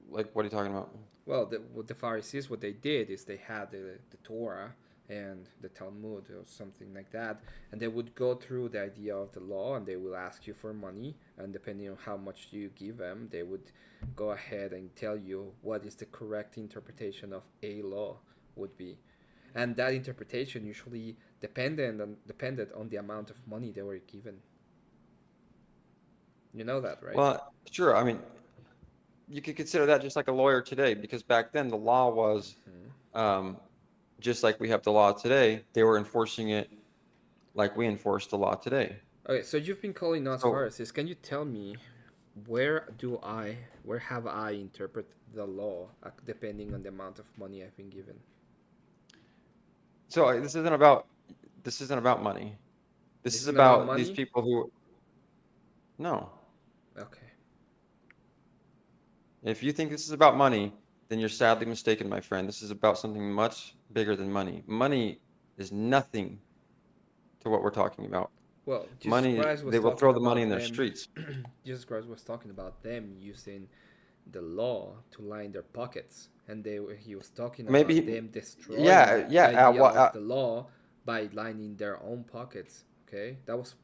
like, what are you talking about? Well, what the Pharisees, what they did is they had the Torah and the Talmud or something like that, and they would go through the idea of the law, and they will ask you for money, and depending on how much you give them, they would go ahead and tell you what is the correct interpretation of a law would be, and that interpretation usually depended on the amount of money they were given. You know that, right? Well, sure. I mean, you could consider that just like a lawyer today, because back then the law was, Mhm. um, just like we have the law today. They were enforcing it like we enforce the law today. Okay, so you've been calling us So, Pharisees. Can you tell me where have I interpret the law depending on the amount of money I've been given? this isn't about money. This This is isn't about about these money? people who, no. Okay. If you think this is about money, then you're sadly mistaken, my friend. This is about something much bigger than money. Money is nothing to what we're talking about. Well, Jesus Money, Christ was they will throw talking the money in about their them. streets. Jesus Christ was talking about them using the law to line their pockets, and he was talking about Maybe, them destroying yeah, the yeah. idea of the law by lining their own pockets. Okay, that was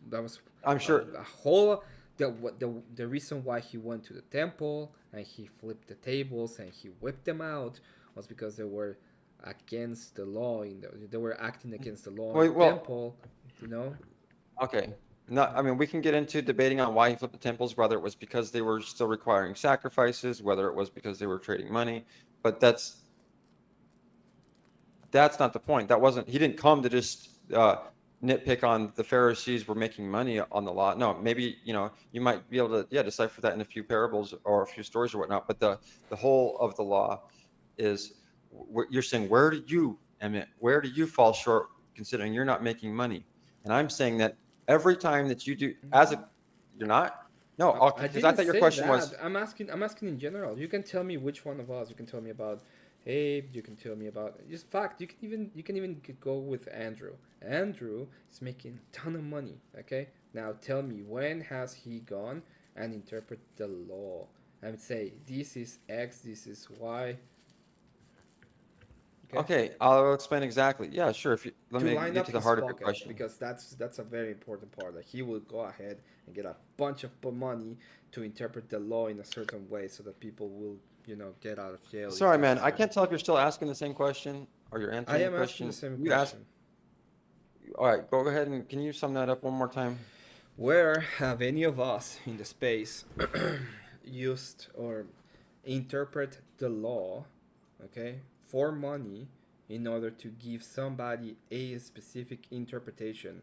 I'm sure. a whole the reason why he went to the temple and he flipped the tables and he whipped them out was because they were against the law they were acting against the law in the Wait, well, temple, you know. okay. No, I mean, we can get into debating on why he flipped the temples, whether it was because they were still requiring sacrifices, whether it was because they were trading money, but that's not the point. That wasn't. He didn't come to just nitpick on the Pharisees were making money on the law. No, maybe, you might be able to, decipher that in a few parables or a few stories or whatnot. But the whole of the law is, you're saying, where do you, Emmett, where do you fall short considering you're not making money? And I'm saying that every time that you do, you're not? No, okay, I because I didn't thought your say question that. was, I'm asking in general. You can tell me which one of us. You can tell me about Abe. You can tell me about. Just fact. You can even go with Andrew. Andrew is making a ton of money. Okay. Now tell me, when has he gone and interpret the law and say this is X, this is Y. Okay. okay, I'll explain exactly. Yeah, sure. If you let To me line get up to the his heart of your pockets, question. because that's a very important part. Like, he will go ahead and get a bunch of money to interpret the law in a certain way so that people will, get out of jail if Sorry, man. I necessary. can't tell if you're still asking the same question or you're I answering the am asking the question. same You ask. question. All right, go ahead and can you sum that up one more time? Where have any of us in the space used or interpret the law, okay, for money in order to give somebody a specific interpretation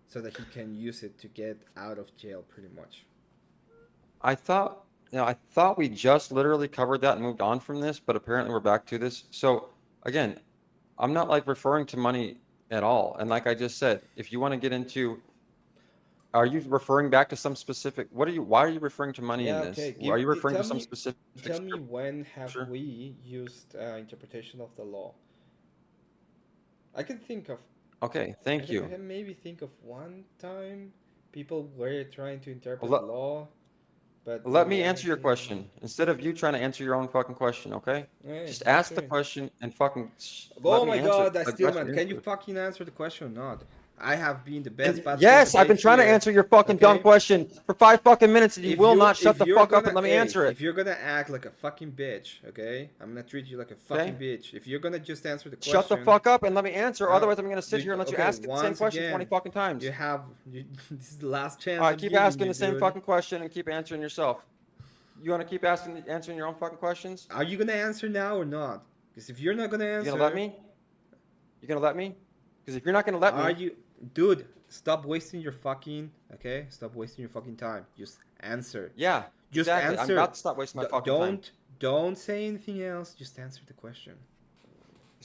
so that he can use it to get out of jail, pretty much? I thought we just literally covered that and moved on from this, but apparently we're back to this. So again, I'm not like referring to money at all. And like I just said, if you want to get into, are you referring back to some specific, why are you referring to money in Yeah, this? okay. Are you referring to Tell some me, specific tell me, when have scripture? we used interpretation of the law? I can think of Okay, I thank can, I you. can maybe think of one time people were trying to Well, interpret law, but let maybe me I answer had your been. question instead of you trying to answer your own fucking question, okay? Hey, Just ask the answer. question and fucking let Oh me my answer it. God, that I've got Steelman. your Can you answer. fucking answer the question or not? I have been the best And bachelor yes, I've today been trying to here. answer your fucking dumb Okay. question for 5 fucking minutes, and you will not shut If the you're fuck up and gonna let me hey, answer it. if you're gonna act like a fucking bitch, okay, I'm gonna treat you like a fucking Okay? bitch. If you're gonna just answer the Shut the question, fuck up and let me answer. uh, Otherwise, I'm gonna sit here and let you okay, ask it the same once question 20 again, fucking you times. have this is the last chance All right, I'm keep giving asking you, the same dude. fucking question and keep answering yourself. You want to keep answering your own fucking questions? Are you gonna answer now or not? Because if you're not gonna You gonna let answer, me? You gonna let me? Because if you're not gonna let are me, you, dude? Stop wasting your fucking, okay. Stop wasting your fucking time. Just answer. yeah, Just exactly. I'm answer. about to stop wasting my D- fucking time. don't don't say anything else. Just answer the question.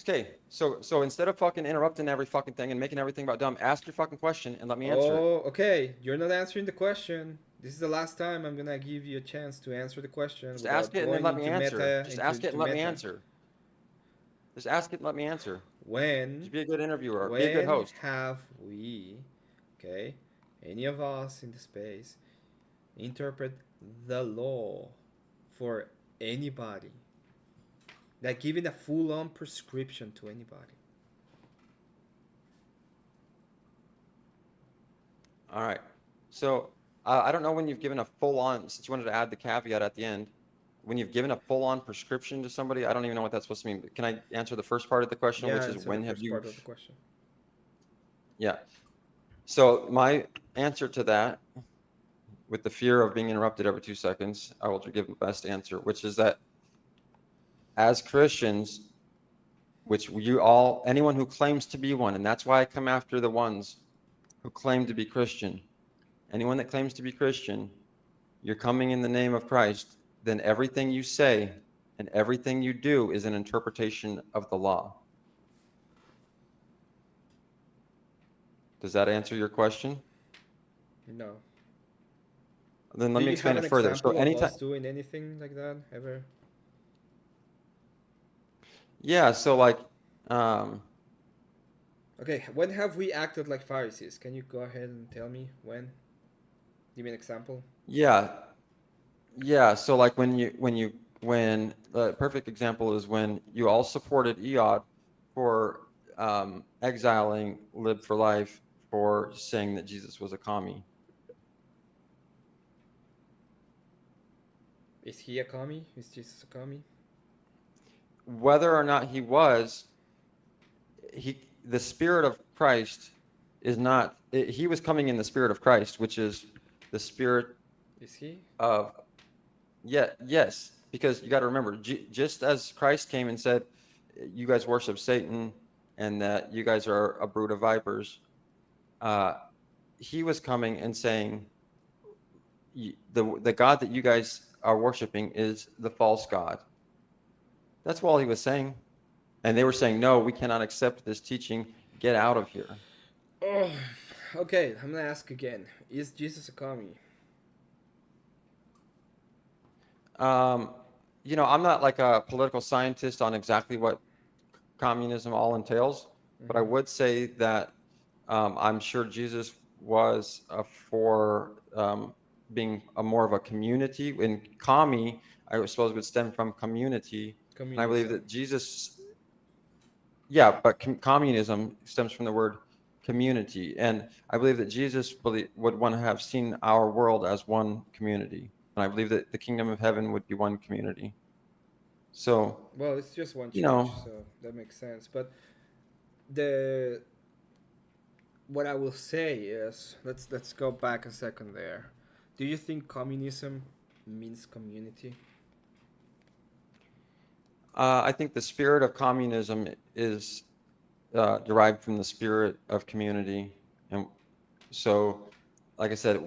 Okay, so instead of fucking interrupting every fucking thing and making everything about dumb, ask your fucking question and let me answer it. Oh, okay. You're not answering the question. This is the last time I'm gonna give you a chance to answer the question Just ask without it and then going let me into answer. meta Just into ask it to and let me meta. answer. Just ask it and let me answer. When Just be a good interviewer. Be a good when host. have we, okay, any of us in the space interpret the law for anybody, like giving a full-on prescription to anybody? All right. So I don't know when you've given a full-on, since you wanted to add the caveat at the end, when you've given a full-on prescription to somebody, I don't even know what that's supposed to mean. Can I answer the first part of the question, Yeah, which is answer the when have first you? part of the question. Yeah. So my answer to that, with the fear of being interrupted every 2 seconds, I will give the best answer, which is that as Christians, which you all, anyone who claims to be one, and that's why I come after the ones who claim to be Christian. Anyone that claims to be Christian, you're coming in the name of Christ, then everything you say and everything you do is an interpretation of the law. Does that answer your question? No. Then Do let me you have explain an it further. So example of anytime, us doing anything like that ever? yeah, so like, um, Okay, when have we acted like Pharisees? Can you go ahead and tell me when? Give me an example. yeah, yeah. So like when the perfect example is when you all supported Eod for exiling Live for Life for saying that Jesus was a commie. Is he a commie? Is Jesus a commie? Whether or not he was, the spirit of Christ is not. He was coming in the spirit of Christ, which is the spirit Is he? of, yeah, yes, because you got to remember, just as Christ came and said, you guys worship Satan and that you guys are a brood of vipers, uh, he was coming and saying, the God that you guys are worshiping is the false God. That's all he was saying. And they were saying, no, we cannot accept this teaching. Get out of here. Oh, okay. I'm gonna ask again. Is Jesus a commie? Um, I'm not like a political scientist on exactly what communism all entails, but I Mm-hmm. would say that I'm sure Jesus was for being a more of a community. In commie, I suppose would stem from community, and I believe Communism. that Jesus, yeah, but communism stems from the word community, and I believe that Jesus would want to have seen our world as one community, and I believe that the kingdom of heaven would be one community. So, Well, it's just one you church, know, so that makes sense. But the what I will say is, let's go back a second there. Do you think communism means community? I think the spirit of communism is derived from the spirit of community. And so, like I said,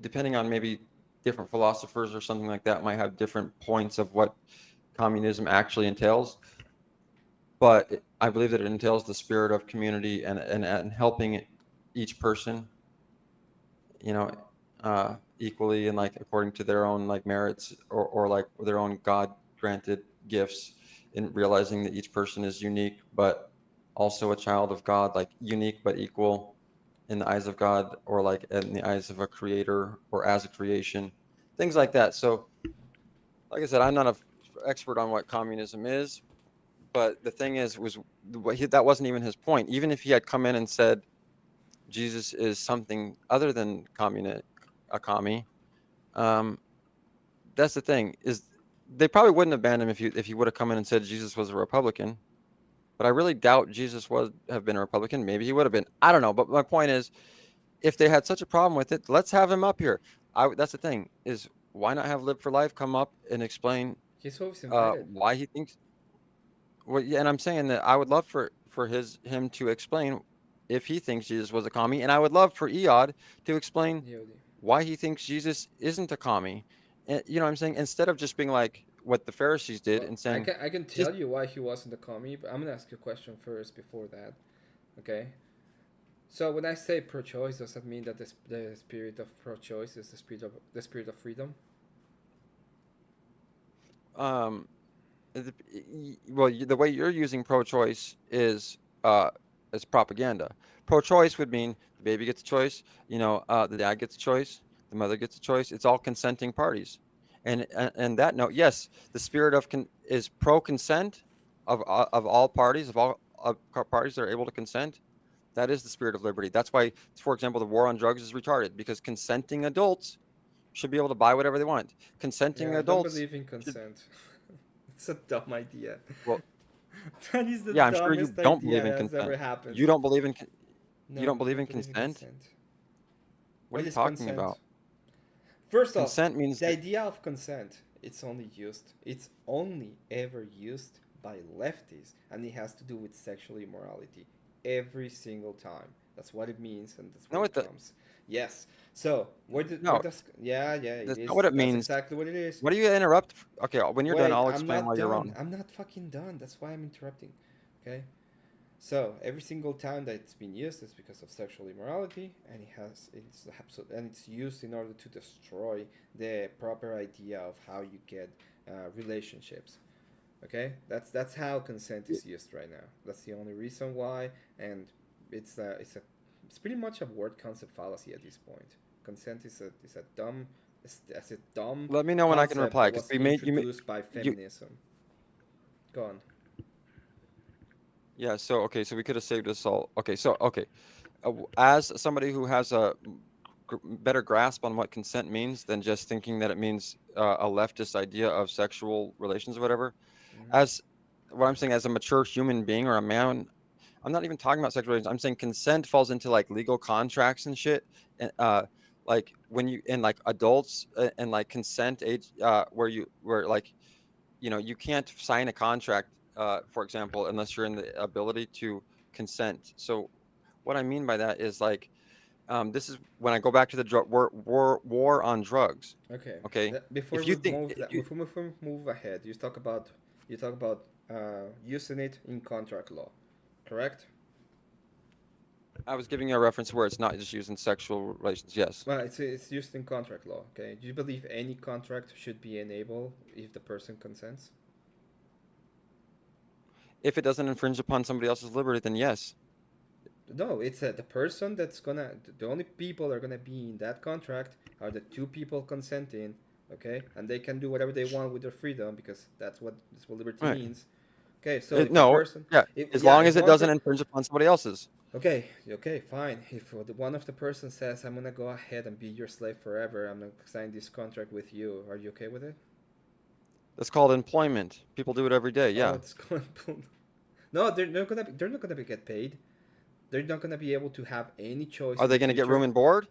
depending on maybe different philosophers or something like that might have different points of what communism actually entails. But I believe that it entails the spirit of community and helping each person, you know, equally and like according to their own like merits or like their own God granted gifts, in realizing that each person is unique, but also a child of God, like unique but equal in the eyes of God, or like in the eyes of a creator or as a creation, things like that. So, like I said, I'm not an expert on what communism is, but the thing is, that wasn't even his point. Even if he had come in and said Jesus is something other than a commie, um, that's the thing is they probably wouldn't have banned him if he would have come in and said Jesus was a Republican. But I really doubt Jesus would have been a Republican. Maybe he would have been. I don't know. But my point is, if they had such a problem with it, let's have him up here. That's the thing is, why not have Live for Life come up and explain He's always invited. why he thinks. Well, yeah, and I'm saying that I would love for him to explain if he thinks Jesus was a commie, and I would love for Eod to explain Yodi. why he thinks Jesus isn't a commie. And, you know what I'm saying? Instead of just being like what the Pharisees did Well, and I saying, can I can just tell you why he wasn't a commie, but I'm gonna ask you a question first before that. Okay. So when I say pro-choice, does that mean that the spirit of pro-choice is the spirit of freedom? um, well, the way you're using pro-choice uh, is propaganda. Pro-choice would mean the baby gets a choice, the dad gets a choice, the mother gets a choice. It's all consenting parties. And that note, yes, the spirit is pro-consent of all parties, of all parties that are able to consent. That is the spirit of liberty. That's why, for example, the war on drugs is retarded, because consenting adults should be able to buy whatever they want. Consenting Yeah, I don't adults believe in should, consent. It's a dumb idea. well, That is the yeah, I'm sure you dumbest don't idea believe in that's ever consent. happened. You don't believe in you don't No, I believe in don't believe in consent? consent. What are What you is talking consent? about? First off, Consent means the that idea of consent, it's only ever used by lefties, and it has to do with sexual immorality every single time. That's what it means, and that's where no, it comes. Yes. So where no, does yeah, it that's not is. what it That's means. exactly what it is. What do you interrupt? Okay, when you're done, Wait, I'll I'm explain why not you're done. wrong. I'm not fucking done. That's why I'm interrupting. Okay. So every single time that it's been used is because of sexual immorality, and it's used in order to destroy the proper idea of how you get relationships. Okay, that's how consent is used right now. That's the only reason why, and it's pretty much a word concept fallacy at this point. Consent is a dumb Let me know when I can concept reply, that because was we made introduced by you. feminism. Go on. Yeah. So okay, so we could have saved us all. Okay. So okay, as somebody who has a better grasp on what consent means than just thinking that it means a leftist idea of sexual relations or whatever, Mm-hmm. as what I'm saying, as a mature human being or a man, I'm not even talking about sexual relations. I'm saying consent falls into like legal contracts and shit. And like when you in like adults and like consent age, where like you can't sign a contract, for example, unless you're in the ability to consent. So what I mean by that is like This is when I go back to the war on drugs. Okay. Okay, Before if you we think move if that, you, before we move ahead, you talk about using it in contract law, correct? I was giving you a reference where it's not just used in sexual relations. Yes, Well, it's used in contract law. Okay. Do you believe any contract should be enabled if the person consents? if it doesn't infringe upon somebody else's liberty, then yes. No, it's the person that's gonna. The only people that are gonna be in that contract are the two people consenting. Okay, and they can do whatever they want with their freedom because that's what liberty Right. means. Okay, so if a No, person, yeah, if as yeah, long if as it one doesn't per, infringe upon somebody else's. okay, okay, fine. If one of the person says, "I'm gonna go ahead and be your slave forever," I'm gonna sign this contract with you. Are you okay with it? That's called employment. People do it every day. Oh, Yeah. it's going. No, they're not gonna get paid. They're not gonna be able to have any choice Are in the they going to get room future. and board?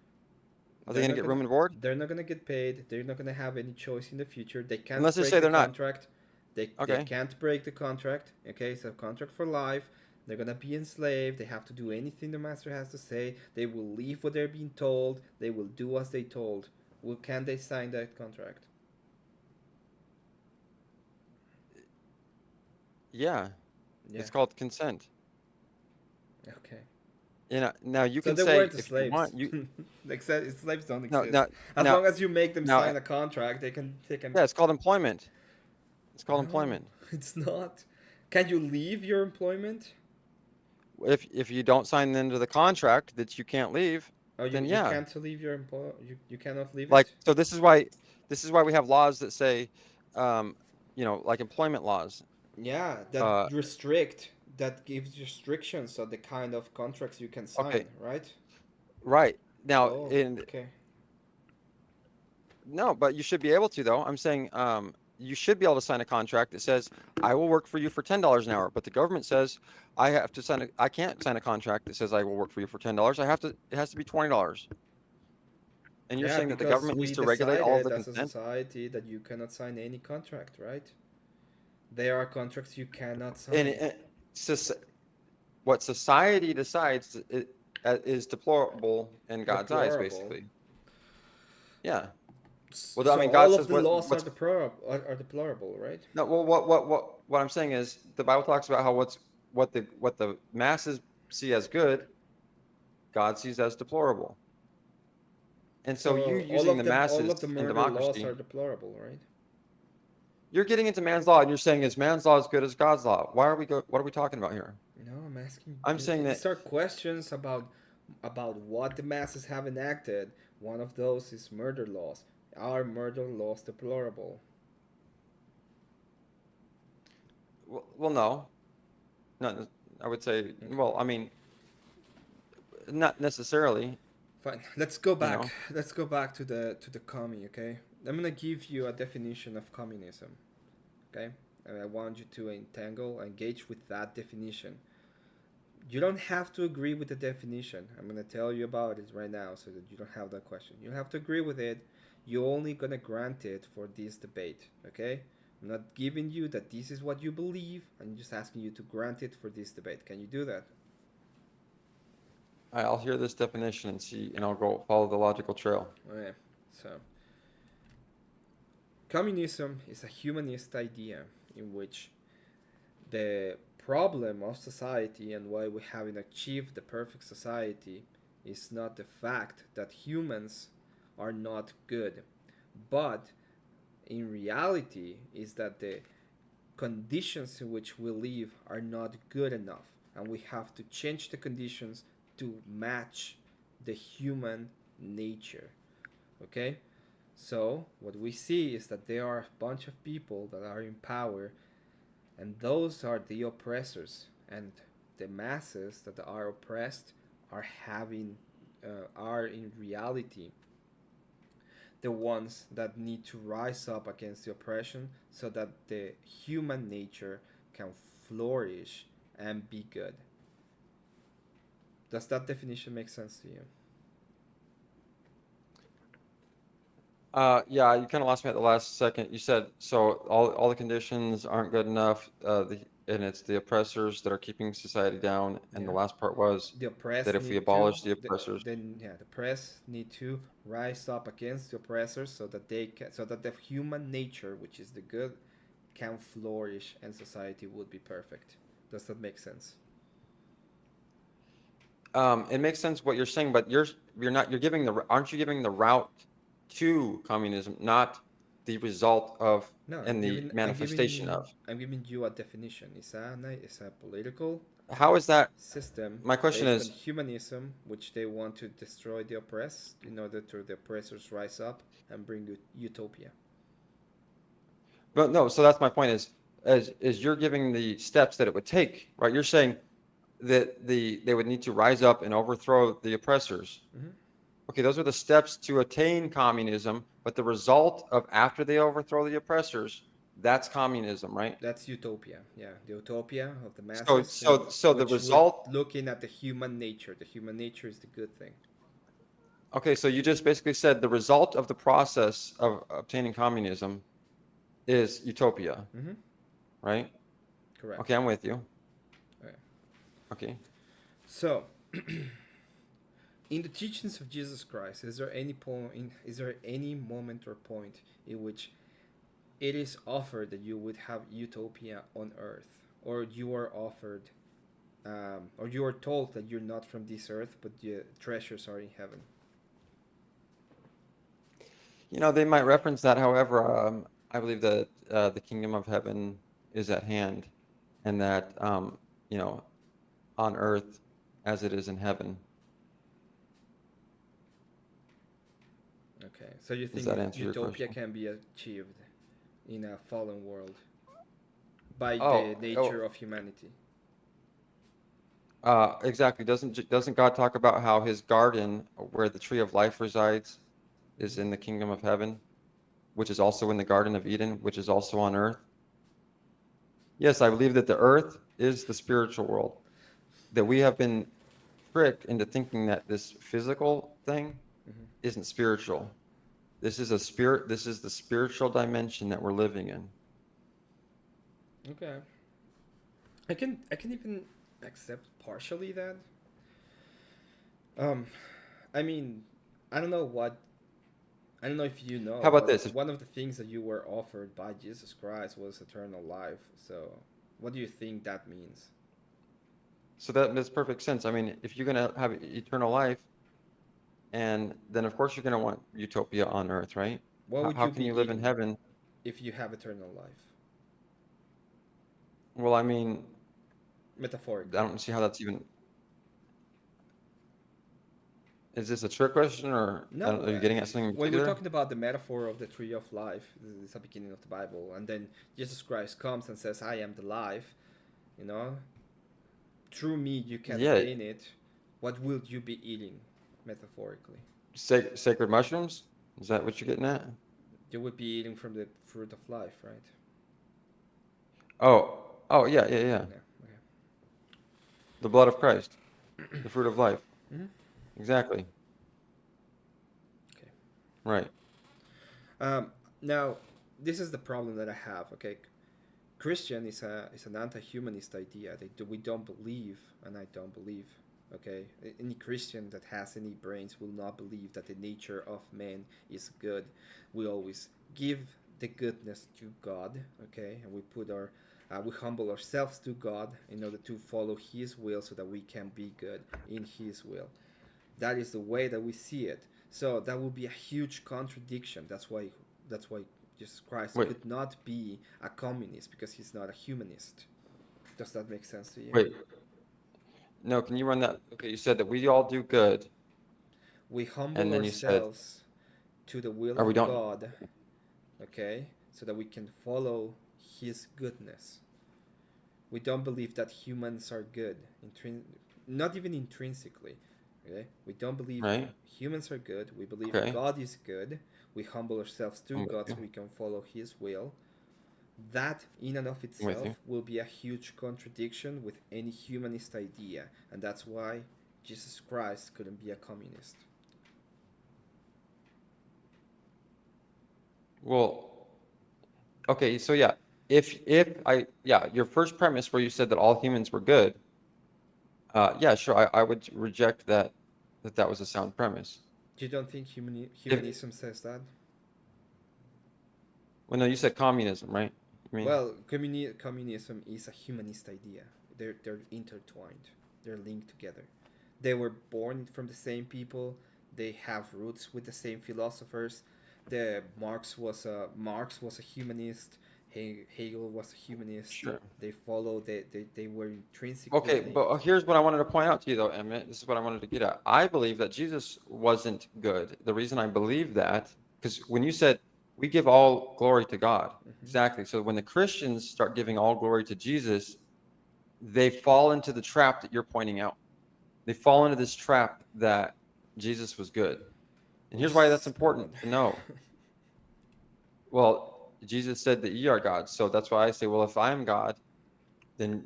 Are they They're going to not get gonna room and board? they're not gonna get paid. They're not gonna have any choice in the future. They And can't let's just break say the they're not. contract. They Okay. can't break the contract. Okay, so contract for life. They're gonna be enslaved. They have to do anything the master has to say. They will leave what they're being told. They will do as they told. Well, can they sign that contract? Yeah. Yeah. It's called consent. Okay. Now you So can they say weren't the if you slaves. want you Like slaves don't no exist. now As now long as you make them now sign a contract, they can. yeah, it's called employment. It's called No, employment. it's not. Can you leave your employment? If you don't sign into the contract that you can't leave, Oh, then you yeah. can't leave your employer. You cannot leave Like it. so this is why we have laws that say um like employment laws. Yeah, that Uh restrict that gives restrictions on the kind of contracts you can okay, sign, right? right. Now Oh, in okay. no, but you should be able to though. I'm saying you should be able to sign a contract that says I will work for you for $10 an hour, but the government says I can't sign a contract that says I will work for you for $10. It has to be $20. And you're Yeah, saying that the because government needs we to regulate all of decided the as a consent? society that you cannot sign any contract, right? There are contracts you cannot And sign. what society decides is deplorable in God's eyes, Deplorable. basically. Yeah. Well, I So mean, God all of says the laws are what's deplorable. Are deplorable, right? no. Well, what I'm saying is the Bible talks about how what the masses see as good, God sees as deplorable. And so you So using the all of the masses in murder laws are democracy, deplorable, right? you're getting into man's law, and you're saying is man's law as good as God's law? What are we talking about here? No, I'm asking. I'm saying that These are questions about what the masses have enacted. One of those is murder laws. Are murder laws deplorable? well, no, not. I would say, Okay. well, I mean, not necessarily. Fine. Let's go You back. know, Let's go back to the commie. Okay. I'm gonna give you a definition of communism. Okay. And I want you to engage with that definition. You don't have to agree with the definition. I'm gonna tell you about it right now so that you don't have that question. You don't have to agree with it. You're only gonna grant it for this debate. Okay? I'm not giving you that this is what you believe. I'm just asking you to grant it for this debate. Can you do that? I'll hear this definition and see, and I'll go follow the logical trail. Okay. So, communism is a humanist idea in which the problem of society and why we haven't achieved the perfect society is not the fact that humans are not good, but in reality is that the conditions in which we live are not good enough and we have to change the conditions to match the human nature. Okay, so what we see is that there are a bunch of people that are in power, and those are the oppressors, and the masses that are oppressed are having are in reality the ones that need to rise up against the oppression so that the human nature can flourish and be good. Does that definition make sense to you? Yeah, you kind of lost me at the last second. You said so all the conditions aren't good enough. and it's the oppressors that are keeping society down. And the Yeah. last part was The that oppressed if we need to abolish the oppressors, then yeah, the press need to rise up against the oppressors so that they can so that the human nature, which is the good, can flourish and society would be perfect. Does that make sense? it makes sense what you're saying, but you're giving the aren't you giving the route to communism, not the result of No, and the manifestation of. I'm giving you a definition. It's a political How is that? system My question based on is, humanism, which they want to destroy the oppressed in order to the oppressors rise up and bring utopia. but no, so that's my point is you're giving the steps that it would take, right? You're saying that they would need to rise up and overthrow the oppressors. Hmm. Okay, those are the steps to attain communism, but the result of after they overthrow the oppressors, that's communism, right? That's utopia. Yeah, the utopia of the So masses, and so so the which would result. looking at the human nature. The human nature is the good thing. Okay, so you just basically said the result of the process of obtaining communism is utopia, Hmm. right? Correct. Okay, I'm with you. Okay. Okay. So, in the teachings of Jesus Christ, is there any moment or point in which it is offered that you would have utopia on earth, or you are offered, or you are told that you're not from this earth, but the treasures are in heaven? They might reference that. However, I believe that the kingdom of heaven is at hand, and that you know, on earth as it is in heaven. Okay, so you Does think that answer your utopia question? can be achieved in a fallen world by the Oh, nature oh, of humanity? exactly. Doesn't God talk about how his garden, where the tree of life resides, is in the kingdom of heaven, which is also in the Garden of Eden, which is also on earth? Yes, I believe that the earth is the spiritual world, that we have been tricked into thinking that this physical thing Hmm. isn't spiritual. This is a spirit, this is the spiritual dimension that we're living in. Okay, I can even accept partially that. Um, I mean, I don't know what I don't know if you How know, about but this? one of the things that you were offered by Jesus Christ was eternal life. So, what do you think that means? So that makes perfect sense. I mean, if you're going to have eternal life, and then of course you're going to want utopia on earth, right? What How, would how you can be you live in eating heaven? if you have eternal life? Well, I mean, I Metaphorically. don't see how that's even. Is this a trick question, or No, are you getting at something in when we're particular? talking about the metaphor of the tree of life, this is the beginning of the Bible, and then Jesus Christ comes and says, I am the life, you know, through me you can Yeah, obtain it. What will you be eating, metaphorically? sacred mushrooms? Is that what you're getting at? You would be eating from the fruit of life, right? Oh, yeah, yeah, yeah. Yeah, okay. The blood of Christ, the fruit of life. Hmm. Exactly. Okay. Right. Um, Now, this is the problem that I have. Okay, Christian is an anti-humanist idea. We don't believe, and I don't believe. Okay, any Christian that has any brains will not believe that the nature of man is good. We always give the goodness to God. Okay, and we humble ourselves to God in order to follow His will, so that we can be good in His will. That is the way that we see it. So that would be a huge contradiction. That's why Jesus Christ Wait, could not be a communist, because he's not a humanist. Does that make sense to you? wait. No, can you run that? Okay, you said that we all do good, We and humble then you said, ourselves to the will or we of don't. God, okay, so that we can follow his goodness. We don't believe that humans are good, not even intrinsically. Okay? We don't believe Right? humans are good. We believe Okay, God is good. We humble ourselves to I'm with God so you. we can follow His will. That, in and of I'm with you. itself, will be a huge contradiction with any humanist idea, and that's why Jesus Christ couldn't be a communist. Well, okay, so yeah. if I, yeah, your first premise where you said that all humans were good, yeah, sure, I would reject that was a sound premise. You don't think If, humanism says that? well, no, you said communism, right? I mean, Well, communism is a humanist idea. They're intertwined. They're linked together. They were born from the same people. They have roots with the same philosophers. The Marx was a humanist. Hegel was a humanist. sure. They followed. They were intrinsically Okay, but linked. here's what I wanted to point out to you, though, Emmett. This is what I wanted to get at. I believe that Jesus wasn't good. The reason I believe that, because when you said we give all glory to God, exactly. So when the Christians start giving all glory to Jesus, they fall into the trap that you're pointing out. They fall into this trap that Jesus was good. And Which here's why that's is important God. to know. Well, Jesus said that ye are God. So that's why I say, well, if I'm God, then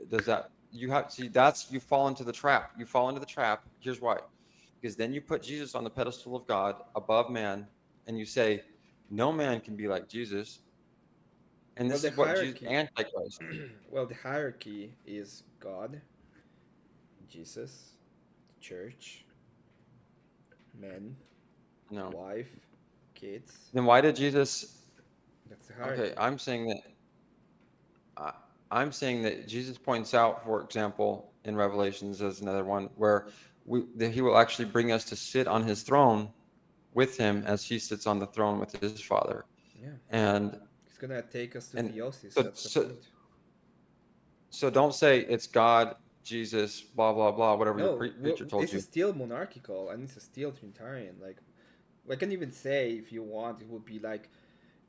does that you have see that's you fall into the trap. You fall into the trap. Here's why. Because then you put Jesus on the pedestal of God above man, and you say, no man can be like Jesus. And Well, this the is what Jesus hierarchy. Antichrist. Well, the hierarchy is God, Jesus, church, men, No. wife, kids. Then why did Jesus That's the okay, hierarchy. I, I'm saying that Jesus points out, for example, in Revelations as another one, where that he will actually bring us to sit on his throne with him as he sits on the throne with his Father. Yeah. And He's gonna take us to and theosis. so That's the so point. so don't say it's God, Jesus, blah blah blah, whatever your No, preacher told this you. is still monarchical and it's still Trinitarian. Like, I can even say, if you want, it would be like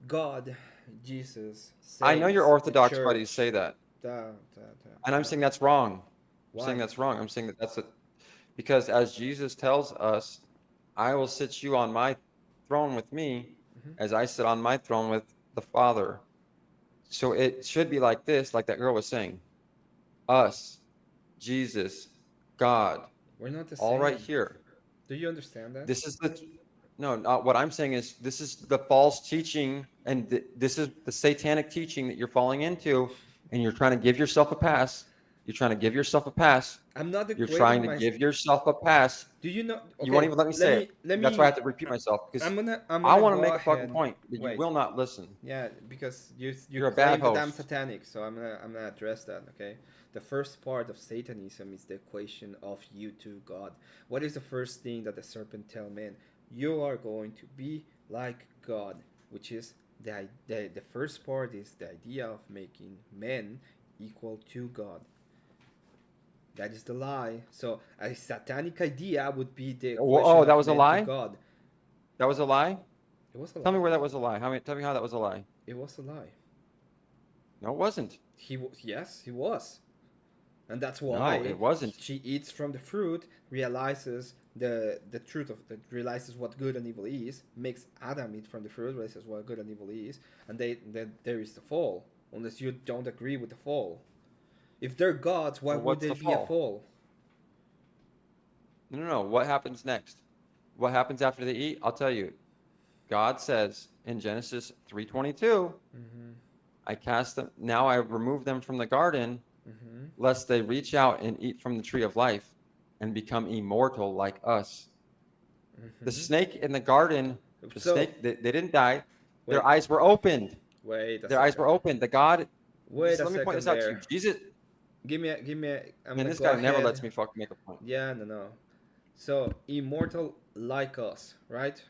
God, Jesus, I know your saints, the Orthodox buddies church. say that, Da, da, da, and I'm da. saying that's wrong. I'm saying Why? that's wrong. I'm saying that that's a because as Jesus tells us, I will sit you on my throne with me, Hmm. as I sit on my throne with the Father. So it should be like this, like that girl was saying, us, Jesus, God, We're not the all right same. here. Do you understand that? This is the no, not what I'm saying is this is the false teaching, and this is the satanic teaching that you're falling into, and you're trying to give yourself a pass. You're trying to give yourself a pass. I'm not You're trying equating to my. give yourself a pass. Do you know? You won't Okay, even let me let say me it. let That's why I me. have to repeat myself because I'm I gonna want to go make a fucking ahead. point, but you Wait. will not listen. Yeah, because you You're a bad claim that I'm host. satanic, so I'm gonna address that. Okay, the first part of Satanism is the equation of you to God. What is the first thing that the serpent tell man? You are going to be like God, which is the first part is the idea of making men equal to God. That is the lie. So a satanic idea would be the Oh, equation that of was a men to lie. God. That was a lie. It was a Tell me lie. where that was a lie. Tell me how that was a lie. It was a lie. No, it wasn't. He was, yes, he was. And that's No, why it wasn't. she eats from the fruit, realizes the truth of that, realizes what good and evil is, makes Adam eat from the fruit, realizes what good and evil is, and then there is the fall. Unless you don't agree with the fall. If they're gods, why Well, would what's there the be a fall? fall? No, no, no. What happens next? What happens after they eat? I'll tell you. God says in Genesis 3:22, Mm-hmm. I cast them, now I remove them from the garden, Mm-hmm. lest they reach out and eat from the tree of life and become immortal like us. The Mm-hmm. snake in the garden, the So snake, they didn't die. Their wait, eyes were opened. wait a Their eyes second. were opened. The God, Wait just a let me point second this out to you. there. Jesus, I'm man, gonna this go guy never ahead. lets me fucking make a point. Yeah, no, no. So immortal like us, right?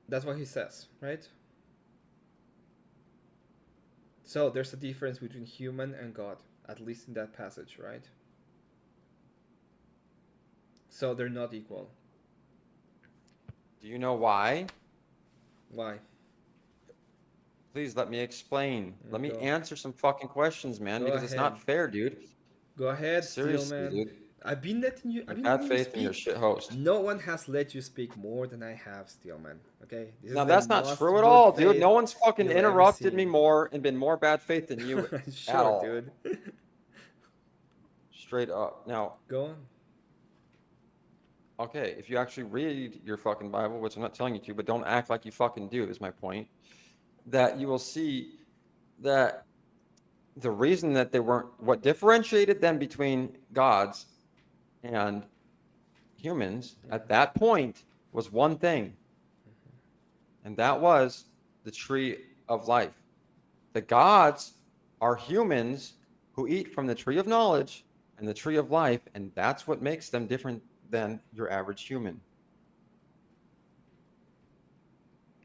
That's what he says, right? So there's a difference between human and God, at least in that passage, right? So they're not equal. Do you know why? Why? Please let me explain. Let me Go. answer some fucking questions, man, Go because it's not ahead. fair, dude. Go ahead, Seriously, Steelman. dude. I I've have been bad letting you faith in your speak. shit host. No one has let you speak more than I have, Steelman. Okay? This is Now the that's not true most at good all, dude. faith No one's fucking you'll ever interrupted me see. more and been more bad faith than you at Sure, all. dude. Straight up. Now, Go on. okay, if you actually read your fucking Bible, which I'm not telling you to, but don't act like you fucking do, is my point. that you will see that the reason that they weren't, what differentiated them between gods and humans at that point was one thing, and that was the tree of life. The gods are humans who eat from the tree of knowledge and the tree of life, and that's what makes them different than your average human.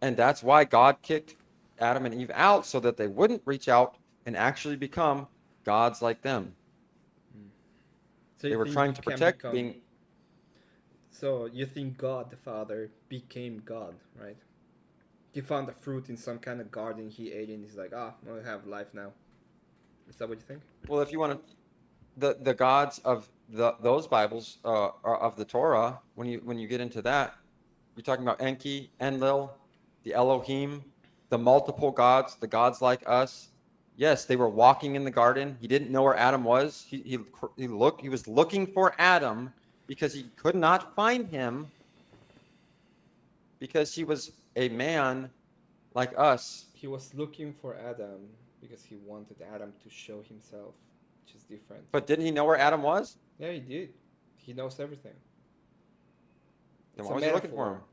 And that's why God kicked Adam and Eve out, so that they wouldn't reach out and actually become gods like them. So They you were think trying you to can protect become? being. So you think God the Father became God, right? He found a fruit in some kind of garden. He ate it. And he's like, ah, I have life now. Is that what you think? Well, if you want to, the gods of those Bibles are of the Torah. When you get into that, you're talking about Enki, Enlil, the Elohim, the multiple gods, the gods like us. Yes, they were walking in the garden. He didn't know where Adam was. He was looking for Adam because he could not find him, because he was a man like us. He was looking for Adam because he wanted Adam to show himself, which is different. But didn't he know where Adam was? Yeah, he did. He knows everything. Then It's why a was he looking for him? metaphor.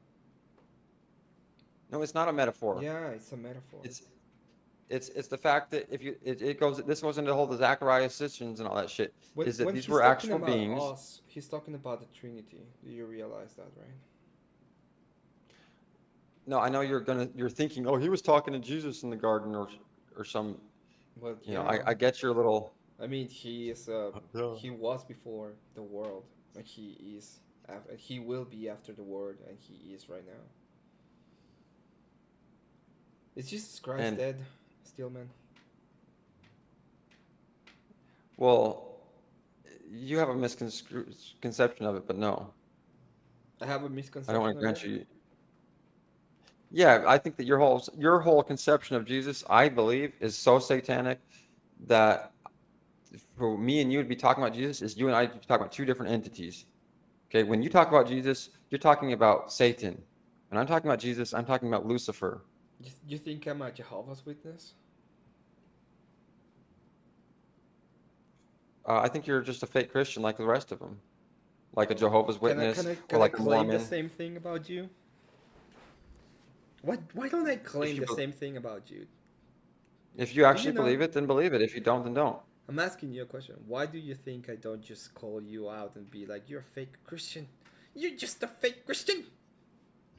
No, it's not a metaphor. Yeah, it's a metaphor. It's the fact that if you it goes this goes into the whole Zachariah sessions and all that shit. When, Is that when these he's were talking actual about beings? us, he's talking about the Trinity. Do you realize that, right? No, I know you're thinking, oh, he was talking to Jesus in the garden, or some, Well, you know, yeah. I get your little. I mean, he is. Yeah. He was before the world, and he is. He will be after the world, and he is right now. Is Jesus Christ And dead, Steelman? well, you have a misconception of it, but no, I have a I don't want misconception to of it. grant you. Yeah, I think that your whole conception of Jesus, I believe, is so satanic that for me and you to be talking about Jesus is you and I to be talking about two different entities. Okay, when you talk about Jesus, you're talking about Satan. When I'm talking about Jesus, I'm talking about Lucifer. You think I'm a Jehovah's Witness? I think you're just a fake Christian like the rest of them, like a Jehovah's Can I Witness can I or can I like a claim the Mormon. same thing about you? Why don't I If claim you the be- same thing about you? if you Do you actually know? believe it, then believe it. If you don't, then don't. I'm asking you a question. Why do you think I don't just call you out and be like, you're a fake Christian? You're just a fake Christian.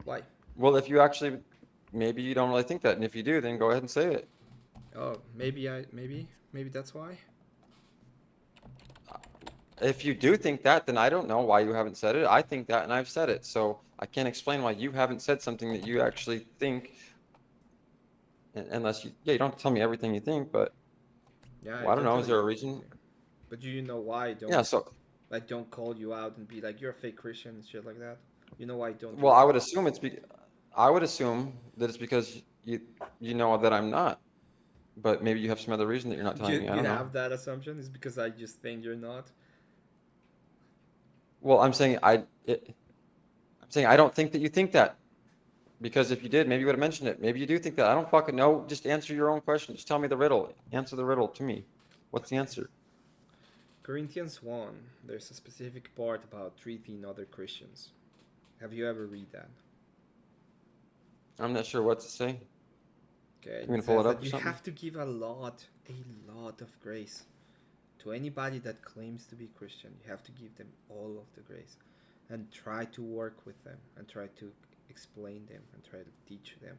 Why? Well, if you actually, maybe you don't really think that, and if you do, then go ahead and say it. Oh, maybe that's why. If you do think that, then I don't know why you haven't said it. I think that, and I've said it. So I can't explain why you haven't said something that you actually think, unless you don't have to tell me everything you think, but Yeah, I well, I don't can know. tell Is there you a reason? everything. But do you know why Yeah. So, I don't call you out and be like, you're a fake Christian and shit like that? You know why I don't do well, I that? would assume I would assume that it's because you know that I'm not, but maybe you have some other reason that you're not telling You me. I you don't know. have that assumption? Is because I just think you're not? Well, I'm saying I don't think that you think that, because if you did, maybe you would have mentioned it. Maybe you do think that. I don't fucking know. Just answer your own question. Just tell me the riddle. Answer the riddle to me. What's the Okay. answer? Corinthians 1, there's a specific part about treating other Christians. Have you ever read that? I'm not sure what to say. Okay, You and it gonna pull says it up that or you something? have to give a lot of grace to anybody that claims to be Christian. You have to give them all of the grace and try to work with them and try to explain them and try to teach them,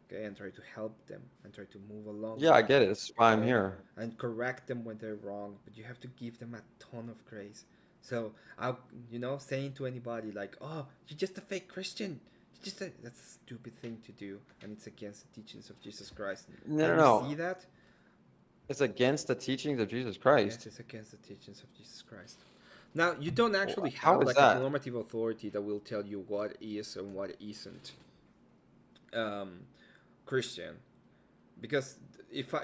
okay, and try to help them and try to move along Yeah, with I them, get it. That's why I'm okay, here. and correct them when they're wrong. But you have to give them a ton of grace. So I, saying to anybody like, "Oh, you're just a fake Christian," that's a stupid thing to do, and it's against the teachings of Jesus Christ. No, no, Can you see no. that? It's against the teachings of Jesus Yes, Christ. it's against the teachings of Jesus Christ. Now, you don't actually How have is like a that? normative authority that will tell you what is and what isn't um, Christian. Because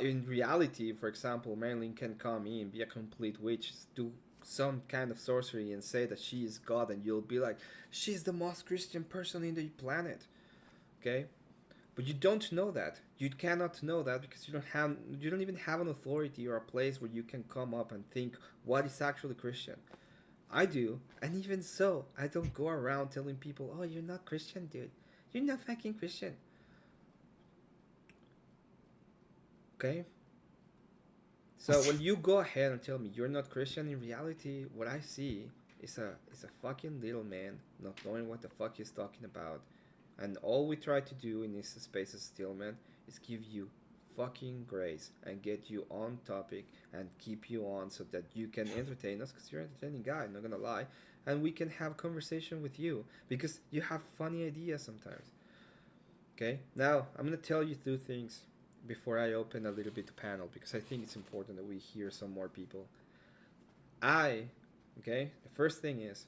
in reality, for example, Marilyn can come in, be a complete witch, do some kind of sorcery, and say that she is God, and you'll be like, she's the most Christian person in the planet. Okay? But you don't know that. You cannot know that because you don't even have an authority or a place where you can come up and think what is actually Christian. I do, and even so, I don't go around telling people, "Oh, you're not Christian, dude. You're not fucking Christian." Okay? So when you go ahead and tell me you're not Christian, in reality, what I see is a fucking little man not knowing what the fuck he's talking about, and all we try to do in this space as Steelman is give you fucking grace and get you on topic and keep you on so that you can entertain us because you're an entertaining guy. I'm not gonna lie, and we can have conversation with you because you have funny ideas sometimes. Okay, now I'm gonna tell you two things before I open a little bit the panel because I think it's important that we hear some more people. I, okay, the first thing is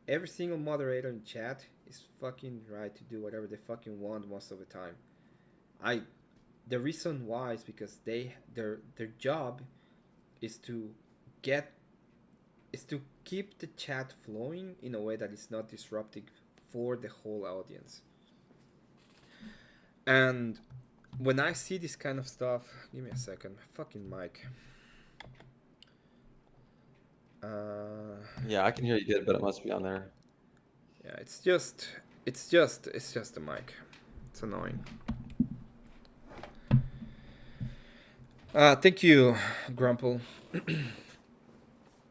every single moderator in chat is fucking right to do whatever they fucking want most of the time. I, the reason why is because their job is to get is to keep the chat flowing in a way that is not disruptive for the whole audience. And when I see this kind of stuff, give me a second, my fucking mic. Yeah, I can hear you good, but it must be on there. Yeah, it's just the mic. It's annoying. Thank you, Grumple.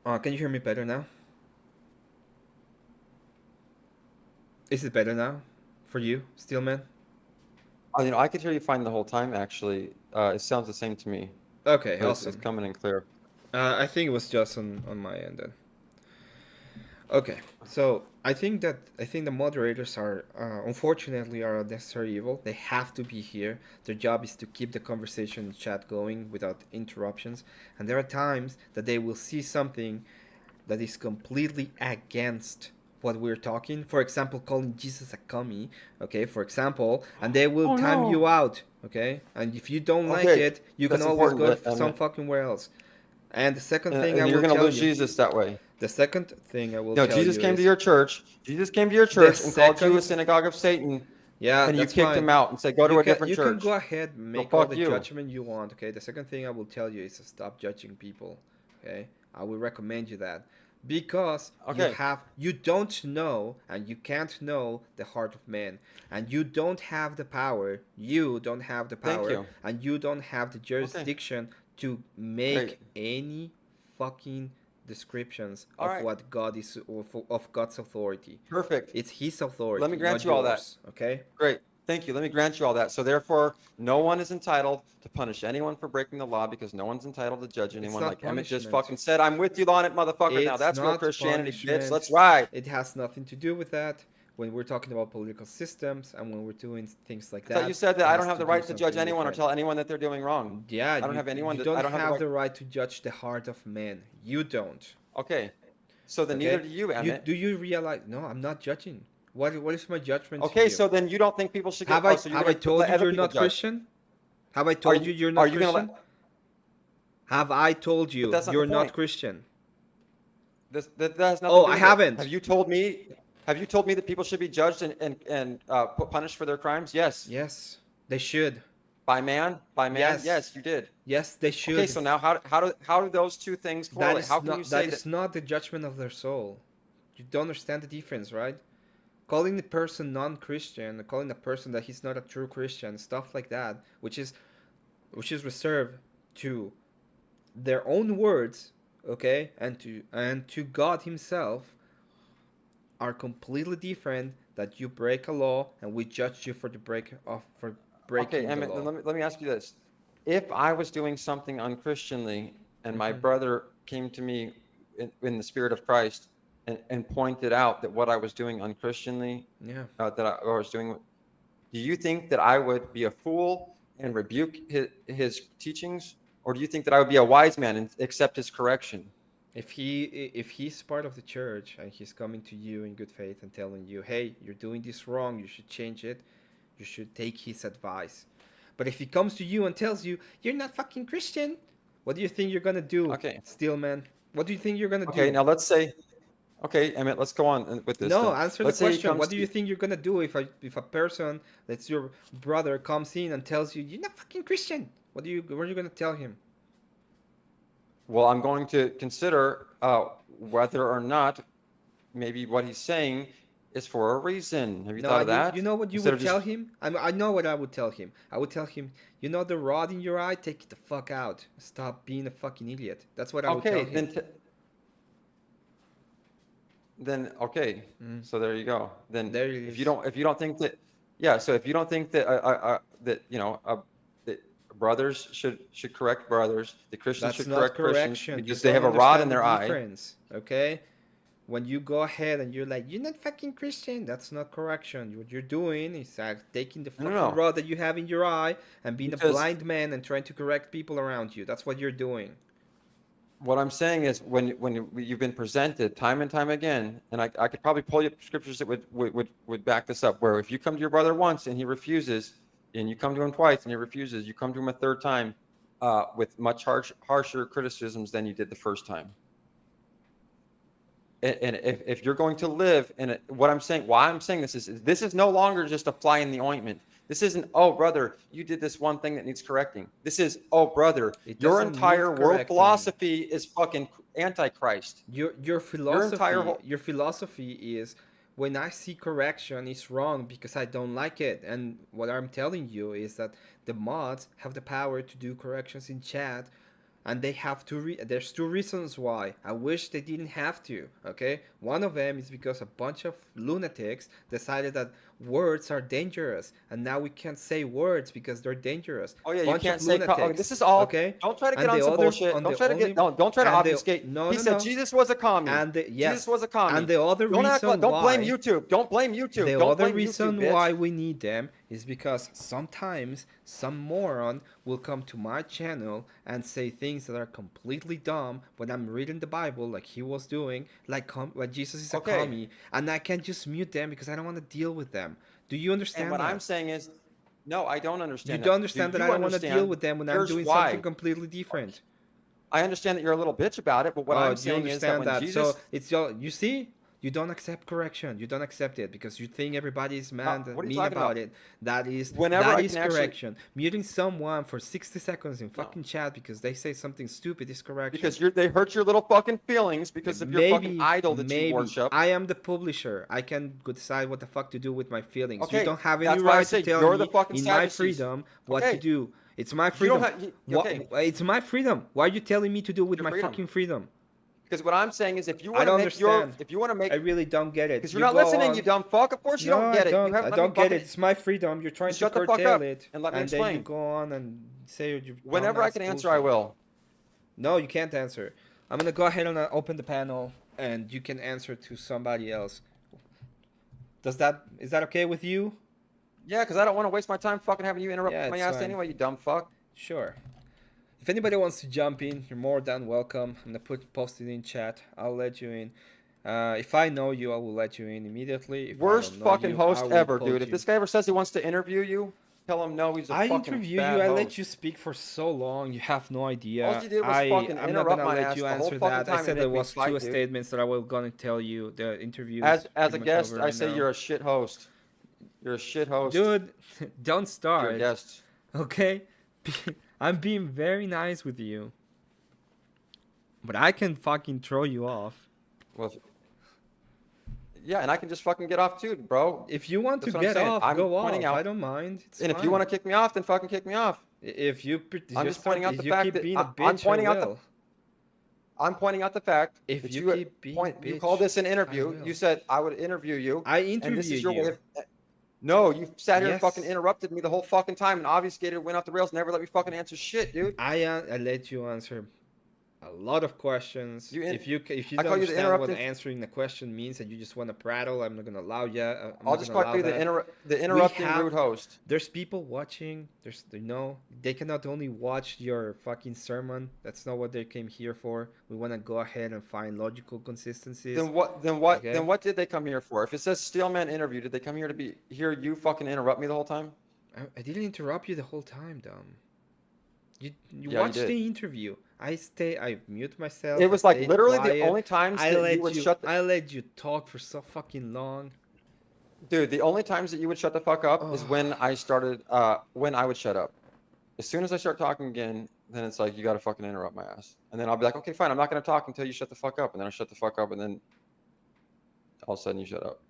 Can you hear me better now? Is it better now for you, Steelman? Oh, I could hear you fine the whole time, actually. It sounds the same to me. Okay, But awesome. it's coming in clear. I think it was just on my end then. Okay, so I think the moderators are unfortunately are a necessary evil. They have to be here. Their job is to keep the conversation chat going without interruptions. And there are times that they will see something that is completely against what we're talking. For example, calling Jesus a commie. Okay, for example, and they will Oh time you no. out. Okay, and if you don't like Okay, it, you can that's always important, go some Emmett. fucking where else. And the second thing I And you're will gonna tell lose you. Jesus that way. The second thing I will No, tell Jesus you came to is your church. Jesus came to your the church and called you a second. synagogue of Satan, Yeah, and you that's kicked fine. him out and said, "Go to a different You can go church." ahead and So make all fuck the you. judgment you want. Okay. The second thing I will tell you is to stop judging people. Okay. I will recommend you that because Okay, you don't know and you can't know the heart of man, and you don't have the power. You don't have the thank power, you. and you don't have the Okay, jurisdiction to great. make any fucking descriptions All of right, what God is of God's authority. perfect. It's His Let me authority, grant not you all that. yours. Okay. Great. Thank you. Let me grant you all that. So therefore, no one is entitled to punish anyone for breaking the law because no one's entitled to judge It's anyone. not Like Emmett just punishment. fucking said, I'm with you on it, motherfucker. Now It's that's real not Christianity, bitch. punishment. Let's ride. It has nothing to do with that. When we're talking about political systems and when we're doing things like I thought you that, said it that I don't has have to the do right to judge something anyone or different. tell anyone that they're doing wrong. Yeah, I don't have anyone you that don't I don't have the have right. the right to judge the heart of man. You don't. Okay. So then neither Okay? do you, You Emmett. do you realize? No, I'm not judging. What is my judgment to Okay, you? so then you don't think people should get. Oh, so you're Have I gonna told let you other you're people not judge? Christian? Have I Are told you you you're are not you gonna let? Christian? Have I told But you that's not the you're not point. Christian? That has nothing Oh, to do I with it. haven't. Have you told me? Have you told me that people should be judged and punished for their crimes? Yes. Yes, they should. By man? By man? Yes. Yes, you did. Yes, they Okay, should. so now how do those two things correlate? How can you That say that? is not the judgment of their soul. You don't understand the difference, right? Calling the person non-Christian, calling a person that he's not a true Christian, stuff like that, which is reserved to their own words, okay, and to God Himself, are completely different. That you break a law and we judge you for Okay, breaking the Emmett, then law. let me ask you this. If I was doing something unchristianly and my Hmm. brother came to me in the spirit of Christ and pointed out that what I was doing unchristianly, Yeah. that I was doing, do you think that I would be a fool and rebuke his teachings? Or do you think that I would be a wise man and accept his correction? If he's part of the church and he's coming to you in good faith and telling you, "Hey, you're doing this wrong. You should change it," you should take his advice. But if he comes to you and tells you, "You're not fucking Christian," what do you think you're gonna do, Okay. Steelman? What do you think you're gonna Okay, do? now let's say Okay, Emmett, let's go on with this No, then. answer the Let's say he question. comes What do to you think you're gonna do if a person that's your brother comes in and tells you you're not fucking Christian? What are you gonna tell him? well, I'm going to consider whether or not maybe what he's saying is for a reason. Have you No, thought of you that? know what you Instead would of tell just him? I know what I would tell him. I would tell him, you know the rod in your eye, take it the fuck out. Stop being a fucking idiot. That's what I would tell okay, him. then okay. Mm. So there you go. Then There it is. if you don't think that, yeah. So if you don't think that that that brothers should correct brothers, the Christians That's should not correct Christians correction. You because they don't have a rod in understand the their eye. difference, okay? When you go ahead and you're like, you're not fucking Christian, that's not correction. What you're doing is taking the No, no, fucking no. rod that you have in your eye and being a Because blind man and trying to correct people around you. That's what you're doing. what I'm saying is when you've been presented time and time again, and I could probably pull you up scriptures that would back this up, where if you come to your brother once and he refuses, and you come to him twice and he refuses, you come to him a third time with much harsher criticisms than you did the first time. And if you're going to live in it, what I'm saying, why I'm saying this is no longer just a fly in the ointment. This isn't, oh brother, you did this one thing that needs correcting. This is, oh brother, It your doesn't entire need world correcting. philosophy is fucking antichrist. Your Your entire philosophy whole, your philosophy is when I see correction it's wrong because I don't like it. And what I'm telling you is that the mods have the power to do corrections in chat, and they have there's two reasons why I wish they didn't have to. Okay, one of them is because a bunch of lunatics decided that words are dangerous and now we can't say words because they're dangerous. oh yeah, you Bunch of can't say, oh, lunatics. this is all, Okay, don't try to get and on the some other bullshit. on Don't the try to only don't try to and the obfuscate. no He no said no Jesus was a commie. and the, Jesus yes, was a commie. and the other Don't act like, reason don't blame why YouTube. Don't blame YouTube. the Don't other blame YouTube, reason bitch. why we need them is because sometimes some moron will come to my channel and say things that are completely dumb when I'm reading the Bible, like he was doing, like Jesus is a Okay. commie, and I can't just mute them because I don't want to deal with them. Do you And understand what I'm that? saying is, no, I don't You understand don't that. Do understand that I you don't want to deal understand? with them when I'm Here's doing something why. completely different. I understand that you're a little bitch about it, but what Oh, I'm do you saying is that understand when that? So Jesus, it's your, you see, you don't accept correction. You don't accept it because you think everybody's what are you mean talking about about? it. That is Whenever that I is can actually, correction. Muting someone for 60 seconds in no, fucking chat because they say something stupid is correction. because they hurt your little fucking feelings because of your fucking idol that you Maybe worship. I am the publisher. I can go decide what the fuck to do with my feelings. You Okay, don't have any that's why I right to say tell you're the me fucking in my Sadducees. freedom what to Okay, do. It's my you don't freedom. have. What? Okay, It's my freedom. Why are you telling me to do with your my freedom. fucking freedom? Because what I'm saying is, if you I want to don't make your, understand. if you want to I make, really don't get it. because you're You not go listening, you on. dumb fuck. Of course you No, don't I get it. You don't. have I let me don't get fucking it. It's my freedom. You're trying just to shut the fuck curtail up it, and let me and then you explain. go on and say your Whenever I dumbass can answer, I bullshit. will. No, you can't answer. I'm gonna go ahead and open the panel, and you can answer to somebody else. Is that okay with you? Yeah, because I don't want to waste my time fucking having you Yeah, interrupt my it's ass fine. anyway, you dumb fuck. Sure. If anybody wants to jump in, you're more than welcome. I'm gonna post it in chat. I'll let you in. If I know you, I will let you in immediately. If I Worst don't know fucking you, I host will ever, dude. poke If you. this guy ever says he wants to interview you, tell him no, he's a I fucking interview you. bad I let host. you speak for so long. You have no All idea. you did was fucking I'm not interrupt gonna my let ass you the whole answer fucking that. I time and said there make me was two fight, dude. statements that I was gonna tell you. The interview is As pretty a much guest, over I right say now. you're a shit host. You're a shit host. Dude, don't You're a start. guest. Okay, I'm being very nice with you, but I can fucking throw you off. Well, yeah, and I can just fucking get off too, bro. If you want to That's what I'm get saying. off, I'm go pointing off. I out, don't mind. It's and if you fine. want to kick me off, then fucking kick me off. If you I'm just pointing out the fact keep that being a I'm bitch, I pointing out the will. I'm pointing out the fact If that you you keep being a you call bitch, this an I interview. will. You said I would interview you, I and this interview is your way you. of. No, you sat here and fucking Yes, interrupted me the whole fucking time and obfuscated, went off the rails, never let me fucking answer shit, dude. I let you answer a lot of questions. You in, If you I don't call you the understand what interrupting. answering the question means and you just want to prattle, I'm not gonna allow you. I'm I'll not just gonna call allow you that. the We interrupting have rude host. There's people watching. There's they cannot only watch your fucking sermon. That's not what they came here for. We want to go ahead and find logical consistencies. Then what? Then what? Okay. Then what did they come here for? If it says Steelman interview, did they come here to hear you fucking interrupt me the whole time? I didn't interrupt you the whole time, Dom. You Yeah, you watched did. the interview. I mute myself. It I was like stayed literally the quiet. only times that you would shut the I let you talk for so fucking long. dude, the only times that you would shut the fuck up is Oh, when when I would shut up. As soon as I start talking again, then it's like you gotta fucking interrupt my ass. And then I'll be like, okay, fine, I'm not gonna talk until you shut the fuck up. And then I shut the fuck up, and then all of a sudden you shut up.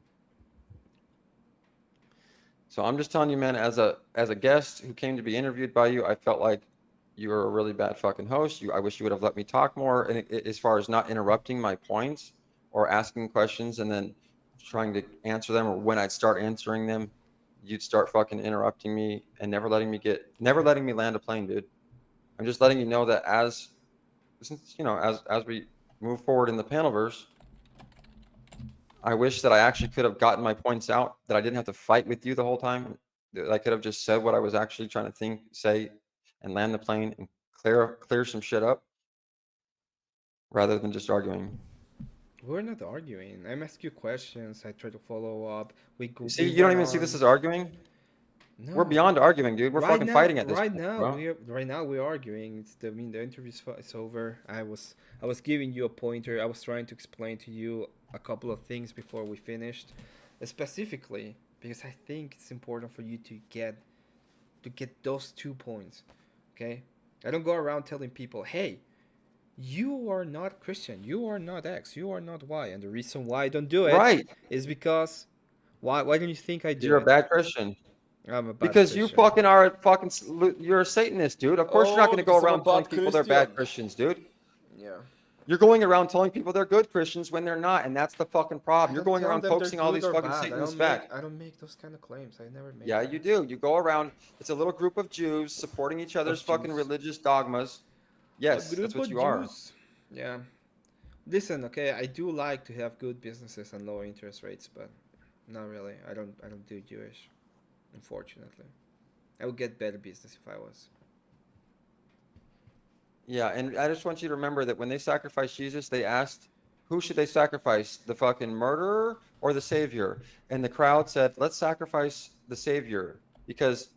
So I'm just telling you, man, as a guest who came to be interviewed by you, I felt like you were a really bad fucking host. I wish you would have let me talk more. And as far as not interrupting my points or asking questions and then trying to answer them, or when I'd start answering them, you'd start fucking interrupting me and never letting me land a plane, dude. I'm just letting you know that since as we move forward in the panelverse, I wish that I actually could have gotten my points out, that I didn't have to fight with you the whole time. That I could have just said what I was actually trying to say, and land the plane and clear some shit up rather than just arguing. we're not arguing. I'm asking you questions. I try to follow up. See, We you don't went even see this on. as arguing. We're No, beyond arguing, dude. We're fucking fighting at this point, bro. right now we're arguing. The interview's it's over. I was giving you a pointer. I was trying to explain to you a couple of things before we finished, specifically because I think it's important for you to get those 2 points. Okay, I don't go around telling people, hey, you are not Christian, you are not X, you are not Y, and the reason why I don't do it Right. is because why don't you think I do You're a it? bad Christian. I'm a bad Because you Christian. fucking are you're a Satanist, dude. Of course you're not Oh, going to go because I'm a around telling bad people they're bad Christian. Christians, dude. Yeah. You're going around telling people they're good Christians when they're not, and that's the fucking I problem. You're don't going tell around them they're coaxing all good these or fucking bad. Satanists back. I don't make those kind of claims. I never made Yeah, them. you do. You go around. It's a little group of Jews supporting each other's Of fucking Jews. religious dogmas. A Yes, that's group what of you are. Jews. Yeah. Listen, okay, I do like to have good businesses and low interest rates, but not really. I don't do Jewish, unfortunately. I would get better business if I was. Yeah, and I just want you to remember that when they sacrificed Jesus, they asked, who should they sacrifice? The fucking murderer or the savior? And the crowd said, let's sacrifice the savior because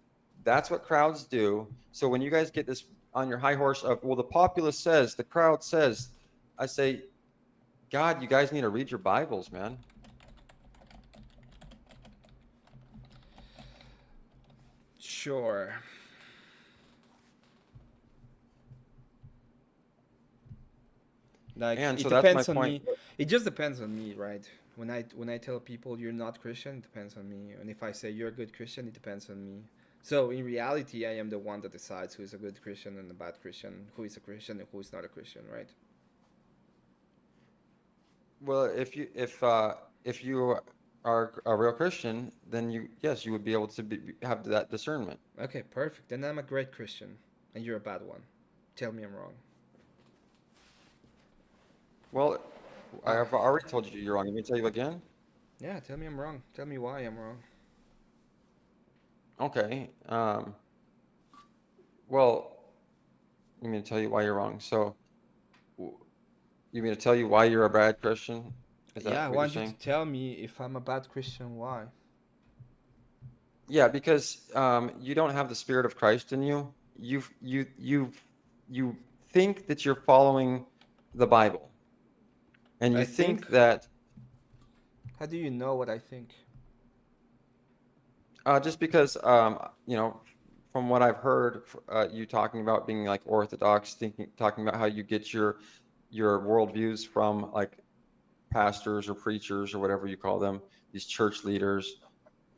that's what crowds do. So when you guys get this on your high horse of, well, the populace says, the crowd says, I say, God, you guys need to read your Bibles, man. Sure. Like And it so that's my depends on point. me. It just depends on me, right? When I tell people you're not Christian, it depends on me. And if I say you're a good Christian, it depends on me. So in reality, I am the one that decides who is a good Christian and a bad Christian, who is a Christian and who is not a Christian, right? Well, if you are a real Christian, then yes, you would be able to have that discernment. Okay, perfect. Then I'm a great Christian, and you're a bad one. Tell me I'm wrong. Well, I Uh, have already told you you're wrong. Let me tell you again. yeah, tell me I'm wrong. Tell me why I'm wrong. Okay. Well, you mean to tell you why you're wrong? So, w- you mean to tell you why you're a bad Christian? Is Yeah, that I what you're want you to saying? tell me if I'm a bad Christian, why? Yeah, because you don't have the Spirit of Christ in you. You think that you're following the Bible, and I you think. think that How do you know what I think? just because from what I've heard, you talking about being like Orthodox, talking about how you get your worldviews from like pastors or preachers or whatever you call them, these church leaders,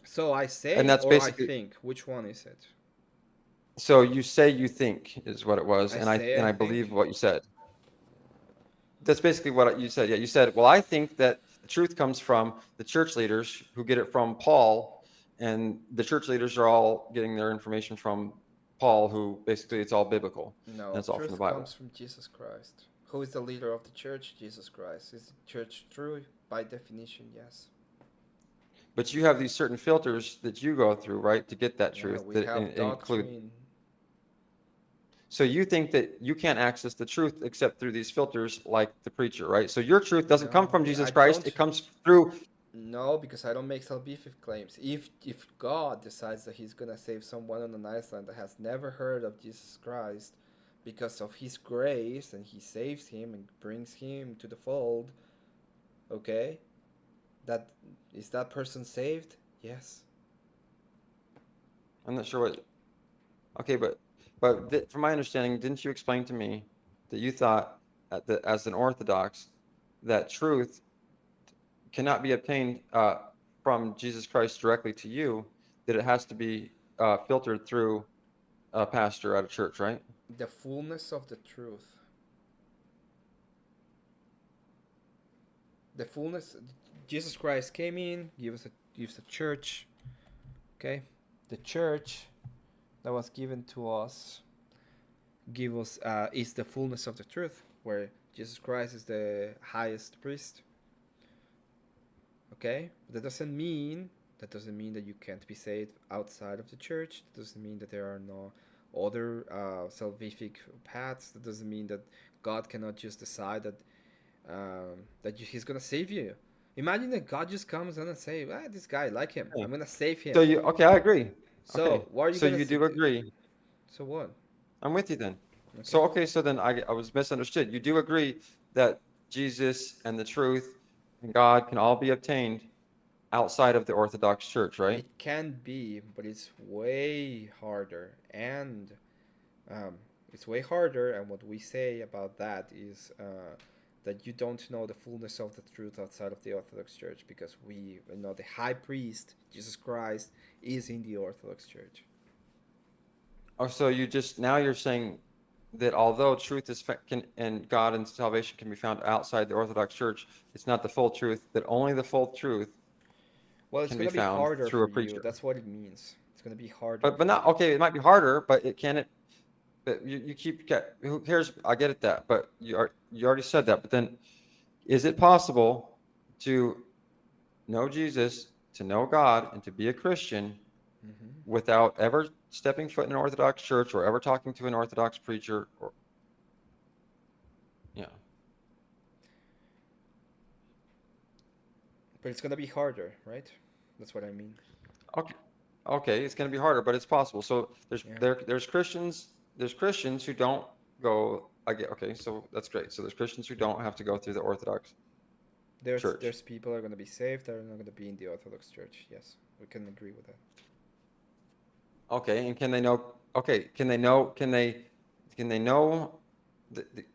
So I and say that's or I basically. think? Which one is it? So you say you think is what it was, I and I say and I I believe think. what you said. That's basically what you said. Yeah, you said, well, I think that the truth comes from the church leaders who get it from Paul, and the church leaders are all getting their information from Paul, who basically it's all biblical and No, it's all from the truth Bible. comes from Jesus Christ. Who is the leader of the church? Jesus Christ. Is the church true? By definition, yes. But you have these certain filters that you go through, right, to get that Yeah, truth we that have include. doctrine. So you think that you can't access the truth except through these filters, like the preacher, right? So your truth doesn't come No, from I Jesus Christ; don't. it comes through. No, because I don't make salvific claims. If God decides that He's gonna save someone on an island that has never heard of Jesus Christ, because of his grace, and he saves him and brings him to the fold, okay, that is that person saved? Yes. I'm not sure what. Okay, from my understanding, didn't you explain to me that you thought that as an Orthodox that truth cannot be obtained from Jesus Christ directly to you, that it has to be filtered through a pastor at a church, right? The fullness of the truth. The fullness. Jesus Christ came in, gives a church. Okay, the church that was given to us give us is the fullness of the truth, where Jesus Christ is the highest priest. Okay, but that doesn't mean that you can't be saved outside of the church. That doesn't mean that there are no other salvific paths. That doesn't mean that God cannot just decide that He's gonna save you. Imagine that God just comes in and say, "Ah, this guy, I like him. Okay. I'm gonna save So him." you okay? I agree. Okay, So what are you so gonna? you do agree. So what? I'm with you then. Okay. So okay, so then I was misunderstood. You do agree that Jesus and the truth and God can all be obtained outside of the Orthodox Church, right? It can be, but it's way harder, and um, it's way harder. And what we say about that is that you don't know the fullness of the truth outside of the Orthodox Church, because we know the High Priest Jesus Christ is in the Orthodox Church. Oh, so you just now you're saying that although truth is can and God and salvation can be found outside the Orthodox Church, it's not the full truth. That only the full truth Well, it's can be gonna be found harder through for a you. preacher. That's what it means. It's gonna be harder But for not you. okay. It might be harder, but it can it. But you keep get. Here's I get it that, but you already said that. But then, is it possible to know Jesus, to know God, and to be a Christian Hmm. without ever stepping foot in an Orthodox church or ever talking to an Orthodox preacher? Or yeah. But it's gonna be harder, right? That's what I mean. Okay. Okay, it's going to be harder, but it's possible. So Yeah. there's Christians who don't go. I get okay. So that's great. So there's Christians who don't have to go through the Orthodox church. There's people that are gonna be saved that are not gonna be in the Orthodox Church. Yes, we can agree with that. Okay, and can they know? Okay, can they know? Can they know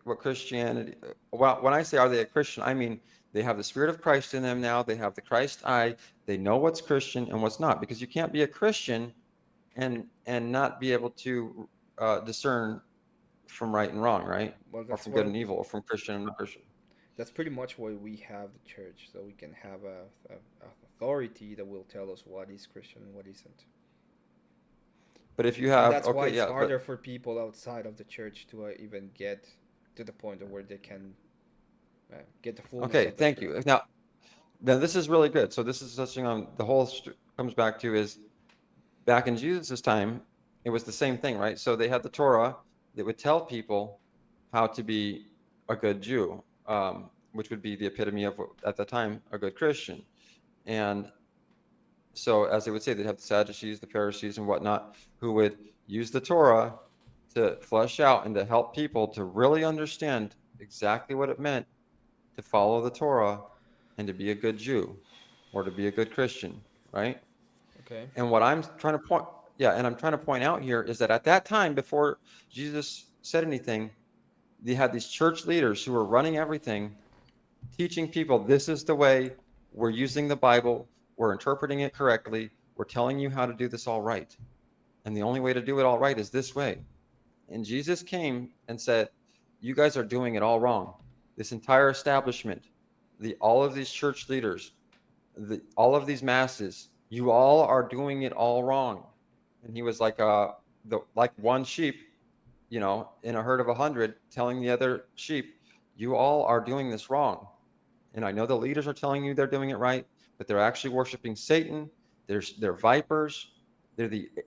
what Christianity? Well, when I say are they a Christian, I mean they have the Spirit of Christ in them now. They have the Christ eye. They know what's Christian and what's not, because you can't be a Christian and not be able to discern from right and wrong, right? Well, Or that's from good why and evil, or from Christian and not Christian. that's pretty much why we have the church, so we can have a authority that will tell us what is Christian and what isn't. But if you And have, that's why okay, it's yeah, harder but for people outside of the church to even get to the point of where they can get the fullness okay, of the thank truth. you. Now this is really good. So this is touching on the whole comes back to is back in Jesus' time, it was the same thing, right? So they had the Torah that would tell people how to be a good Jew, which would be the epitome of at the time a good Christian. And so, as they would say, they'd have the Sadducees, the Pharisees, and whatnot, who would use the Torah to flesh out and to help people to really understand exactly what it meant to follow the Torah and to be a good Jew or to be a good Christian, right? Okay. And what I'm trying to point, yeah, and I'm trying to point out here is that at that time, before Jesus said anything, they had these church leaders who were running everything, teaching people this is the way, we're using the Bible, we're interpreting it correctly, we're telling you how to do this all right. And the only way to do it all right is this way. And Jesus came and said, you guys are doing it all wrong. This entire establishment, all of these church leaders, all of these masses, you all are doing it all wrong. And he was like like one sheep, in a herd of 100, telling the other sheep, you all are doing this wrong. And I know the leaders are telling you they're doing it right, but they're actually worshiping Satan. They're vipers.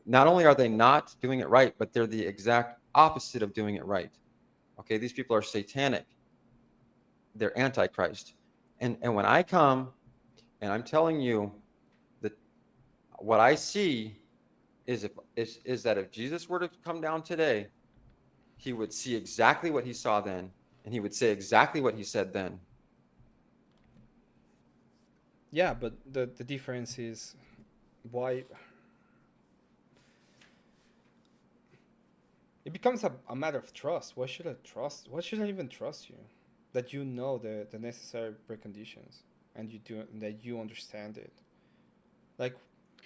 Not only are they not doing it right, but they're the exact opposite of doing it right. Okay, these people are satanic. They're antichrist. And when I come and I'm telling you that what I see is that if Jesus were to come down today he would see exactly what he saw then, and he would say exactly what he said then. Yeah, but the difference is why it becomes a matter of trust. Why should I trust? Why should I even trust you? That you know the necessary preconditions and you do that you understand it. Like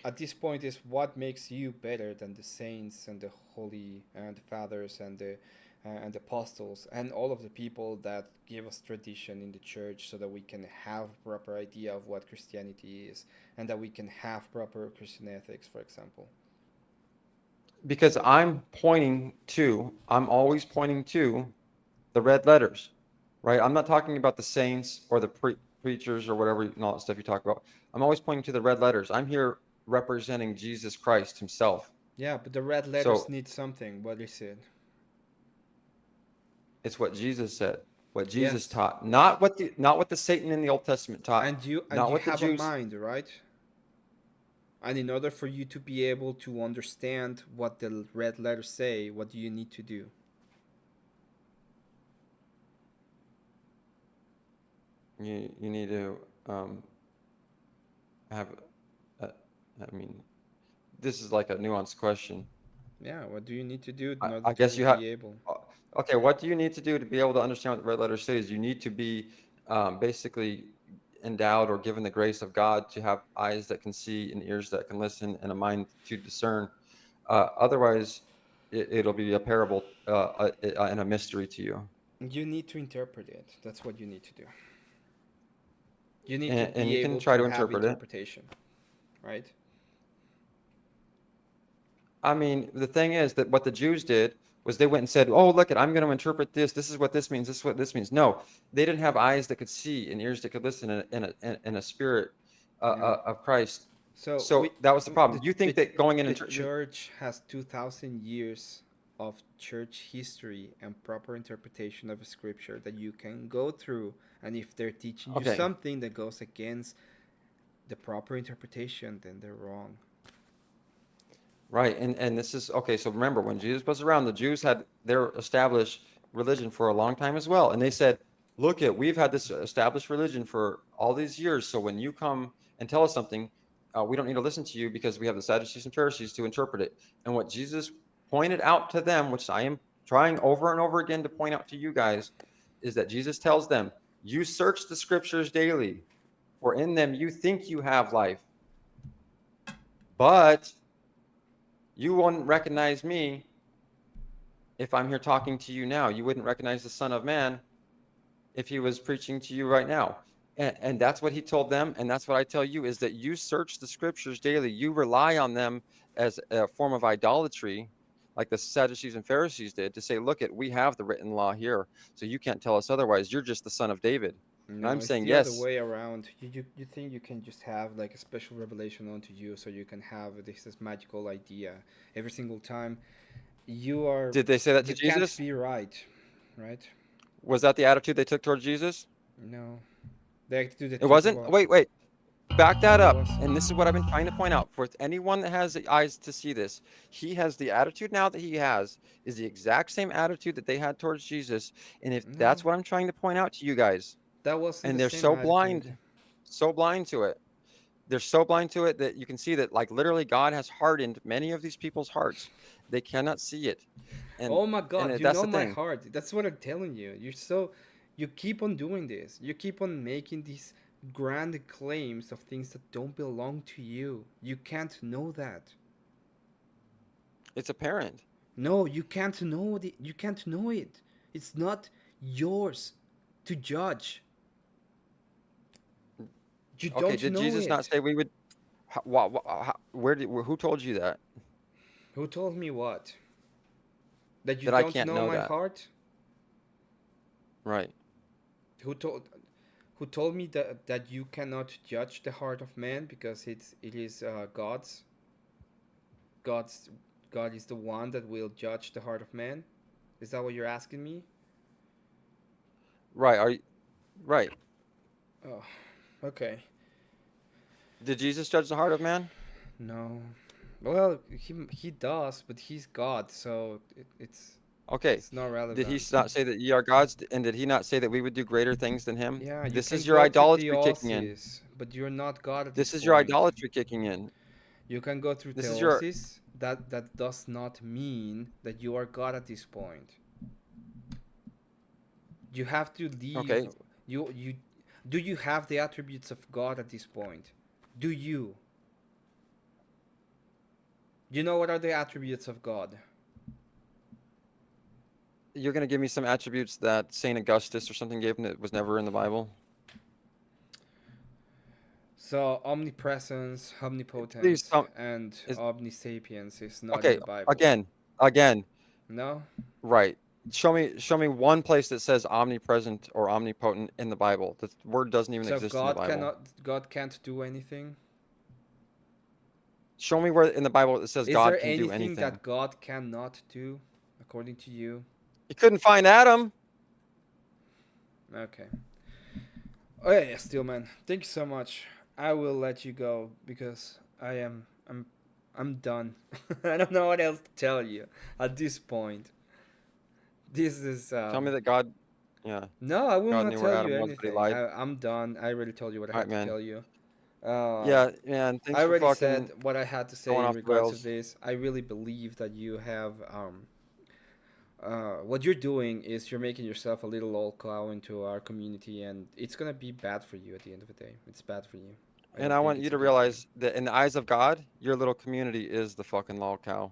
at this point is what makes you better than the saints and the holy and the fathers and the apostles and all of the people that give us tradition in the church so that we can have proper idea of what Christianity is and that we can have proper Christian ethics, for example. Because I'm always pointing to the red letters, right? I'm not talking about the saints or the preachers or whatever and all that stuff you talk about. I'm always pointing to the red letters. I'm here representing Jesus Christ himself. Yeah, but the red letters So need something. What is it? it's what Jesus said, what Jesus Yes. taught, not what the Satan in the Old Testament taught, And not you what the have a Jews. mind, right? And in order for you to be able to understand what the red letters say, what do you need to do? You need to have. A, I mean, this is like a nuanced question. Yeah, what do you need to do in order I guess to you have. be able? Okay, what do you need to do to be able to understand what the red letter says? You need to be basically endowed or given the grace of God to have eyes that can see and ears that can listen and a mind to discern. Otherwise, it'll be a parable and a mystery to you. You need to interpret it. That's what you need to do. You need to And be you can able try to to have interpret it. interpretation, right? I mean, the thing is that what the Jews did was they went and said, "Oh, look, I'm going to interpret this. This is what this means. This is what this means." No, they didn't have eyes that could see and ears that could listen and a spirit Yeah. of Christ. So we So that was the problem. the You think that going in the and church has 2,000 years of church history and proper interpretation of a scripture that you can go through, and if they're teaching you okay, something that goes against the proper interpretation, then they're wrong. right, and this is okay. So remember, when Jesus was around, the Jews had their established religion for a long time as well, and they said, "Look, we've had this established religion for all these years. So when you come and tell us something, we don't need to listen to you because we have the Sadducees and Pharisees to interpret it." And what Jesus pointed out to them, which I am trying over and over again to point out to you guys, is that Jesus tells them, "You search the Scriptures daily, for in them you think you have life, but you won't recognize me if I'm here talking to you now. You wouldn't recognize the Son of Man if he was preaching to you right now." And that's what he told them. And that's what I tell you is that you search the scriptures daily. You rely on them as a form of idolatry, like the Sadducees and Pharisees did, to say, "Look, we have the written law here. So you can't tell us otherwise. You're just the son of David." And No, I'm it's saying, the other yes. way around. You think you can just have like a special revelation onto you so you can have this magical idea every single time. Did they say that to You can't Jesus? be right, right? Was that the attitude they took towards Jesus? No. They do the It took wasn't? what? Wait. Back that It up. was. And this is what I've been trying to point out for anyone that has the eyes to see this. He has the attitude now that he has is the exact same attitude that they had towards Jesus. And if No. that's what I'm trying to point out to you guys, That wasn't and the they're same attitude. so blind to it. They're so blind to it that you can see that like literally God has hardened many of these people's hearts. They cannot see it. And Oh my god, you that's know the my thing. heart. That's what I'm telling you. You keep on doing this. You keep on making these grand claims of things that don't belong to you. You can't know that. It's apparent. No, you can't know it. It's not yours to judge. You Okay, don't did know Jesus not it. say we would who told you that? Who told me what? That you That I don't can't know know my that. heart? Right. Who told who told me that you cannot judge the heart of man because it is God's God's God is the one that will judge the heart of man? Is that what you're asking me? Right. Are you right? Oh, okay. Did Jesus judge the heart of man? No. Well, he does, but he's God, so it's Okay. It's not Did he relevant. not say that ye are gods? And did he not say that we would do greater things than him? Yeah, you This can is your go through idolatry kicking in. theosis, but you're not God at This this is your point. idolatry kicking in. You can go through This is your theosis. That does not mean that you are God at this point. You have to leave. okay. You do you have the attributes of God at this point? Do you? You know what are the attributes of God? You're gonna give me some attributes that Saint Augustus or something gave him that was never in the Bible? So omnipresence, Please omnipotence, tell and is omnisapience is not in okay, the Bible. again, No? right. Show me one place that says omnipresent or omnipotent in the Bible. The word doesn't even So exist in the Bible. God can't do anything? Show me where in the Bible it says Is God there can do anything anything. that God cannot do according to you? You couldn't find Adam. Okay. Oh yeah, Steelman. Thank you so much. I will let you go because I'm done. I don't know what else to tell you at this point. This is Tell me that God, yeah, no, I will God not knew where tell you Adam was, but he anything. lied. I'm done. I already told you what I All right, had to man. tell you. Yeah, man. I Thanks for already fucking said what I had to say going in off the regards to rails. this. I really believe that you have what you're doing is you're making yourself a little old cow into our community, and it's gonna be bad for you at the end of the day. It's bad for you. I And don't I think want it's you a to good thing. realize that in the eyes of God, your little community is the fucking lol cow.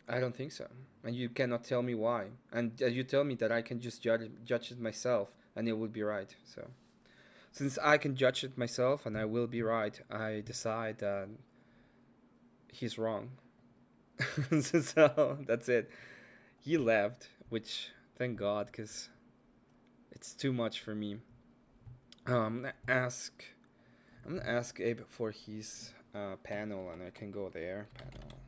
I don't think so, and you cannot tell me why. And you tell me that I can just judge it myself, and it would be right. So since I can judge it myself and I will be right, I decide that he's wrong. So that's it. He left, which thank God, because it's too much for me. I'm gonna ask. I'm gonna ask Abe for his panel, and I can go there. Panel.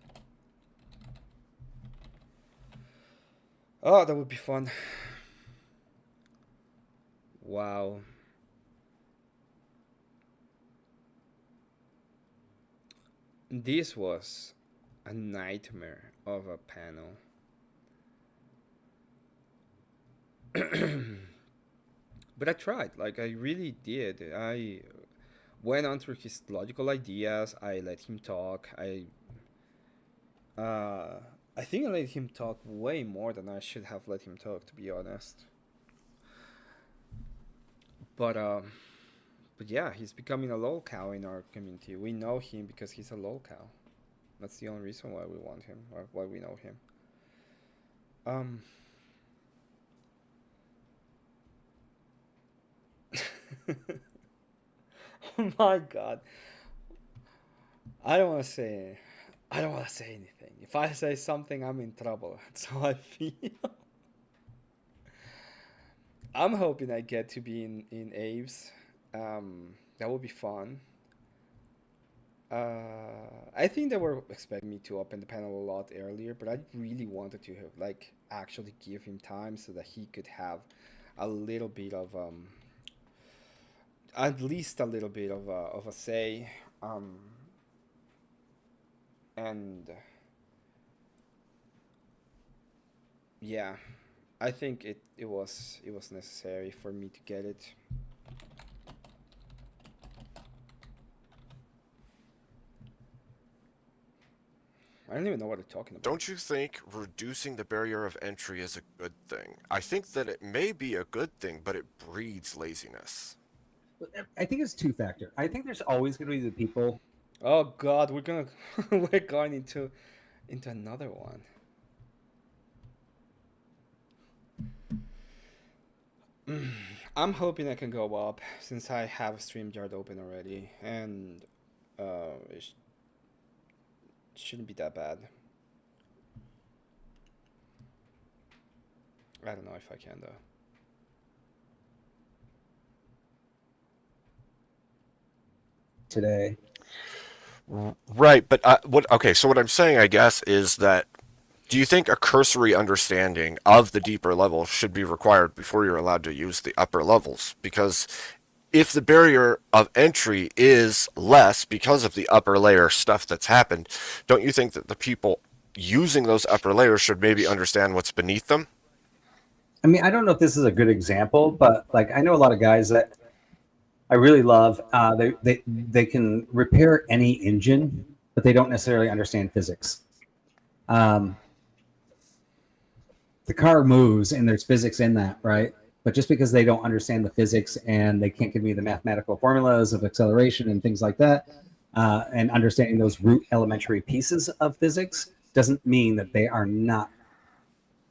Oh, that would be fun. Wow. This was a nightmare of a panel. But I tried. Like, I really did. I went on through his logical ideas. I let him talk. Uh, I think I let him talk way more than I should have let him talk, to be honest. But but yeah, he's becoming a lol cow in our community. We know him because he's a lol cow. That's the only reason why we want him or why we know him. Um. Oh my god. I don't want to say. I don't want to say anything. If I say something, I'm in trouble. That's how I feel. I'm hoping I get to be in Abe's. That would be fun. I think they were expecting me to open the panel a lot earlier, but I really wanted to have, like, actually give him time so that he could have a little bit of at least a little bit of a say. And yeah, I think it was necessary for me to get it. I don't even know what I'm talking about. Don't you think reducing the barrier of entry is a good thing? I think that it may be a good thing, but it breeds laziness. I think it's two-factor. I think there's always going to be the people. Oh God, we're going into another one. I'm hoping I can go up since I have a StreamYard open already, and it shouldn't be that bad. I don't know if I can though. Today. Right, but what? Okay, so what I'm saying, I guess, is that do you think a cursory understanding of the deeper levels should be required before you're allowed to use the upper levels? Because if the barrier of entry is less because of the upper layer stuff that's happened, don't you think that the people using those upper layers should maybe understand what's beneath them. I mean, I don't know if this is a good example, but like I know a lot of guys that I really love. They can repair any engine, but they don't necessarily understand physics. The car moves, and there's physics in that, right? But just because they don't understand the physics and they can't give me the mathematical formulas of acceleration and things like that, and understanding those root elementary pieces of physics doesn't mean that they are not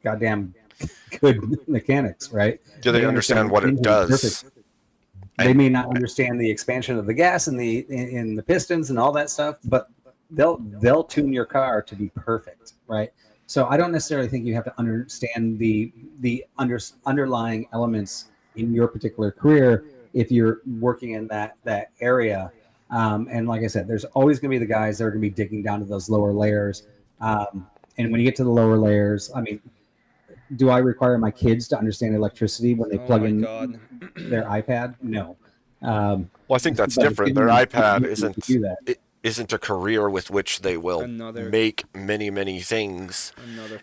goddamn good mechanics, right? Do they understand what it does? They may not understand the expansion of the gas and the pistons and all that stuff, but they'll tune your car to be perfect, right? So I don't necessarily think you have to understand the underlying elements in your particular career if you're working in that area. And like I said, there's always going to be the guys that are going to be digging down to those lower layers. And when you get to the lower layers, I mean, do I require my kids to understand electricity when they plug in their iPad? No. Well, I think that's different. Their iPad isn't a career with which they will make many things,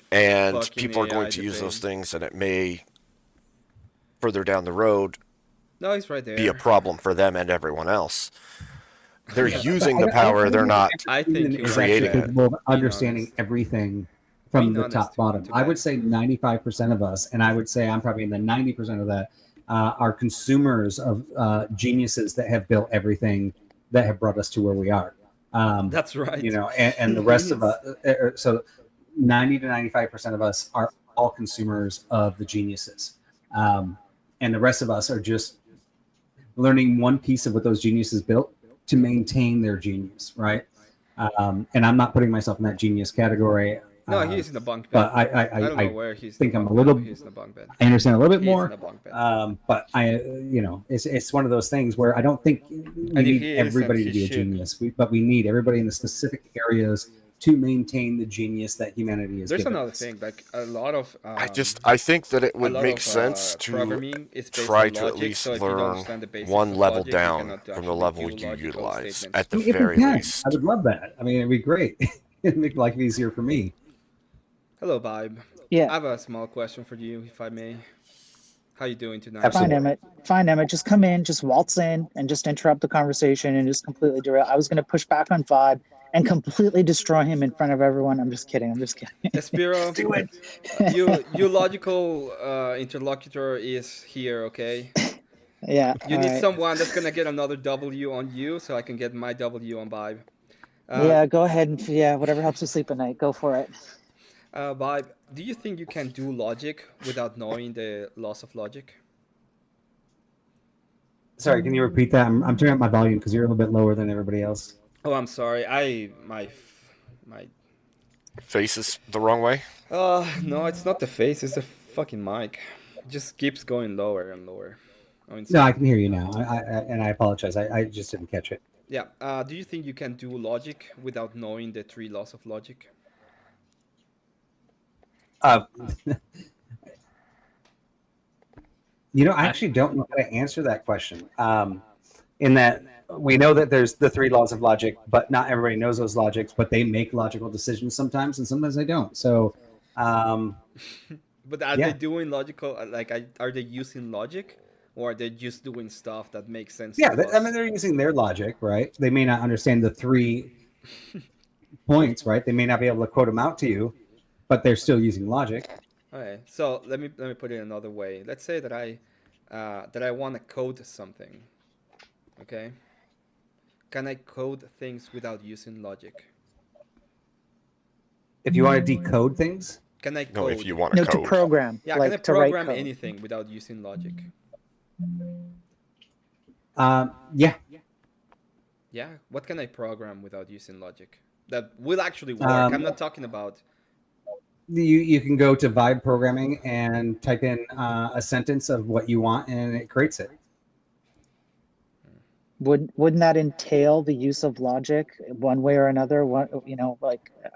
and people are going to use those things, and it may further down the road he's right there. be a problem for them and everyone else. They're using the power. They're not creating it. Capable of understanding everything from the top bottom. I would say 95% of us, and I would say I'm probably in the 90% of that, are consumers of geniuses that have built everything that have brought us to where we are. That's right. You know, and the rest of us, so 90 to 95% of us are all consumers of the geniuses. And the rest of us are just learning one piece of what those geniuses built to maintain their genius, right? And I'm not putting myself in that genius category. No, he's in the bunk bed. But I don't know where he's. Think I'm a little. He's in the bunk bed. I understand a little bit He's more. in the bunk bed. But it's one of those things where I don't think we need everybody to be a genius. But we need everybody in the specific areas to maintain the genius that humanity is. There's another thing, like a lot of. I think that it would make sense to try to at least learn one level down from the level you utilize at the very least. I would love that. I mean, it'd be great. It'd make life easier for me. Hello, Vibe. Yeah. I have a small question for you, if I may. How you doing tonight? Absolutely. Fine, Emmett. Just come in, just waltz in, and just interrupt the conversation and just completely derail. I was going to push back on Vibe and completely destroy him in front of everyone. I'm just kidding. Espiro, do it. your logical interlocutor is here, okay? Yeah. You need someone that's going to get another W on you so I can get my W on Vibe. Yeah, go ahead and whatever helps you sleep at night. Go for it. Vibe, do you think you can do logic without knowing the loss of logic? Sorry, can you repeat that? I'm turning up my volume because you're a little bit lower than everybody else. Oh, I'm sorry. My face is the wrong way. No, it's not the face. It's the fucking mic. It just keeps going lower and lower. No, I can hear you now. I apologize. I just didn't catch it. Yeah. Do you think you can do logic without knowing the 3 laws of logic? I actually don't know how to answer that question. In that we know that there's the 3 laws of logic, but not everybody knows those logics, but they make logical decisions sometimes, and sometimes they don't. So, but are they doing logical? Are they using logic, or are they just doing stuff that makes sense? Yeah, they're using their logic, right? They may not understand the 3 points, right? They may not be able to quote them out to you, but they're still using logic. Okay, so let me put it another way. Let's say that I want to code something. Okay, can I code things without using logic? If you want to decode things, can I code? No, if you want to code. To program. Yeah, like can I to write program code. anything without using logic? Yeah. Yeah, what can I program without using logic that will actually work? I'm not talking about. You can go to Vibe Programming and type in a sentence of what you want, and it creates it. Wouldn't that entail the use of logic one way or another?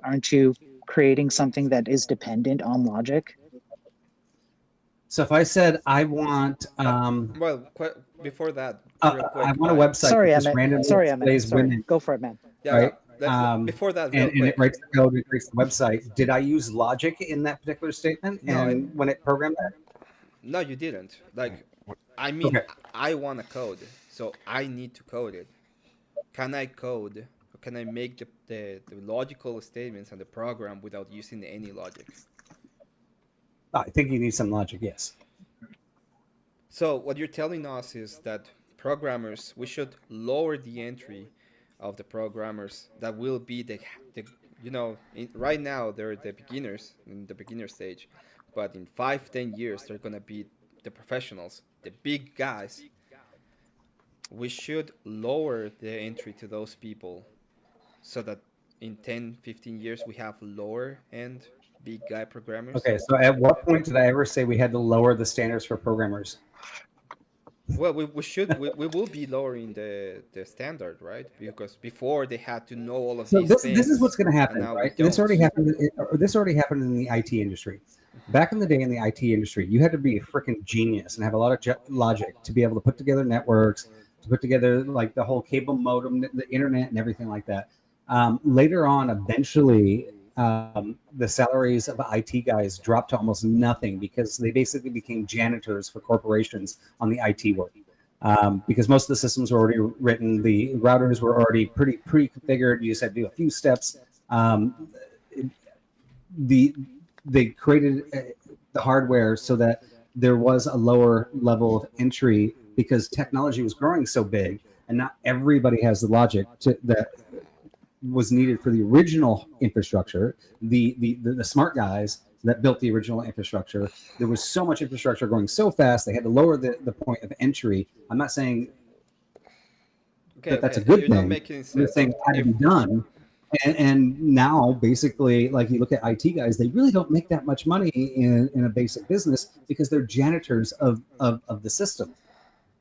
Aren't you creating something that is dependent on logic? So if I said I want, Before that, I want a website. Sorry, that just Emmett. randomly Sorry, displays Emmett. women. Go for it, man. Yeah, right? Before that, real and it quick. writes the code, it creates the website. Did I use logic in that particular statement? No, And when it programmed that? No, you didn't. Like, I mean, Okay. I want to code, so I need to code it. Can I code? Or can I make the logical statements and the program without using any logic? I think you need some logic, yes. So what you're telling us is that programmers, we should lower the entry of the programmers that will be the right now they're the beginners in the beginner stage, but in 5-10 years they're gonna be the professionals, the big guys. We should lower the entry to those people so that in 10-15 years we have lower end big guy programmers. Okay, so at what point did I ever say we had to lower the standards for programmers? Well, we will be lowering the standard, right? Because before they had to know all of So these this things. is what's going to happen, and now we right? This already don't. happened. This already happened in the IT industry. Back in the day in the IT industry, you had to be a freaking genius and have a lot of logic to be able to put together networks, to put together like the whole cable modem, the internet, and everything like that. Later on, eventually, the salaries of IT guys dropped to almost nothing because they basically became janitors for corporations on the IT work. Because most of the systems were already written, the routers were already pretty pre-configured. You just had to do a few steps. They created the hardware so that there was a lower level of entry because technology was growing so big, and not everybody has the logic that was needed for the original infrastructure. The smart guys that built the original infrastructure, there was so much infrastructure growing so fast they had to lower the point of entry. I'm not saying that's a good You're not thing. making I'm sense. just saying it had to be done. And now, basically, like you look at IT guys, they really don't make that much money in a basic business because they're janitors of the system.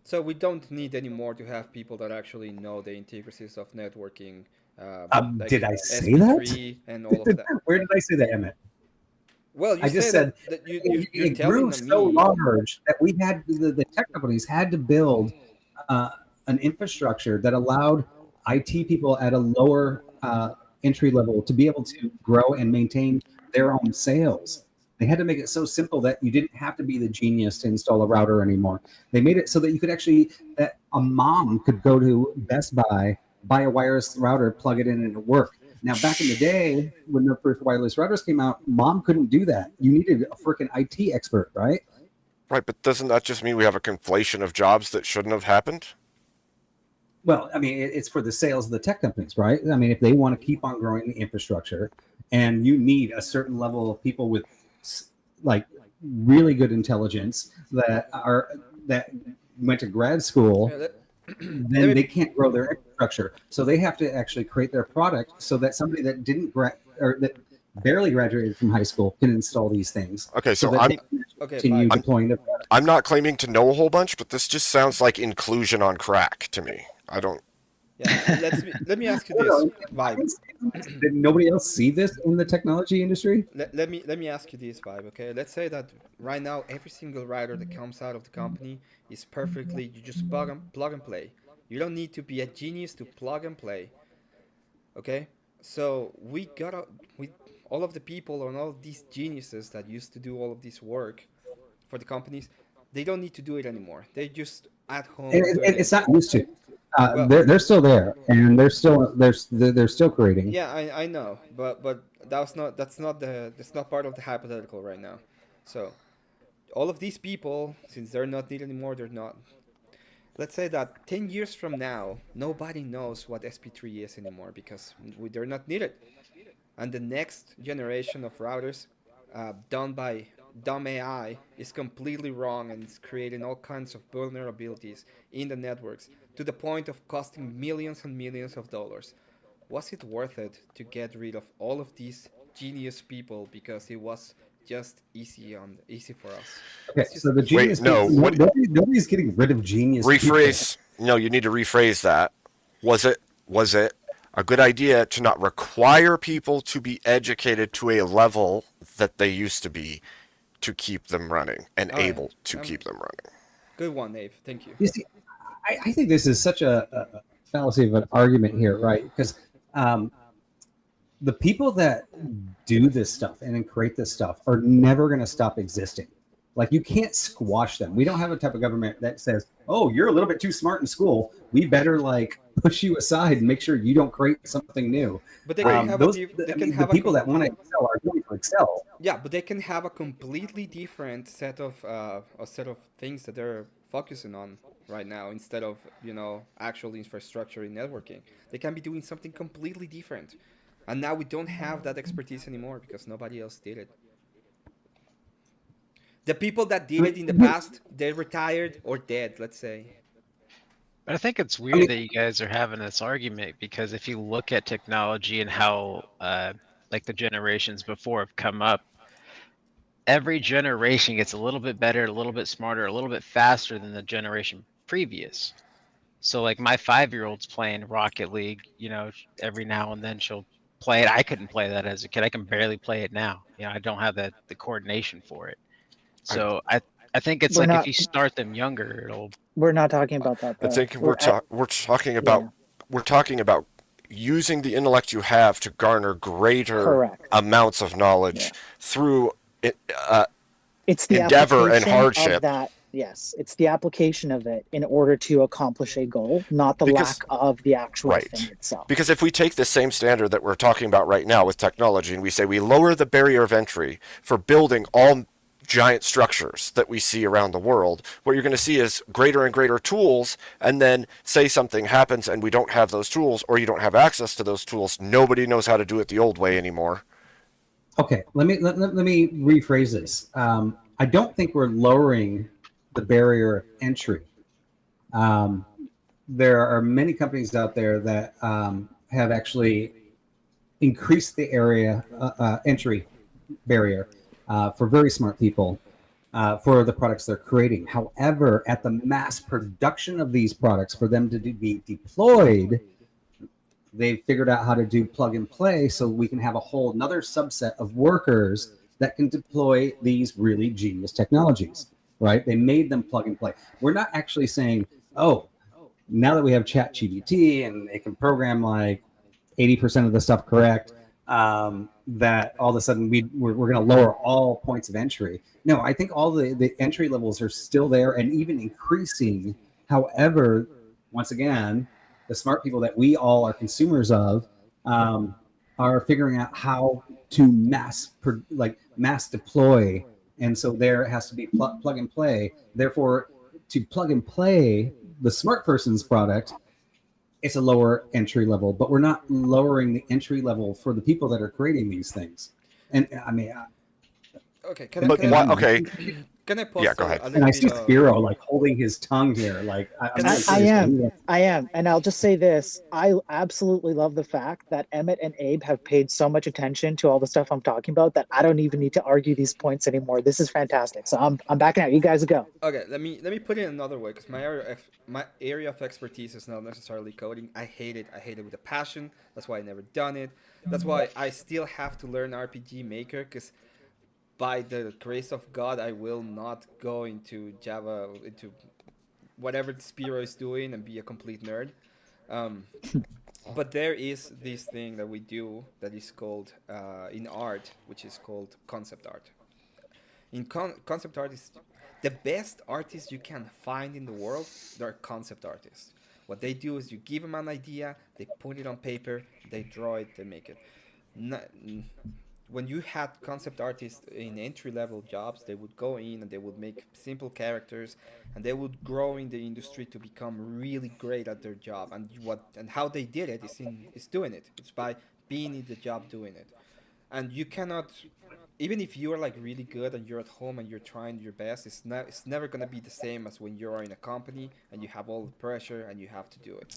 So we don't need anymore to have people that actually know the intricacies of networking. Like Did I say SP3 that? and all of that. Where did I say that, Emmett? Well, you I just said said that you're it telling grew so me. large that we had the tech companies had to build an infrastructure that allowed IT people at a lower entry level to be able to grow and maintain their own sales. They had to make it so simple that you didn't have to be the genius to install a router anymore. They made it so that you could actually, that a mom could go to Best Buy, buy a wireless router, plug it in, and it work. Now, back in the day, when the first wireless routers came out, mom couldn't do that. You needed a freaking IT expert, right? Right, but doesn't that just mean we have a conflation of jobs that shouldn't have happened? Well, I mean, it's for the sales of the tech companies, right? I mean, if they want to keep on growing the infrastructure, and you need a certain level of people with like really good intelligence that went to grad school, then they can't grow their infrastructure. So they have to actually create their product so that somebody that didn't or that barely graduated from high school can install these things. Okay, so that I'm they can continue deploying their product. I'm not claiming to know a whole bunch, but this just sounds like inclusion on crack to me. I don't. Yeah, let me ask you this, Vibe. Did nobody else see this in the technology industry? Let me ask you this, Vibe. Okay, let's say that right now every single writer that comes out of the company is perfectly. You just plug and play. You don't need to be a genius to plug and play. Okay, so we all of the people and all of these geniuses that used to do all of this work for the companies, they don't need to do it anymore. They just at home. It's not used to. They're still there, and they're still creating. Yeah, I know, but that's not part of the hypothetical right now. So all of these people, since they're not needed anymore, they're not. Let's say that 10 years from now, nobody knows what SP3 is anymore because they're not needed, and the next generation of routers, done by dumb AI, is completely wrong and it's creating all kinds of vulnerabilities in the networks to the point of costing millions and millions of dollars. Was it worth it to get rid of all of these genius people because it was just easy for us? Okay, so the genius. Wait, no, nobody's getting rid of genius. Rephrase. People. No, you need to rephrase that. Was it a good idea to not require people to be educated to a level that they used to be to keep them running and able to keep them running? Good one, Dave. Thank you. You see, I think this is such a fallacy of an argument here, right? Because the people that do this stuff and then create this stuff are never going to stop existing. Like, you can't squash them. We don't have a type of government that says, "Oh, you're a little bit too smart in school. We better like push you aside and make sure you don't create something new." But they can have a Those, they I can mean, the have a people that want to excel are going to excel. yeah, but they can have a completely different set of a set of things that they're focusing on right now instead of actual infrastructure in networking. They can be doing something completely different, and now we don't have that expertise anymore because nobody else did it. The people that I did it in the mean, past, they're retired or dead, let's say. But I think it's I weird mean, that you guys are having this argument because if you look at technology and how like the generations before have come up, every generation gets a little bit better, a little bit smarter, a little bit faster than the generation previous. So like my 5-year-old's playing Rocket League, every now and then she'll play it. I couldn't play that as a kid. I can barely play it now. I don't have the coordination for it. I, So I think it's We're like if not you start them younger, it'll we're not talking about that I though. think we're talking about Yeah, using the intellect you have to garner greater correct. amounts of Yeah. knowledge through uh, It's the endeavor and application of hardship. that. Yes, it's the application of it in order to accomplish a goal, not the lack Because of the actual thing right. itself. Because if we take the same standard that we're talking about right now with technology and we say we lower the barrier of entry for building all giant structures that we see around the world, what you're going to see is greater and greater tools, and then say something happens and we don't have those tools or you don't have access to those tools, nobody knows how to do it the old way anymore. okay, let me rephrase this. I don't think we're lowering the barrier of entry. Um, there are many companies out there that have actually increased the area entry barrier for very smart people for the products they're creating. However, at the mass production of these products, for them to be deployed, they've figured out how to do plug and play, so we can have a whole another subset of workers that can deploy these really genius technologies. Right? They made them plug and play. We're not actually saying, "Oh, now that we have Chat GBT and it can program like 80% of the stuff correct, that all of a sudden we're going to lower all points of entry." No, I think all the entry levels are still there and even increasing. However, once again, the smart people that we all are consumers of are figuring out how to mass deploy. And so there has to be plug and play. Therefore, to plug and play the smart person's product, it's a lower entry level, but we're not lowering the entry level for the people that are creating these things. And I mean, Okay, But why? Okay, can I pause yeah, go for ahead. a and little I bit see of Spiro like holding his tongue here. Like, I'm Can really I curious. am. I am. And I'll just say this. I absolutely love the fact that Emmett and Abe have paid so much attention to all the stuff I'm talking about that I don't even need to argue these points anymore. This is fantastic. So I'm backing out. You guys go. Okay, let me put it another way because my area of expertise is not necessarily coding. I hate it. I hate it with a passion. That's why I never done it. That's why I still have to learn RPG Maker because by the grace of God, I will not go into Java into whatever Spiro is doing and be a complete nerd. Um, but there is this thing that we do that is called in art, which is called concept art. In concept art is the best artists you can find in the world. They're concept artists. What they do is you give them an idea, they put it on paper, they draw it, they make it. When you had concept artists in entry level jobs, they would go in and they would make simple characters, and they would grow in the industry to become really great at their job. And how they did it is doing it. It's by being in the job doing it. And you cannot, even if you are like really good and you're at home and you're trying your best, it's never gonna be the same as when you are in a company and you have all the pressure and you have to do it.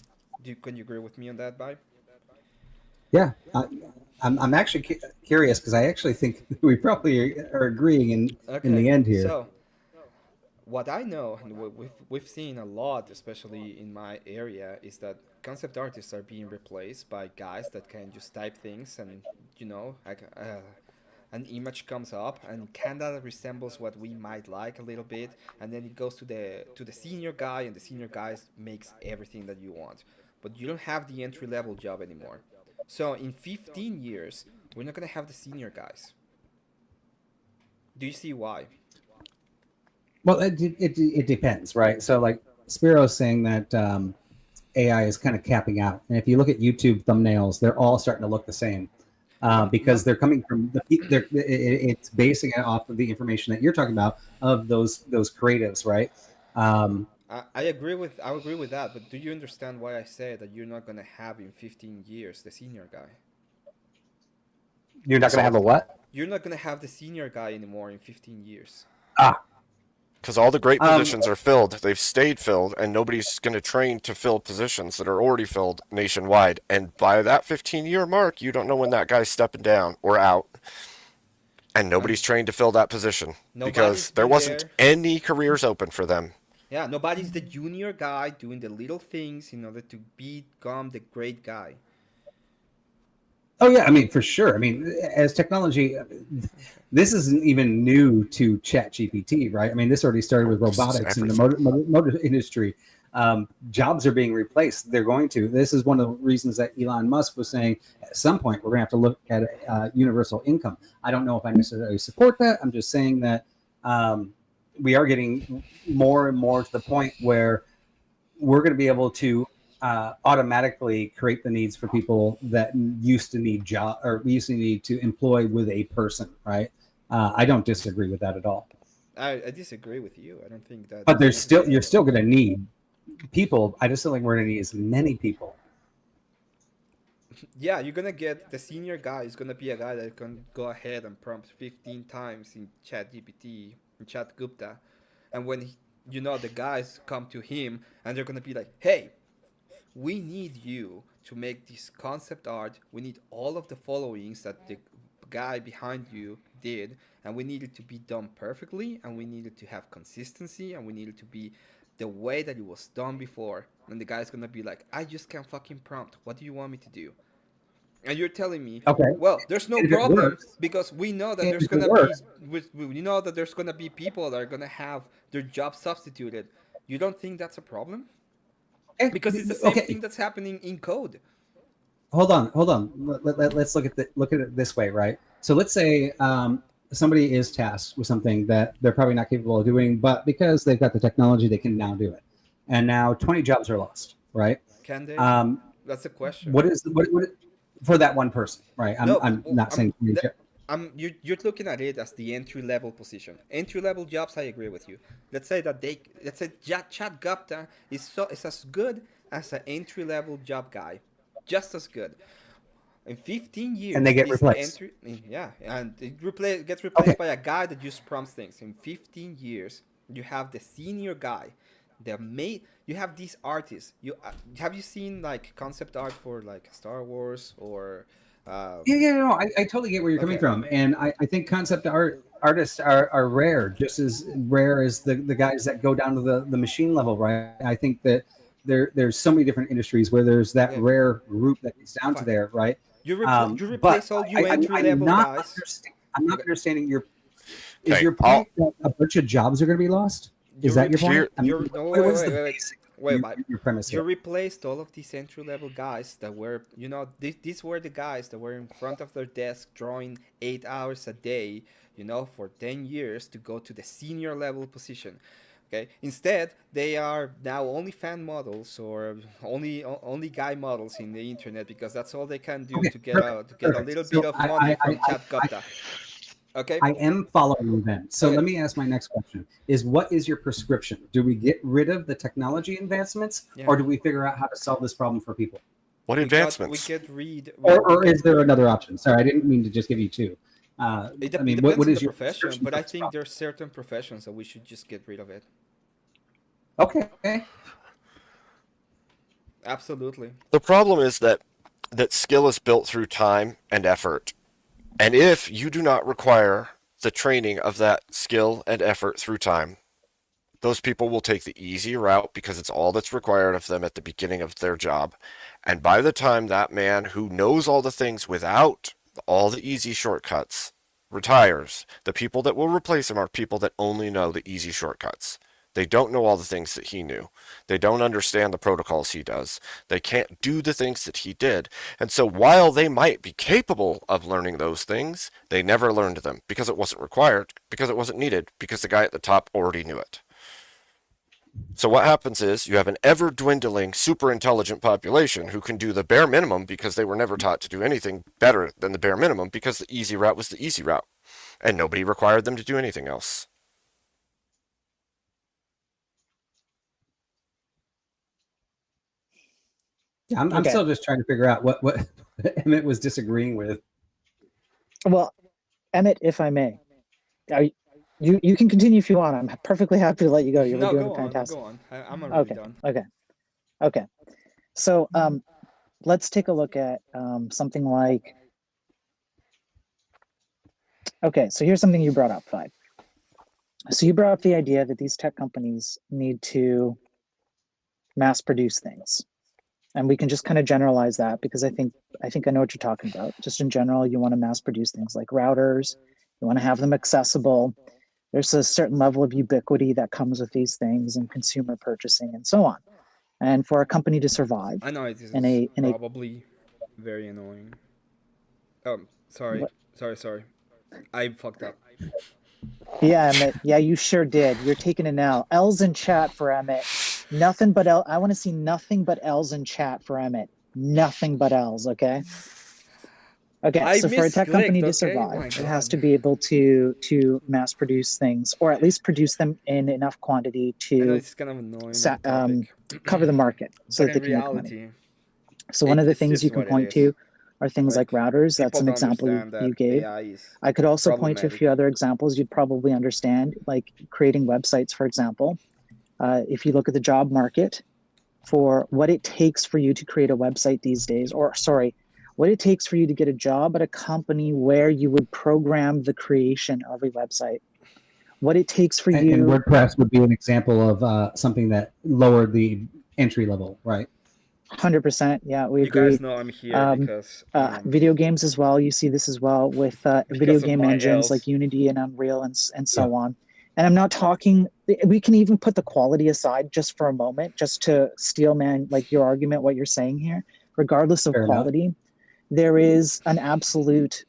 Can you agree with me on that, Vibe? Yeah, I'm actually curious because I actually think we probably are agreeing in Okay, the end here. so what I know and what we've seen a lot, especially in my area, is that concept artists are being replaced by guys that can just type things and like an image comes up and kind of resembles what we might like a little bit, and then it goes to the senior guy, and the senior guy makes everything that you want, but you don't have the entry level job anymore. So in 15 years, we're not gonna have the senior guys. Do you see why? Well, it depends, right? So like Spiro's saying that AI is kind of capping out, and if you look at YouTube thumbnails, they're all starting to look the same because they're coming from it's basing it off of the information that you're talking about of those creatives, right? I agree with that, but do you understand why I say that you're not gonna have in 15 years the senior guy? You're not going to have a what? You're not gonna have the senior guy anymore in 15 years. Ah, Because all the great positions are filled. They've stayed filled, and nobody's going to train to fill positions that are already filled nationwide. And by that 15-year mark, you don't know when that guy's stepping down or out. And nobody's trained to fill that position because there wasn't any careers open for them. Yeah, nobody's the junior guy doing the little things in order to become the great guy. oh yeah, I mean for sure. I mean, as technology, this isn't even new to ChatGPT, right? I mean, this already started with robotics in the motor industry. Jobs are being replaced. They're going to. This is one of the reasons that Elon Musk was saying at some point we're going to have to look at universal income. I don't know if I necessarily support that. I'm just saying that we are getting more and more to the point where we're going to be able to automatically create the needs for people that used to need we used to need to employ with a person, right? I don't disagree with that at all. I disagree with you. I don't think that. But you're still going to need people. I just don't think we're going to need as many people. Yeah, you're gonna get the senior guy is gonna be a guy that can go ahead and prompt 15 times in ChatGPT, in ChatGupta, and when the guys come to him and they're gonna be like, "Hey, we need you to make this concept art. We need all of the followings that the guy behind you did, and we need it to be done perfectly, and we need it to have consistency, and we need it to be the way that it was done before." And the guy's gonna be like, "I just can't fucking prompt. What do you want me to do?" And you're telling me, okay, well, there's no problem because we know that there's gonna be people that are gonna have their job substituted. You don't think that's a problem? Because it's the same thing that's happening in code. Hold on. Let's look at it this way, right? So let's say somebody is tasked with something that they're probably not capable of doing, but because they've got the technology, they can now do it. And now 20 jobs are lost, right? Can they? That's the question. What for that one person, right? I'm not saying. You're looking at it as the entry level position. Entry level jobs, I agree with you. Let's say Chat Gupta is as good as an entry level job guy, just as good. In 15 years, and they get replaced. And it gets replaced by a guy that just prompts things. In 15 years, you have the senior guy. You have these artists. Have you seen like concept art for like Star Wars or? No, I totally get where you're coming from, and I think concept artists are rare, just as rare as the guys that go down to the machine level, right? I think that there's so many different industries where there's that rare group that gets down to there, right? You replace all you entry level guys. I'm not understanding your. Is your point that a bunch of jobs are going to be lost? Is that your point? Wait, your premise you replaced all of these entry level guys that were, these were the guys that were in front of their desk drawing 8 hours a day, for 10 years to go to the senior level position. Okay. Instead, they are now only fan models or only guy models in the internet because that's all they can do to get a little bit of money from Chat Gupta. Okay. I am following you then. So let me ask my next question: what is your prescription? Do we get rid of the technology advancements, or do we figure out how to solve this problem for people? What advancements? Or is there another option? Sorry, I didn't mean to just give you two. It depends on the profession, but I think there are certain professions that we should just get rid of it. Okay. Absolutely. The problem is that skill is built through time and effort. And if you do not require the training of that skill and effort through time, those people will take the easy route because it's all that's required of them at the beginning of their job. And by the time that man who knows all the things without all the easy shortcuts retires, the people that will replace him are people that only know the easy shortcuts. They don't know all the things that he knew. They don't understand the protocols he does. They can't do the things that he did. And so while they might be capable of learning those things, they never learned them because it wasn't required, because it wasn't needed, because the guy at the top already knew it. So what happens is you have an ever dwindling super intelligent population who can do the bare minimum because they were never taught to do anything better than the bare minimum because the easy route was the easy route. And nobody required them to do anything else. I'm Okay. still just trying to figure out what Emmett was disagreeing with. Well, Emmett, if I may, you can continue if you want. I'm perfectly happy to let you go. You're No, doing go on, fantastic. go on. I'm already Okay. done. Okay. So let's take a look at something like. Okay, so here's something you brought up, Five. So you brought up the idea that these tech companies need to mass produce things. And we can just kind of generalize that because I think I know what you're talking about. Just in general, you want to mass produce things like routers. You want to have them accessible. There's a certain level of ubiquity that comes with these things and consumer purchasing and so on. And for a company to survive I know it is in a probably very annoying. Sorry. What? Sorry. I fucked up. Yeah, Emmett. Yeah, you sure did. You're taking an L. L's in chat for Emmett. Nothing but L. I want to see nothing but L's in chat for Emmett. Nothing but L's, okay? Okay, I so for a tech company misclicked, to okay? survive, My it has God. to be able to mass produce things, or at least produce them in enough quantity I know to it's kind of annoying of a topic. cover the market so But that in they can make money. reality, So one of the it's things you just can what it point is. to are things like Like, routers. That's people an don't example understand that you gave. AI is I could also point to a problematic. few other examples you'd probably understand, like creating websites, for example. If you look at the job market for what it takes for you to create a website these days, or sorry, what it takes for you to get a job at a company where you would program the creation of a website, what it takes for And you. WordPress would be an example of something that lowered the entry level, right? 100%. Yeah, we You agree. guys know I'm here because Video games as well. You see this as well with video because of game my engines L's. like Unity and Unreal and so on. And I'm not talking, we can even put the quality aside just for a moment, just to Steelman, like your argument, what you're saying here, regardless of Fair enough. quality, there is an absolute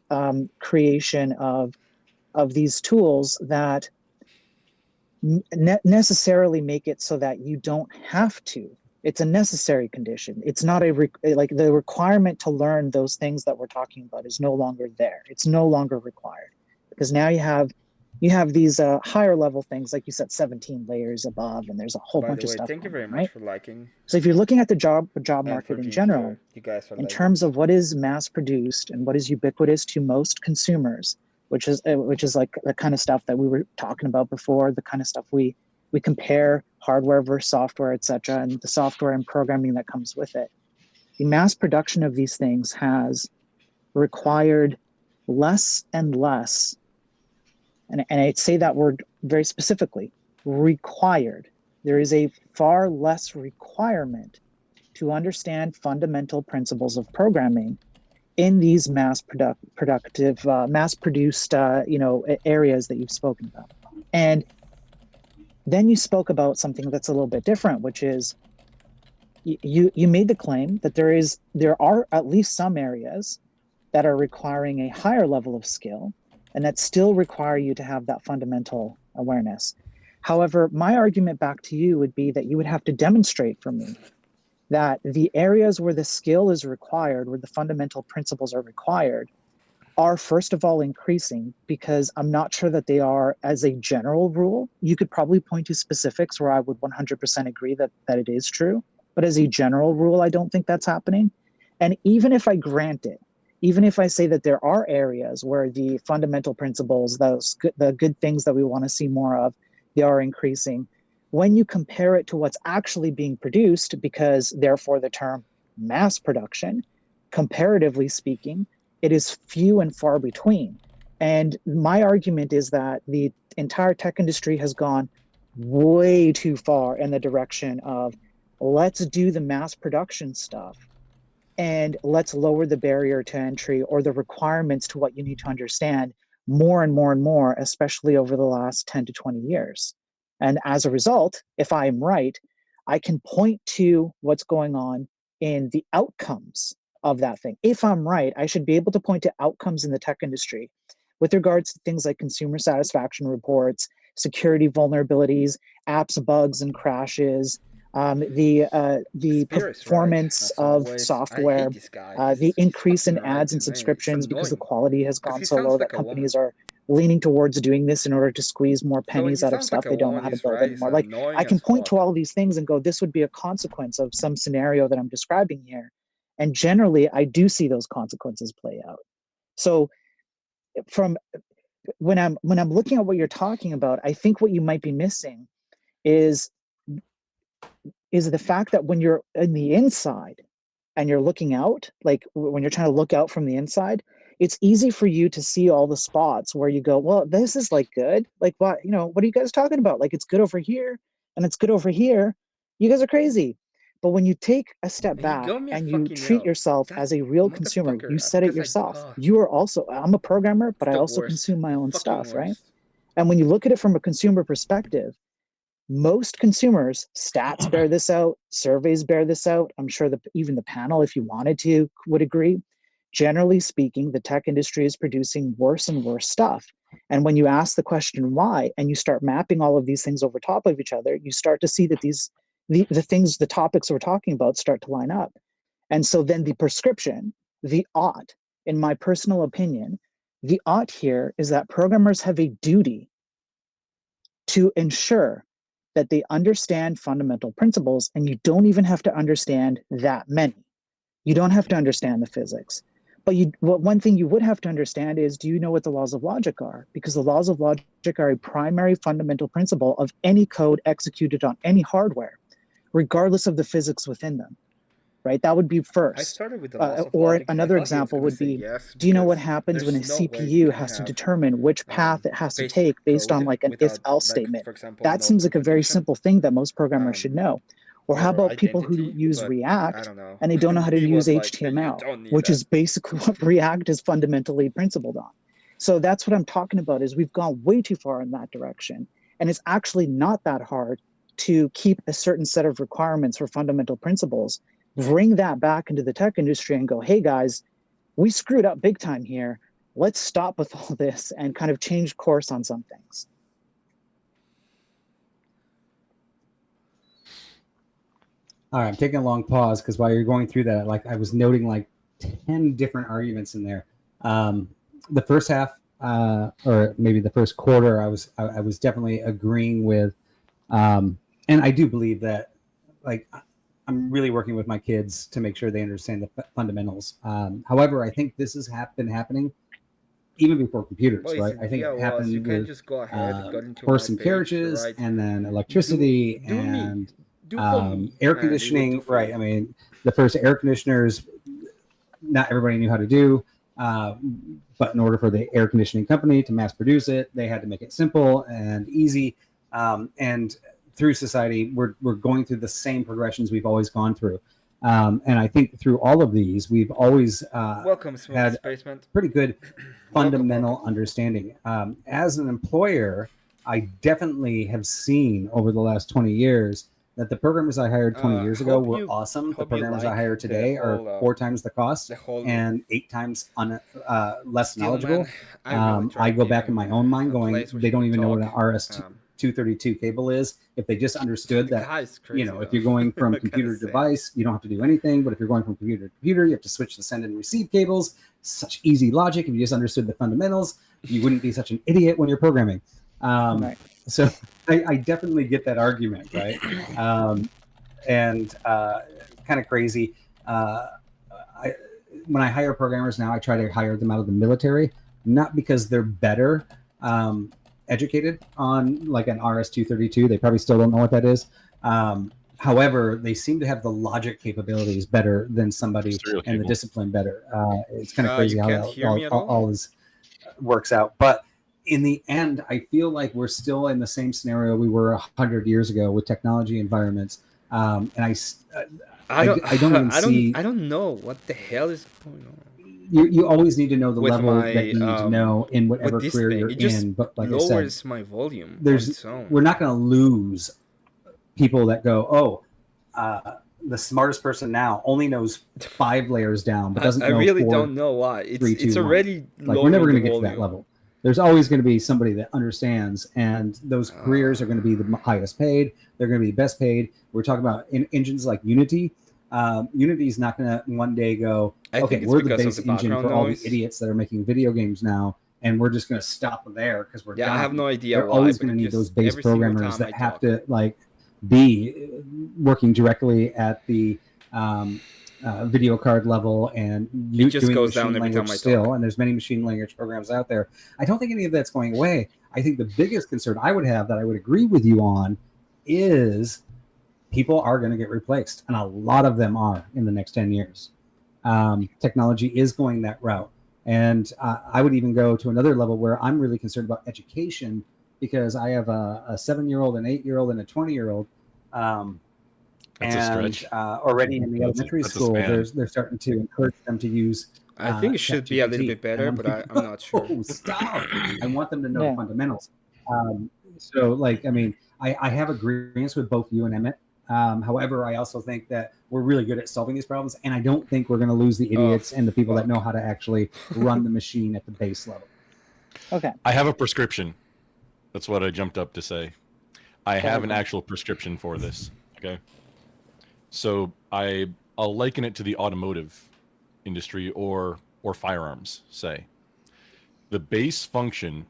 creation of these tools that necessarily make it so that you don't have to. It's a necessary condition. It's not like the requirement to learn those things that we're talking about is no longer there. It's no longer required because now you have these higher level things, like you said, 17 layers above, and there's a whole By bunch the of way, stuff thank you going very on, much right? for liking So if you're looking at the job and for market in being general, here. You guys are in legends. terms of what is mass produced and what is ubiquitous to most consumers, which is like the kind of stuff that we were talking about before, the kind of stuff we compare hardware versus software, etc., and the software and programming that comes with it. The mass production of these things has required less and less, and I say that word very specifically, required. There is a far less requirement to understand fundamental principles of programming in these mass produced areas that you've spoken about. And then you spoke about something that's a little bit different, which is you made the claim that there are at least some areas that are requiring a higher level of skill and that still require you to have that fundamental awareness. However, my argument back to you would be that you would have to demonstrate for me that the areas where the skill is required, where the fundamental principles are required, are first of all increasing, because I'm not sure that they are as a general rule. You could probably point to specifics where I would 100% agree that it is true. But as a general rule, I don't think that's happening. And even if I grant it, even if I say that there are areas where the fundamental principles, the good things that we want to see more of, they are increasing, when you compare it to what's actually being produced, because therefore the term mass production, comparatively speaking, it is few and far between. And my argument is that the entire tech industry has gone way too far in the direction of, let's do the mass production stuff and let's lower the barrier to entry or the requirements to what you need to understand more and more and more, especially over the last 10 to 20 years. And as a result, if I'm right, I can point to what's going on in the outcomes of that thing. If I'm right, I should be able to point to outcomes in the tech industry with regards to things like consumer satisfaction reports, security vulnerabilities, apps bugs and crashes, the Spears, right? performance As of always, I software, hate this guy. the He's increase in fucking annoying ads to and me. It's subscriptions because the annoying. quality has Because gone he so sounds low like that a woman. companies are leaning towards doing this in order to squeeze more So he pennies out of sounds like stuff a they don't know woman, how to he's build right. He's anymore. Like, I annoying can as point to fuck. all these things and go, this would be a consequence of some scenario that I'm describing here. And generally, I do see those consequences play out. So from when I'm looking at what you're talking about, I think what you might be missing is the fact that when you're in the inside and you're looking out, like when you're trying to look out from the inside, it's easy for you to see all the spots where you go, well, this is like good. Like, what, what are you guys talking about? Like, it's good over here and it's good over here. You guys are crazy. But when you take a step And he back got me a and you fucking treat yourself that as a real consumer, you motherfucker, said it because yourself. You are also, I'm a programmer, but it's I the also worst. consume my The own fucking stuff, right? worst. And when you look at it from a consumer perspective, most consumers, stats bear this out, surveys bear this out. I'm sure that even the panel, if you wanted to, would agree. Generally speaking, the tech industry is producing worse and worse stuff. And when you ask the question why, and you start mapping all of these things over top of each other, you start to see that the topics we're talking about start to line up. And so then the prescription, the ought, in my personal opinion, the ought here is that programmers have a duty to ensure that they understand fundamental principles, and you don't even have to understand that many. You don't have to understand the physics. But one thing you would have to understand is, do you know what the laws of logic are? Because the laws of logic are a primary fundamental principle of any code executed on any hardware, regardless of the physics within them, right? That would be I first. started with the loss of Or logic. I another thought he was example gonna would say be, yes, do you know what because happens when a there's no way you CPU can has to have determine which path it has to basic take based on code like an without, if-else like, statement? for example, That no seems like a very contradiction simple thing that most programmers should know. Or how or about people who identity, use but I React don't know. and they don't know how to He use was like, you HTML, don't need which that. is basically what React is fundamentally principled on. So that's what I'm talking about, is we've gone way too far in that direction. And it's actually not that hard to keep a certain set of requirements for fundamental principles, bring that back into the tech industry and go, hey guys, we screwed up big time here. Let's stop with all this and kind of change course on some things. All right, I'm taking a long pause because while you're going through that, like I was noting like 10 different arguments in there. The first half, or maybe the first quarter, I was definitely agreeing with, and I do believe that, like, I'm really working with my kids to make sure they understand the fundamentals. However, I think this has been happening even before computers, Well, right? I think it you happened can with just go ahead, got into my horse and page, carriages, right? and then Do electricity do me, and do for me, air and it will do conditioning, for right? you. I mean, the first air conditioners, not everybody knew how to do, but in order for the air conditioning company to mass produce it, they had to make it simple and easy. And through society, we're going through the same progressions we've always gone through. And I think through all of these, we've always Welcome, Smoke had Spaceman. pretty good Welcome, fundamental welcome. understanding. As an employer, I definitely have seen over the last 20 years that the programmers I hired 20 years ago were awesome. The hope you programmers I like hire the today are whole, 4 times the cost the whole and 8 times less knowledgeable. Steelman. I really try I to go give back in him my own mind a going, place where they he don't could even know what an talk. RS-232 cable is. If they just understood The that, guy's crazy, if though. you're going from What can I computer to say? device, you don't have to do anything. But if you're going from computer to computer, you have to switch the send and receive cables. Such easy logic. If you just understood the fundamentals, you wouldn't be such an idiot when you're programming. Right. So I definitely get that argument, right? And kind of crazy. When I hire programmers now, I try to hire them out of the military, not because they're better educated on like an RS-232. They probably still don't know what that is. However, they seem to have the logic capabilities better than somebody Serial and the cable. discipline better. It's kind of crazy You how can't that hear me at all? all this works out. But in the end, I feel like we're still in the same scenario we were 100 years ago with technology environments. And I don't even see. I don't know what the hell is going on. you always need to know the with level my that you need to know in with whatever this career thing. you're It just in. But like I said, lowers my volume on there's its own. we're not going to lose people that go, oh, the smartest person now only knows 5 layers down, but doesn't I know really 4, don't know why. It's 3, 2, it's 1. already Like we're never lowering going to the get to that volume. level. There's always going to be somebody that understands, and those careers are going to be the highest paid. They're going to be best paid. We're talking about engines like Unity. Unity is not going to one day go, I okay, think it's we're the because of base the engine background for all the noise. idiots that are making video games now, and we're just going to stop there because we're Yeah, done. I have no idea They're why. always but going to it need those just base every single programmers time that I have talk. to like be working directly at the video card level and It just doing goes down machine every time language I still. talk. And there's many machine language programs out there. I don't think any of that's going away. I think the biggest concern I would have that I would agree with you on is people are going to get replaced, and a lot of them are in the next 10 years. Technology is going that route. And I would even go to another level where I'm really concerned about education, because I have a 7-year-old, an 8-year-old, and a 20-year-old. That's a stretch. Already in the elementary that's a school, span. they're starting to encourage them to use. I think it should be a little ChatGPT. bit better, And but like, I'm not sure. Oh, stop! I want them to know Yeah. the fundamentals. So, like, I mean, I have agreements with both you and Emmett. However, I also think that we're really good at solving these problems, and I don't think we're going to lose the idiots and the people that know how to actually run the machine at the base level. Okay. I have a prescription. That's what I jumped up to say. I have an actual prescription for this. Okay. So I'll liken it to the automotive industry or firearms, say. The base function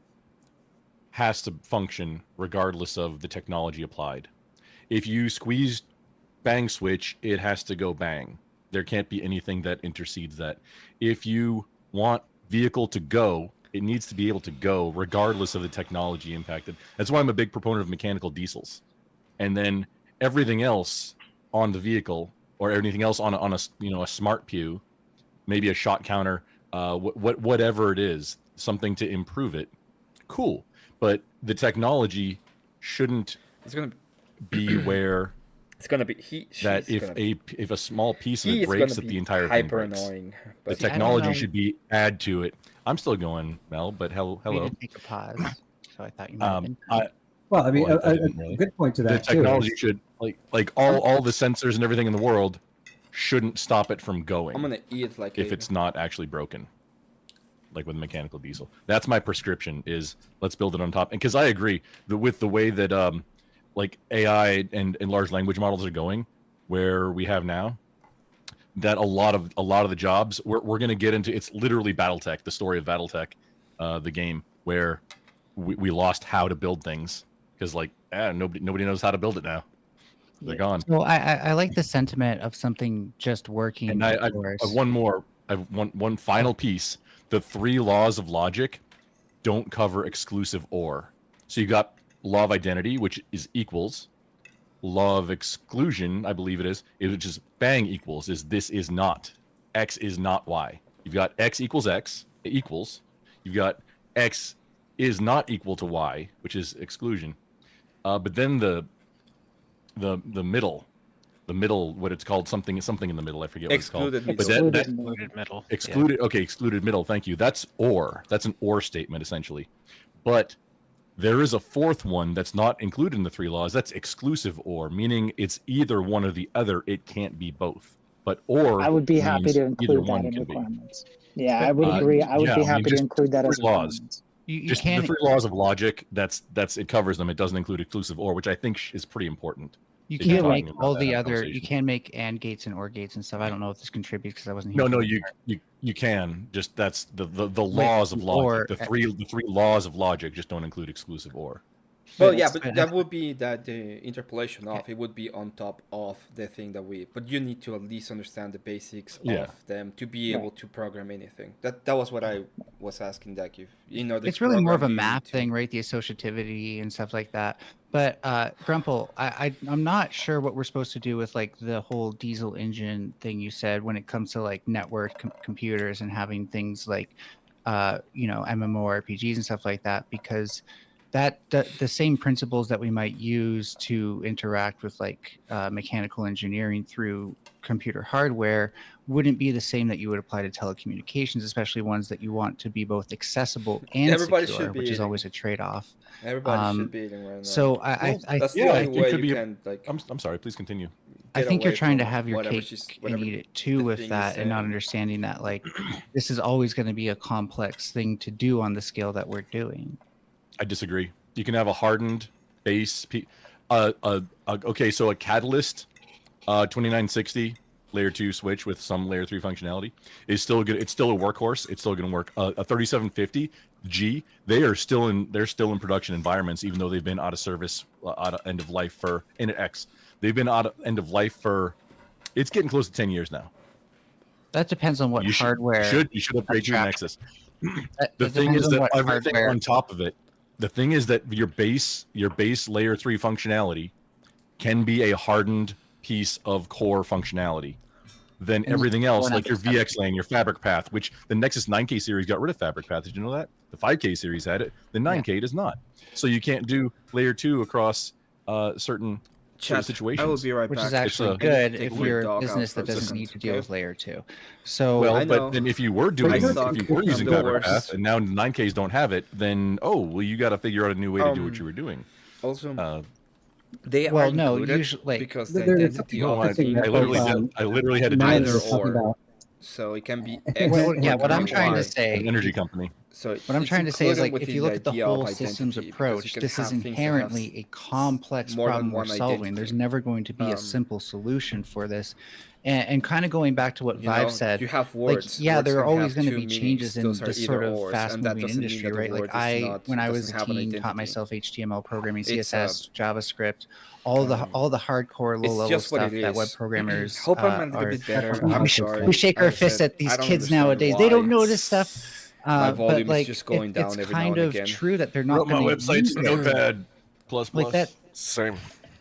has to function regardless of the technology applied. If you squeeze bang switch, it has to go bang. There can't be anything that intercedes that. If you want vehicle to go, it needs to be able to go regardless of the technology impacted. That's why I'm a big proponent of mechanical diesels. And then everything else on the vehicle or anything else on a smart pew, maybe a shot counter, whatever it is, something to improve it. Cool. But the technology shouldn't It's gonna be where it's gonna be that if a small piece of he it is breaks, gonna that be the entire thing hyper breaks. annoying. The But See, I don't technology know. should be add to it. I'm still going, Mel, but We hello. didn't take a pause, so I thought you might have been. Well, I mean, Well, I a didn't really. good point to The that technology too. should like all the sensors and everything in the world shouldn't stop it from going I'm gonna eat like if it's not actually broken, like with mechanical diesel. That's my prescription, is let's build it on top. And because I agree with the way that like AI and large language models are going, where we have now, that a lot of the jobs we're going to get into. It's literally BattleTech, the story of BattleTech, the game where we lost how to build things because nobody knows how to build it now. They're gone. Well, I like the sentiment of something just working. And I've one more. I've one final piece. The 3 laws of logic don't cover exclusive or. So you got law of identity, which is equals. Law of exclusion, I believe it is, which is bang equals, is this is not. X is not Y. You've got X equals X, equals. You've got X is not equal to Y, which is exclusion. But then the middle, what it's called, something in the middle, I forget what excluded it's called. middle. But Excluded middle. excluded, okay, excluded middle, thank you. That's or. That's an or statement, essentially. But there is a 4th one that's not included in the 3 laws. That's exclusive or, meaning it's either one or the other. It can't be both. But or I would be happy means to either include that one in can be. requirements. Yeah, I would Uh, agree. I would yeah, be I mean, happy to just include that as 3 laws. requirements. You Just can't. the 3 laws of logic. That's it covers them. It doesn't include exclusive or, which I think is pretty important. You if you're can't talking make about all that the in other. You conversation. can make and gates and or gates and stuff. I don't know if this contributes because I wasn't here. No, for no, that. you can. Just that's the laws of logic. or- The three laws of logic just don't include exclusive or. Well, But yeah, it's- but that would be that the interpolation of it would be on top of the thing that we. But you need to at least understand the basics Yeah. of them to be able to program anything. That was what I was asking. That if in order It's to really more of a program, you need math to- thing, right? The associativity and stuff like that. But Grumple, I'm not sure what we're supposed to do with like the whole diesel engine thing you said when it comes to like network computers and having things like MMORPGs and stuff like that, because the same principles that we might use to interact with like mechanical engineering through computer hardware wouldn't be the same that you would apply to telecommunications, especially ones that you want to be both accessible and Everybody secure, should be which is eating. always a trade-off. Everybody should be eating right now. So that's yeah, the I only think way could you be can like. I'm sorry. Please continue. I get think you're away trying to from have your whatever cake she's- and whatever eat it too the with thing is that, and not saying. understanding that like this is always going to be a complex thing to do on the scale that we're doing. I disagree. You can have a hardened base. Okay, so a Catalyst 2960 layer 2 switch with some layer 3 functionality is still good. It's still a workhorse. It's still going to work. A 3750G, they're still in production environments, even though they've been out of service, out of end of life for X. They've been out of end of life for, it's getting close to 10 years now. That depends on what hardware. You should upgrade your Nexus. The It thing depends is on that what everything hardware. on top of it, the thing is that your base layer 3 functionality can be a hardened piece of core functionality. Then everything else, like your VX lane, your fabric path, which the Nexus 9K series got rid of fabric path. Did you know that? The 5K series had it. The 9K does not. So you can't do layer 2 across certain situations. I will be right Which back. is actually a- good take if my you're a dog out business for that a doesn't second, need to deal okay? with layer 2. So Well, I know. but then if you were doing, I if suck. you were I'm using the fabric worst. path, and now 9Ks don't have it, then you got to figure out a new way to do what you were doing. Also, they well, are no, included usually like because the There's identity something of the interesting team that I is literally had to do Melon either was talking or. about. So it can be What- X. what- or yeah, it what can I'm be trying to Y. say, an energy company. So what I'm trying to say is like if you look at the idea whole of systems identity, because approach, you can this have is things that inherently have a complex more than problem we're one solving. identity. There's never going to be a Um, simple solution for this. And kind of going back to what You Vive know, said, you have like words. yeah, Words there are can always have going to two be meanings. changes in Those are this either sort of ors, fast and that moving doesn't mean industry, that the right? word Like is not- when I was doesn't a have an teen, taught identity. myself HTML programming, It's, CSS, JavaScript, all the hardcore low it's level just what stuff it that web is. programmers Hope I'm a little are. bit better. We I'm shake sorry. We shake our As I fists said, at these I don't kids understand nowadays. They don't why know this stuff. my volume but like is just going down it's every now kind and of again. true that they're not Wrote my going to website use to it. Notepad plus. Like that. Same.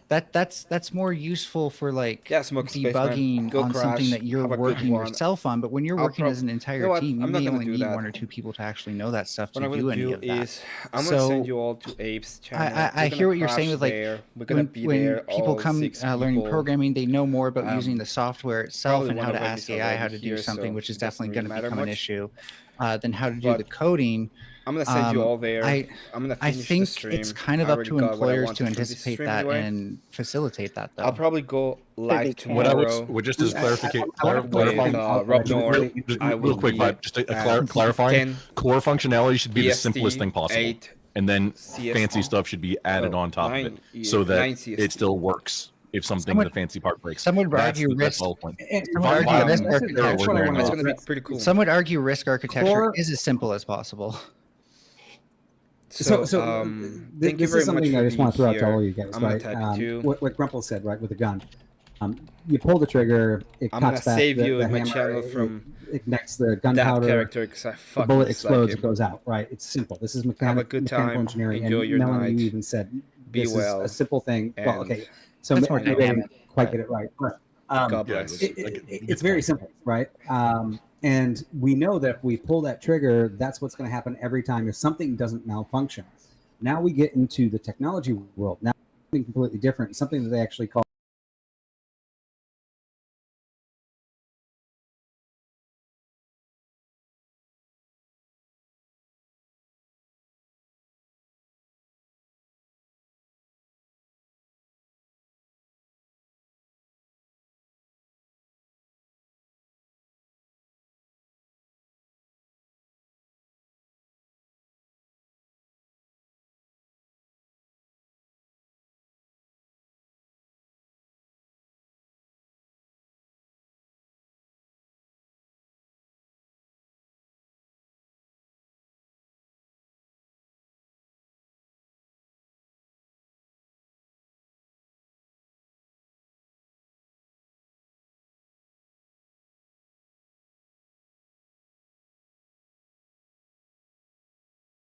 That's more useful for like Yeah, Smoke Spaceman. debugging Go on crash. something that you're Have a good working one. yourself on. But when you're I'll working as an entire You know what? team, you I'm not may gonna only do need that. one or two people to actually know that stuff What to I'm do gonna any do of that. is I'm gonna So, send you all to Abe's channel. I hear what you're saying with like we're gonna be there. when people all come 6 learning people. programming, they know more about using Um, the software itself probably and one how of to them ask is AI how already to do here, something, so which is it doesn't definitely really going to matter become an much. issue. Than how to do But the coding. I'm gonna send you all there. I I'm gonna I finish think the stream. it's kind of I up already to got what I employers wanted to from this anticipate stream that anyway. and facilitate that though. I'll probably go live can. What I tomorrow. would, just as I clarification, wanna with clarifying, Rob North. just I will real quick, be Vibe, just at clarifying, 10 core functionality should be the simplest EST, thing possible, 8 and then CST. fancy stuff should be added Oh, on top of 9 it, so that 9 CST. it still works if something Someone- the fancy part breaks. some would argue That's risk. the whole point. And Some would argue risk that's architecture. what I wanted It's to gonna be address. pretty cool. Some would argue risk architecture Core- is as simple as possible. So, thank you this very is much something for I just want to throw out to being all of here. you guys, I'm gonna right? type it too. What Grumple said, right, with the gun. You pull the trigger, it I'm gonna cocks back save the, you the in my hammer, channel it from ignites the that gunpowder, character because I the fucking bullet dislike explodes, him. it goes out, right? It's simple. This is Have a mechanical good time. engineering. Enjoy and your Melanie, night. you even said Be this well, is a simple thing. Well, and okay, so That's more maybe I dynamic, didn't quite but- get it right. But, God Yeah, bless. it's very simple, right? And we know that if we pull that trigger, that's what's going to happen every time if something doesn't malfunction. Now we get into the technology world. Now something completely different, something that they actually call